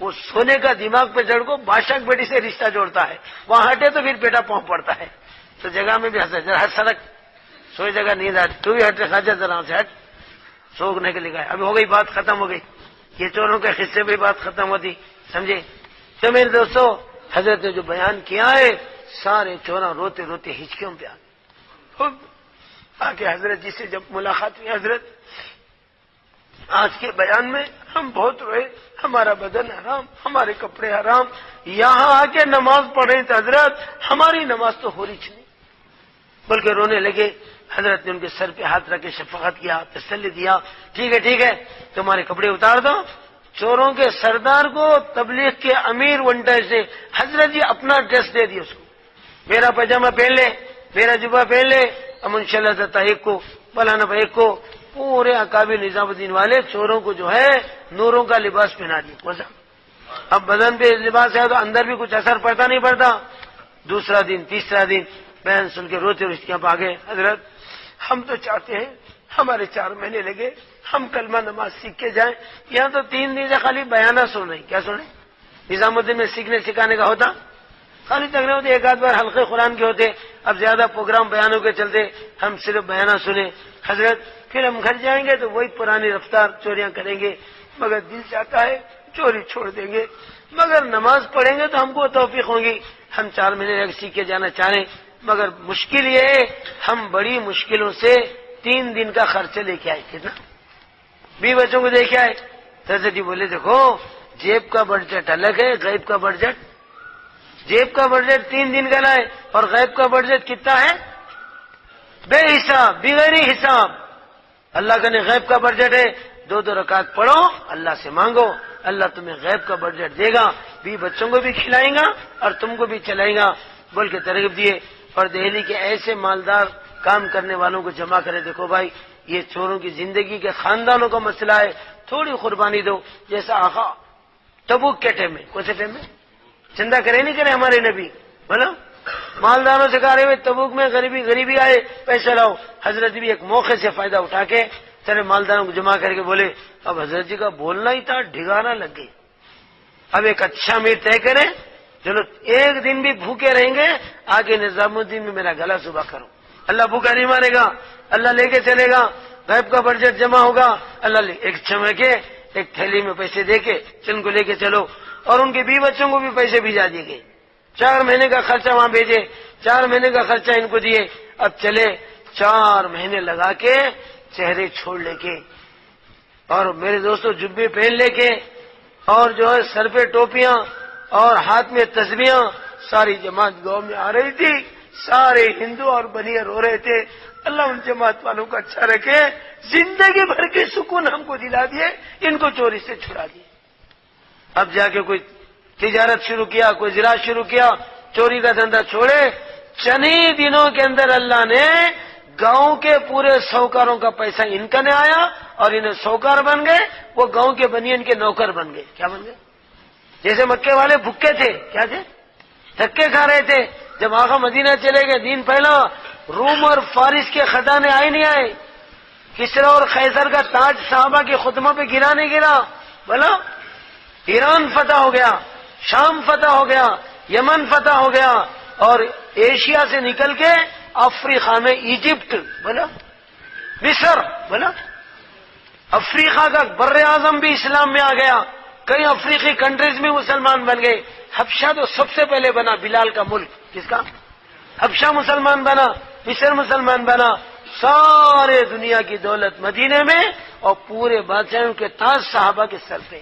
وہ سونے کا دماغ پہ چڑھ کو بادشاہ بیٹی سے رشتہ جوڑتا ہے, وہاں ہٹے تو پھر بیٹا پاؤں پڑتا ہے. تو جگہ میں بھی ہنسا, ذرا ہر سڑک سوئی جگہ نیند آتی, تو بھی ہٹ خاجہ ذرا سے ہٹ, سوکھنے کے لیے ابھی ہو گئی بات ختم ہو گئی. یہ چوروں کے حصے بھی بات ختم ہوتی, سمجھے. تو میرے دوستو حضرت نے جو بیان کیا ہے سارے چوراں روتے روتے ہچکیوں پہ آ کے حضرت جی سے جب ملاقات ہوئی, حضرت آج کے بیان میں ہم بہت روئے, ہمارا بدن حرام, ہمارے کپڑے حرام, یہاں آ کے نماز پڑھ رہے تھے حضرت, ہماری نماز تو ہو رہی نہیں, بلکہ رونے لگے. حضرت نے ان کے سر پہ ہاتھ رکھ کے شفقت کیا, تسلی دیا, ٹھیک ہے تمہارے کپڑے اتار دو. چوروں کے سردار کو تبلیغ کے امیر ونٹا سے حضرت جی اپنا ڈریس دے دیا اس کو, میرا پاجامہ پہن لے, میرا جبہ پہن لے, امن شاء اللہ ایک کو فلانا ایک کو, پورے اکابر نظام الدین والے چوروں کو جو ہے نوروں کا لباس پہنا دیا. اب بدن پہ لباس ہے تو اندر بھی کچھ اثر پڑتا نہیں پڑتا. دوسرا دن تیسرا دن بہن سن کے روتے رشتیاں پا گئے, حضرت ہم تو چاہتے ہیں ہمارے 4 مہینے لگے, ہم کلمہ نماز سیکھ کے جائیں. یہاں تو 3 دن سے خالی بیانہ سن رہے, کیا سن رہے, نظام الدین میں سیکھنے سکھانے کا ہوتا خالی تک نہیں ہوتے, ایک آدھ بار حلقے قرآن کے ہوتے. اب زیادہ پروگرام بیانوں کے چلتے ہم صرف بیانہ سنیں. حضرت پھر ہم گھر جائیں گے تو وہی پرانی رفتار چوریاں کریں گے, مگر دل چاہتا ہے چوری چھوڑ دیں گے, مگر نماز پڑھیں گے تو ہم کو توفیق ہوگی. ہم 4 مہینے سیکھ کے جانا چاہیں, مگر مشکل یہ ہے ہم بڑی مشکلوں سے 3 دن کا خرچہ لے کے آئے. کتنا 20 بچوں کو دے کے آئے. حضرت جی بولے دیکھو جیب کا بجٹ الگ ہے، غیب کا بجٹ. جیب کا بجٹ 3 دن کا ہے اور غیب کا بجٹ کتنا ہے؟ بے حساب، بغیر حساب. اللہ کا نے غیب کا بجٹ ہے، 2 رکعت پڑھو، اللہ سے مانگو، اللہ تمہیں غیب کا بجٹ دے گا، بھی بچوں کو بھی کھلائے گا اور تم کو بھی چلائے گا بول کے ترغیب دیے. اور دہلی کے ایسے مالدار کام کرنے والوں کو جمع کرے، دیکھو بھائی یہ چوروں کی زندگی کے خاندانوں کا مسئلہ ہے، تھوڑی قربانی دو. جیسا آقا تبوک کے ٹائم میں، کون سے ٹائم میں چندہ کرے نہیں کرے ہمارے نبی، بولو مالداروں سے کہا رہے ہوئے تبوک میں غریبی آئے پیسے لاؤ. حضرت بھی ایک موقع سے فائدہ اٹھا کے سارے مالداروں کو جمع کر کے بولے اب حضرت جی کا بولنا ہی تھا، ڈھگانا لگ گئی. اب ایک اچھا میٹ طے کرے، چلو 1 دن بھی بھوکے رہیں گے، آگے نظام الدین میں میرا گلا صبح کرو. اللہ بھوکا نہیں مارے گا، اللہ لے کے چلے گا. غیب کا بجٹ جمع ہوگا، اللہ لے ایک چمے کے ایک تھیلی میں پیسے دے کے چن کو لے کے چلو. اور ان کے بیوی بچوں کو بھی پیسے بھیجا دیے گئے، 4 مہینے کا خرچہ وہاں بھیجے، 4 مہینے کا خرچہ ان کو دیے. اب چلے 4 مہینے لگا کے چہرے چھوڑ لے کے اور میرے دوستوں جبے پہن لے کے اور جو ہے سر پہ ٹوپیاں اور ہاتھ میں تسبیحاں، ساری جماعت گاؤں میں آ رہی تھی. سارے ہندو اور بنیے رو رہے تھے. اللہ ان جماعت والوں کو اچھا رکھے، زندگی بھر کے سکون ہم کو دلا دیے، ان کو چوری سے چھڑا دیے. اب جا کے کوئی تجارت شروع کیا، کوئی زراعت شروع کیا، چوری کا دھندا چھوڑے. چند ہی دنوں کے اندر اللہ نے گاؤں کے پورے سوکاروں کا پیسہ ان کا نہیں آیا اور انہیں سوکار بن گئے، وہ گاؤں کے بنیے ان کے نوکر بن گئے. کیا بن گئے؟ جیسے مکے والے بھوکے تھے، کیا تھے؟ دھکے کھا رہے تھے. جب آقا مدینہ چلے گئے، دین پھیلا، روم اور فارس کے خزانے آئے نہیں آئے؟ کسرا اور قیصر کا تاج صحابہ کے خطبوں پہ گرا نہیں گرا؟ بولا ایران فتح ہو گیا، شام فتح ہو گیا، یمن فتح ہو گیا اور ایشیا سے نکل کے افریقہ میں ایجپٹ، بولا مصر، بولا افریقہ کا بر اعظم بھی اسلام میں آ گیا. کئی افریقی کنٹریز میں مسلمان بن گئے. حبشہ تو سب سے پہلے بنا، بلال کا ملک، کس کا؟ حبشہ مسلمان بنا، مصر مسلمان بنا. سارے دنیا کی دولت مدینے میں اور پورے بادشاہوں کے تاج صحابہ کے سر پہ.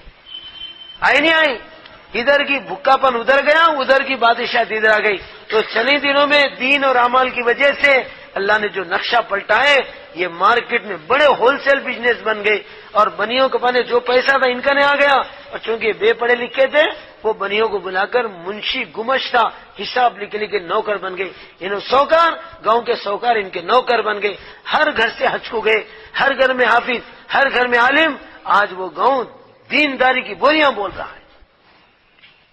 آئی نہیں آئی؟ ادھر کی بھکا پن ادھر گیا، ادھر کی بادشاہ ادھر آ گئی. تو چند دنوں میں دین اور اعمال کی وجہ سے اللہ نے جو نقشہ پلٹا ہے، یہ مارکیٹ میں بڑے ہول سیل بزنس بن گئے اور بنیوں کے پانے جو پیسہ تھا ان کا نہیں آ گیا. اور چونکہ بے پڑھے لکھے تھے، وہ بنیوں کو بلا کر منشی گمشتہ حساب لکھنے کے نوکر بن گئے. انہوں سوکار، گاؤں کے سوکار ان کے نوکر بن گئے. ہر گھر سے حج کو گئے، ہر گھر میں حافظ، ہر گھر میں عالم. آج وہ گاؤں دینداری کی بولیاں بول رہا ہے.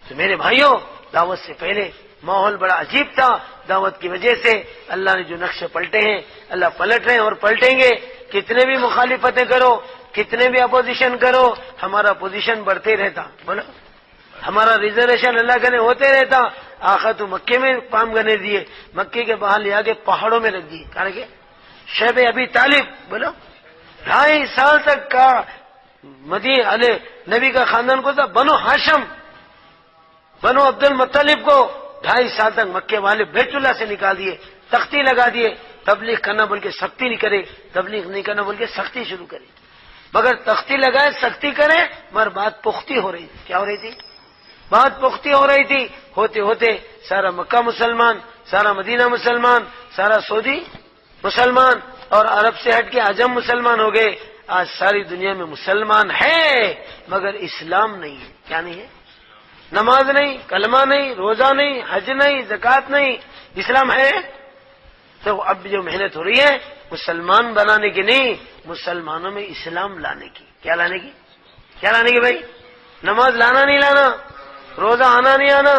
تو میرے بھائیوں، دعوت سے پہلے ماحول بڑا عجیب تھا. دعوت کی وجہ سے اللہ نے جو نقشے پلٹے ہیں، اللہ پلٹ رہے ہیں اور پلٹیں گے. کتنے بھی مخالفتیں کرو، کتنے بھی اپوزیشن کرو، ہمارا پوزیشن بڑھتے رہتا. بولو ہمارا ریزرویشن اللہ کا نے ہوتے رہتا. آخر تو مکے میں پام گنے دیے، مکے کے باہر لے آگے پہاڑوں میں رکھ دیے. کہا کہ شیب ابی طالب، بولو 2.5 سال تک کا مدینہ نبی کا خاندان کو تھا، بنو ہاشم، بنو عبد المطلب کو 2.5 سال تک مکے والے بیت اللہ سے نکال دیے، تختی لگا دیے. تبلیغ کرنا بول کے سختی نہیں کرے، تبلیغ نہیں کرنا بول کے سختی شروع کرے. مگر تختی لگائے، سختی کرے، مگر بات پختی ہو رہی تھی. کیا ہو رہی تھی؟ بات پختی ہو رہی تھی. ہوتے ہوتے سارا مکہ مسلمان، سارا مدینہ مسلمان، سارا سعودی مسلمان اور عرب سے ہٹ کے عجم مسلمان ہو گئے. آج ساری دنیا میں مسلمان ہے مگر اسلام نہیں ہے. کیا نہیں ہے؟ نماز نہیں، کلمہ نہیں، روزہ نہیں، حج نہیں، زکوٰۃ نہیں، اسلام ہے. تو اب جو محنت ہو رہی ہے مسلمان بنانے کی نہیں، مسلمانوں میں اسلام لانے کی. کیا لانے کی؟ کیا لانے کی بھائی؟ نماز لانا نہیں لانا، روزہ آنا نہیں آنا،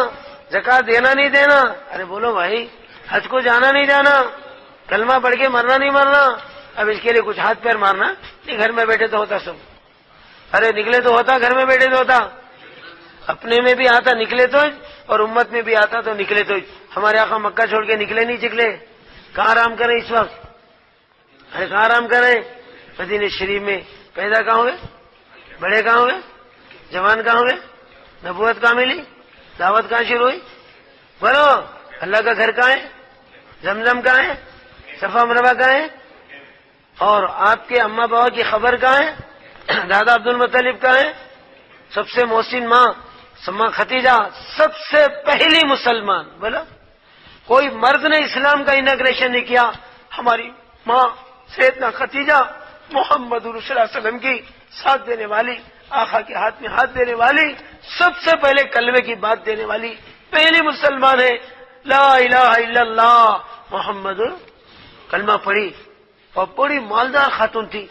زکوٰۃ دینا نہیں دینا. ارے بولو بھائی، حج کو جانا نہیں جانا، کلمہ پڑھ کے مرنا نہیں مرنا. اب اس کے لیے کچھ ہاتھ پیر مارنا نہیں، گھر میں بیٹھے تو ہوتا سب. ارے نکلے تو ہوتا، گھر میں بیٹھے تو ہوتا. اپنے میں بھی آتا نکلے تو اور امت میں بھی آتا تو نکلے تو. ہمارے آقا مکہ چھوڑ کے نکلے نہیں چکلے. کہاں آرام کریں اس وقت؟ ارے کہاں آرام کریں؟ مدینہ شریف میں. پیدا کہاں ہوئے؟ بڑے کہاں ہوئے؟ جوان کہاں ہوئے؟ نبوت کہاں ملی؟ دعوت کہاں شروع ہوئی؟ بولو اللہ کا گھر کہاں ہے؟ زمزم کہاں ہے؟ صفا مروا کہاں ہے؟ اور آپ کے اماں بابا کی خبر کہاں ہے؟ دادا عبد المطلب کہاں ہے؟ سب سے محسن ماں سما خدیجہ سب سے پہلی مسلمان. بولا کوئی مرد نے اسلام کا اناگریشن نہیں کیا. ہماری ماں سیدنا خدیجہ محمد رسول اللہ علیہ وسلم کی ساتھ دینے والی, آقا کے ہاتھ میں ہاتھ دینے والی, سب سے پہلے کلمے کی بات دینے والی پہلی مسلمان ہے. لا الہ الا اللہ محمد کلمہ پڑھی اور بڑی مالدار خاتون تھی,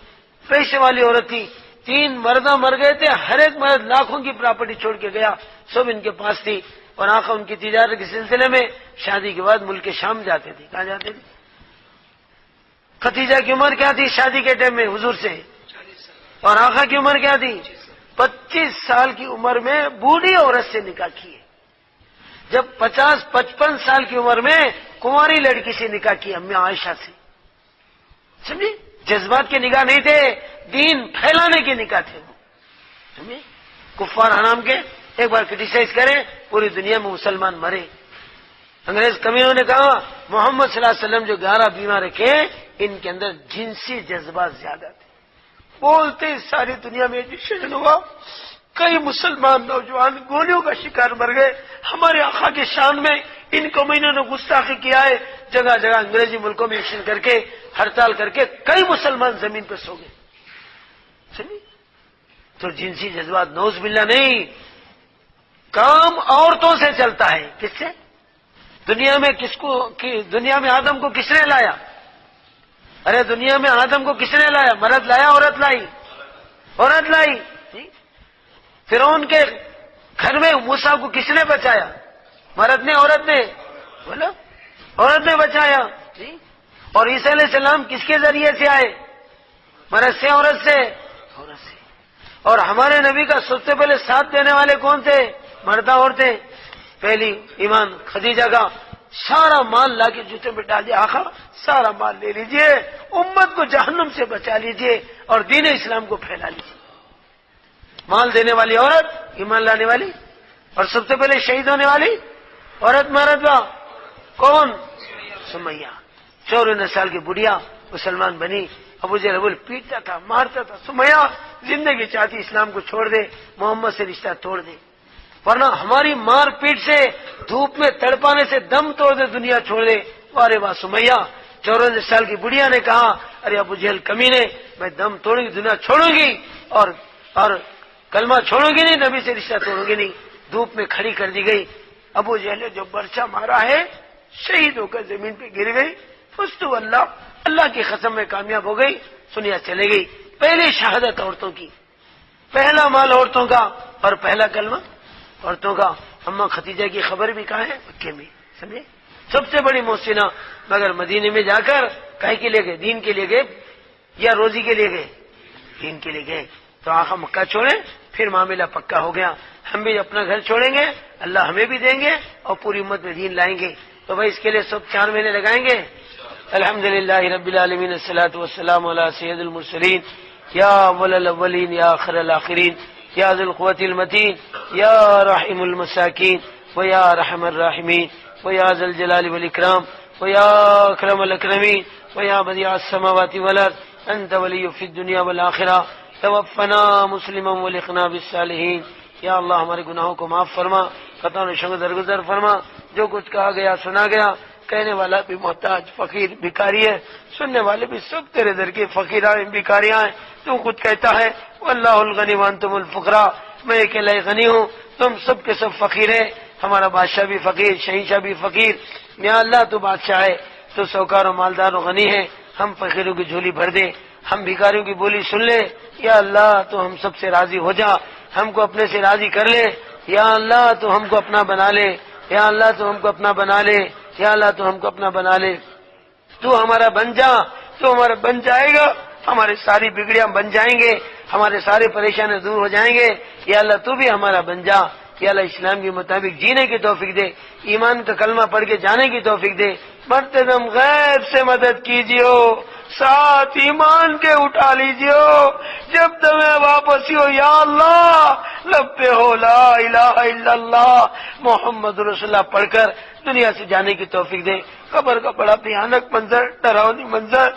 پیسے والی عورت تھی. 3 مردہ مر گئے تھے, ہر ایک مرد لاکھوں کی پراپرٹی چھوڑ کے گیا, سب ان کے پاس تھی. اور آقا ان کی تجارت کے سلسلے میں شادی کے بعد ملک شام جاتے تھے. کہاں جاتے تھے؟ خدیجہ کی عمر کیا تھی شادی کے ٹائم میں حضور سے؟ اور آقا کی عمر کیا تھی؟ 25 سال کی عمر میں بوڑھی عورت سے نکاح کیے. جب 50-55 سال کی عمر میں کنواری لڑکی سے نکاح کی امی عائشہ سے. سمجھے؟ جذبات کے نکاح نہیں تھے, دین پھیلانے کے نکاح تھے وہ. سمجھے؟ کفار حرام کے ایک بار کرٹیسائز کریں, پوری دنیا میں مسلمان مرے. انگریز کمینوں نے کہا محمد صلی اللہ علیہ وسلم جو 11 بیمار رکھے ان کے اندر جنسی جذبات زیادہ تھے. بولتے ساری دنیا میں ایجوکیشن ہوا, کئی مسلمان نوجوان گولیوں کا شکار مر گئے. ہمارے آقا کے شان میں ان کمینوں نے گستاخی کیا ہے. جگہ جگہ انگریزی ملکوں میں ایکشن کر کے ہڑتال کر کے کئی مسلمان زمین پہ سو گئے. سنی تو جنسی جذبات نوز باللہ نہیں, کام عورتوں سے چلتا ہے. کس سے؟ دنیا میں دنیا میں آدم کو کس نے لایا؟ ارے دنیا میں آدم کو کس نے لایا؟ مرد لایا عورت لائی؟ عورت لائی. فرعون کے گھر میں موسیٰ کو کس نے بچایا؟ مرد نے عورت نے؟ بولا عورت نے بچایا. اور عیسیٰ علیہ السلام کس کے ذریعے سے آئے؟ مرد سے عورت سے؟ عورت سے. اور ہمارے نبی کا سب سے پہلے ساتھ دینے والے کون تھے؟ مرد عورتیں. پہلی ایمان خدیجہ کا سارا مال لا کے جوتے میں ڈال دیا, آقا سارا مال لے لیجئے, امت کو جہنم سے بچا لیجئے اور دین اسلام کو پھیلا لیجئے. مال دینے والی عورت, ایمان لانے والی, اور سب سے پہلے شہید ہونے والی عورت مرد کا کون؟ سمیہ. 54 سال کی بڑھیا مسلمان بنی. ابو جہل پیٹتا تھا, مارتا تھا. سمیہ زندگی چاہتی اسلام کو چھوڑ دے, محمد سے رشتہ توڑ دے, ورنہ ہماری مار پیٹ سے دھوپ میں تڑپانے سے دم توڑ دے, دنیا چھوڑ دے. وارے واہ سمیہ. 54 سال کی بڑھیا نے کہا ارے ابو جہل کمینے, میں دم توڑوں گی, دنیا چھوڑوں گی اور کلمہ چھوڑوں گی نہیں, نبی سے رشتہ توڑوں گی نہیں. دھوپ میں کھڑی کر دی گئی. ابو جہل نے جو برچہ مارا ہے شہید ہو کر زمین پہ گر گئی. فستو اللہ کی قسم میں کامیاب ہو گئی. سنیا چلے گئی. پہلی شہادت عورتوں کی, پہلا مال عورتوں کا اور پہلا کلمہ عورتوں کا. اماں خدیجہ کی خبر بھی کہاں ہے؟ مکے میں. سمجھے؟ سب سے بڑی محسنہ. مگر مدینے میں جا کر کہیں کے لیے گئے؟ دین کے لیے گئے یا روزی کے لیے گئے؟ دین کے لیے گئے. تو آقا مکہ چھوڑے, پھر معاملہ پکا ہو گیا. ہم بھی اپنا گھر چھوڑیں گے, اللہ ہمیں بھی دیں گے اور پوری امت میں دین لائیں گے. تو بھائی اس کے لیے سب 4 مہینے لگائیں گے. الحمدللہ رب العالمین, الصلاۃ والسلام علی سید المرسلین, یا مولا الاولین یا آخر الاخرین, یا ذی القوۃ المتین, یا رحم المساکین و یا رحم الراحمین و یا ذی الجلال والاکرام و یا اکرم الاکرمین و یا بدیع السماوات والارض, انت ولی فی الدنیا والآخرہ, توفنا مسلما والحقنا بالصالحین. یا اللہ ہمارے گناہوں کو معاف فرما, خطا و شنگ درگزر فرما. جو کچھ کہا گیا سنا گیا, کہنے والا بھی محتاج فقیر بھکاری ہے, سننے والے بھی سب تیرے در کے فقیراں بھکاریاں ہیں. تو خود کہتا ہے واللہ الغنی وانتم الفقراء, میں اکیلا غنی ہوں, تم سب کے سب فقیر ہیں. ہمارا بادشاہ بھی فقیر, شہنشاہ بھی فقیر. یا اللہ تو بادشاہ ہے, تو سوکار و مالدار و غنی ہے, ہم فقیروں کی جھولی بھر دے, ہم بھکاریوں کی بولی سن لے. یا اللہ تو ہم سب سے راضی ہو جا, ہم کو اپنے سے راضی کر لے. یا اللہ تو ہم کو اپنا بنا لے. یا اللہ تو ہم کو اپنا بنا لے. یا اللہ تو ہم کو اپنا بنا لے. تو ہمارا بن جا, تو ہمارا بن جائے گا, ہمارے ساری بگڑیاں بن جائیں گے, ہمارے سارے پریشانی دور ہو جائیں گے. یا اللہ تو بھی ہمارا بن جا. یا اللہ اسلام کے مطابق جینے کی توفیق دے, ایمان کا کلمہ پڑھ کے جانے کی توفیق دے. مرتے دم غیب سے مدد کیجیو, ساتھ ایمان کے اٹھا لیجیو. جب تمہیں واپسی ہو یا اللہ لب پہ ہو لا الہ الا اللہ محمد رسول اللہ پڑھ کر دنیا سے جانے کی توفیق دے۔ قبر کا بڑا بھیانک منظر، ڈراؤنی منظر،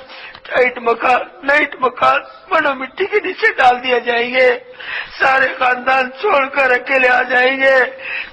ٹائٹ مکان، نائٹ مکان، بڑوں مٹی کے نیچے ڈال دیا جائیں گے، سارے خاندان چھوڑ کر اکیلے آ جائیں گے۔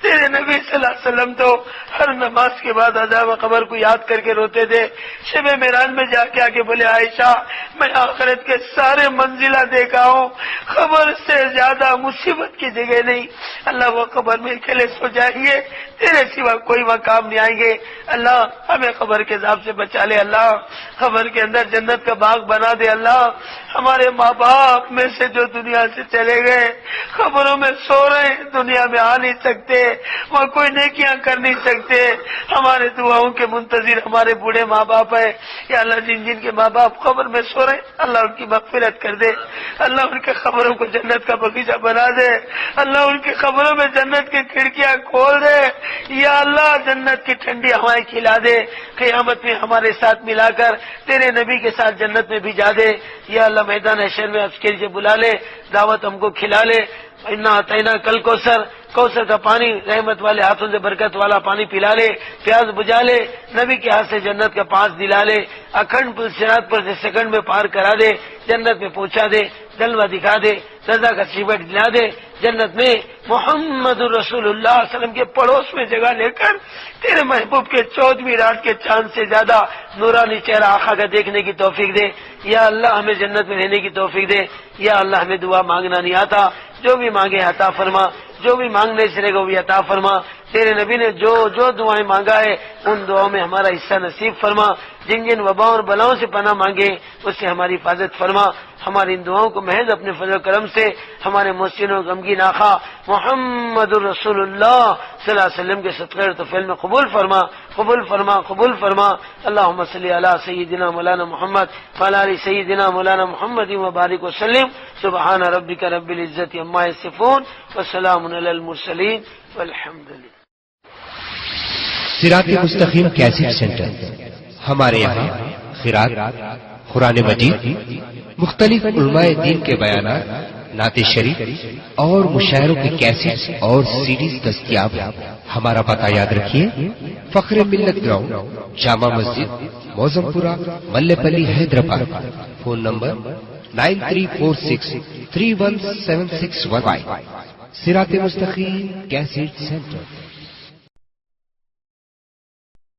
تیرے نبی صلی اللہ علیہ وسلم تو ہر نماز کے بعد عذاب قبر کو یاد کر کے روتے تھے۔ شب معراج میں جا کے آگے بولے عائشہ میں آخرت کے سارے منزلہ دیکھا ہوں، قبر سے زیادہ مصیبت کی جگہ نہیں۔ اللہ وہ قبر میں اکیلے سو جائیں گے، تیرے سوا کوئی وہاں کام نہیں آئیں گے۔ اللہ ہمیں قبر کے عذاب سے بچا لے، اللہ قبر کے اندر جنت کا باغ بنا دے۔ اللہ ہمارے ماں باپ میں سے جو دنیا سے چلے گئے، قبروں میں سو رہے ہیں، دنیا میں آ نہیں سکتے، وہ کوئی نیکیاں کر نہیں سکتے، ہمارے دعاؤں کے منتظر ہمارے بوڑھے ماں باپ ہیں۔ یا اللہ جن جن کے ماں باپ قبر میں سو رہے ہیں، اللہ ان کی مغفرت کر دے، اللہ ان کے قبروں کو جنت کا بغیچہ بنا دے، اللہ ان کی قبروں میں جنت کی کھڑکیاں کھول دے، یا اللہ جنت کی ٹھنڈی ہوائیں کھلا دے، قیامت میں ہمارے ساتھ ملا کر تیرے نبی کے ساتھ جنت میں بھی جا دے۔ یا اللہ میدان حشر میں اس کے لیے بلا لے، دعوت ہم کو کھلا لے۔ انا اعطینا کل کوثر کا پانی رحمت والے ہاتھوں سے برکت والا پانی پلا لے، پیاس بجھا لے، نبی کے ہاتھ سے جنت کا پاس دلا لے، اکھنڈ پل صراط پر سے سیکنڈ میں پار کرا دے، جنت میں پہنچا دے، جلوہ دکھا دے، رضا کا سیبٹ دلا دے، جنت میں محمد رسول اللہ صلی اللہ علیہ وسلم کے پڑوس میں جگہ لے کر تیرے محبوب کے 14ویں رات کے چاند سے زیادہ نورانی چہرہ آقا کا دیکھنے کی توفیق دے۔ یا اللہ ہمیں جنت میں رہنے کی توفیق دے۔ یا اللہ ہمیں دعا مانگنا نہیں آتا، جو بھی مانگے عطا فرما، جو بھی مانگنے سے رہے گا وہ بھی عطا فرما۔ تیرے نبی نے جو جو دعائیں مانگا ہے ان دعاؤں میں ہمارا حصہ نصیب فرما، جن جن وباؤں اور بلاؤں سے پناہ مانگے اس سے ہماری حفاظت فرما۔ ہماری ان دعاؤں کو محض اپنے فضل و کرم سے ہمارے محسن و غمگین آقا محمد الرسول اللہ صلی اللہ علیہ وسلم کے صدقے اور طفیل میں قبول فرما، قبول فرما، قبول فرما۔ اللہم صلی علی سیدنا مولانا محمد وعلی آل سیدنا مولانا محمد وبارک وسلم۔ سبحان ربک رب العزت عما یصفون وسلام علی المرسلین والحمد للہ۔ صراط مستقیم کیسٹ سینٹر ہمارے یہاں قرات، قرآن مجید، مختلف علماء دین کے بیانات، نعت شریف اور مشاعروں کی کیسٹس اور سیڈیز دستیاب ہیں۔ ہمارا پتہ یاد رکھیے، فخر ملت گراؤنڈ، جامع مسجد، موزم پورہ، ملے پلی، حیدرآباد۔ Phone number 9346317615۔ صراط مستقیم کیسٹ سینٹر۔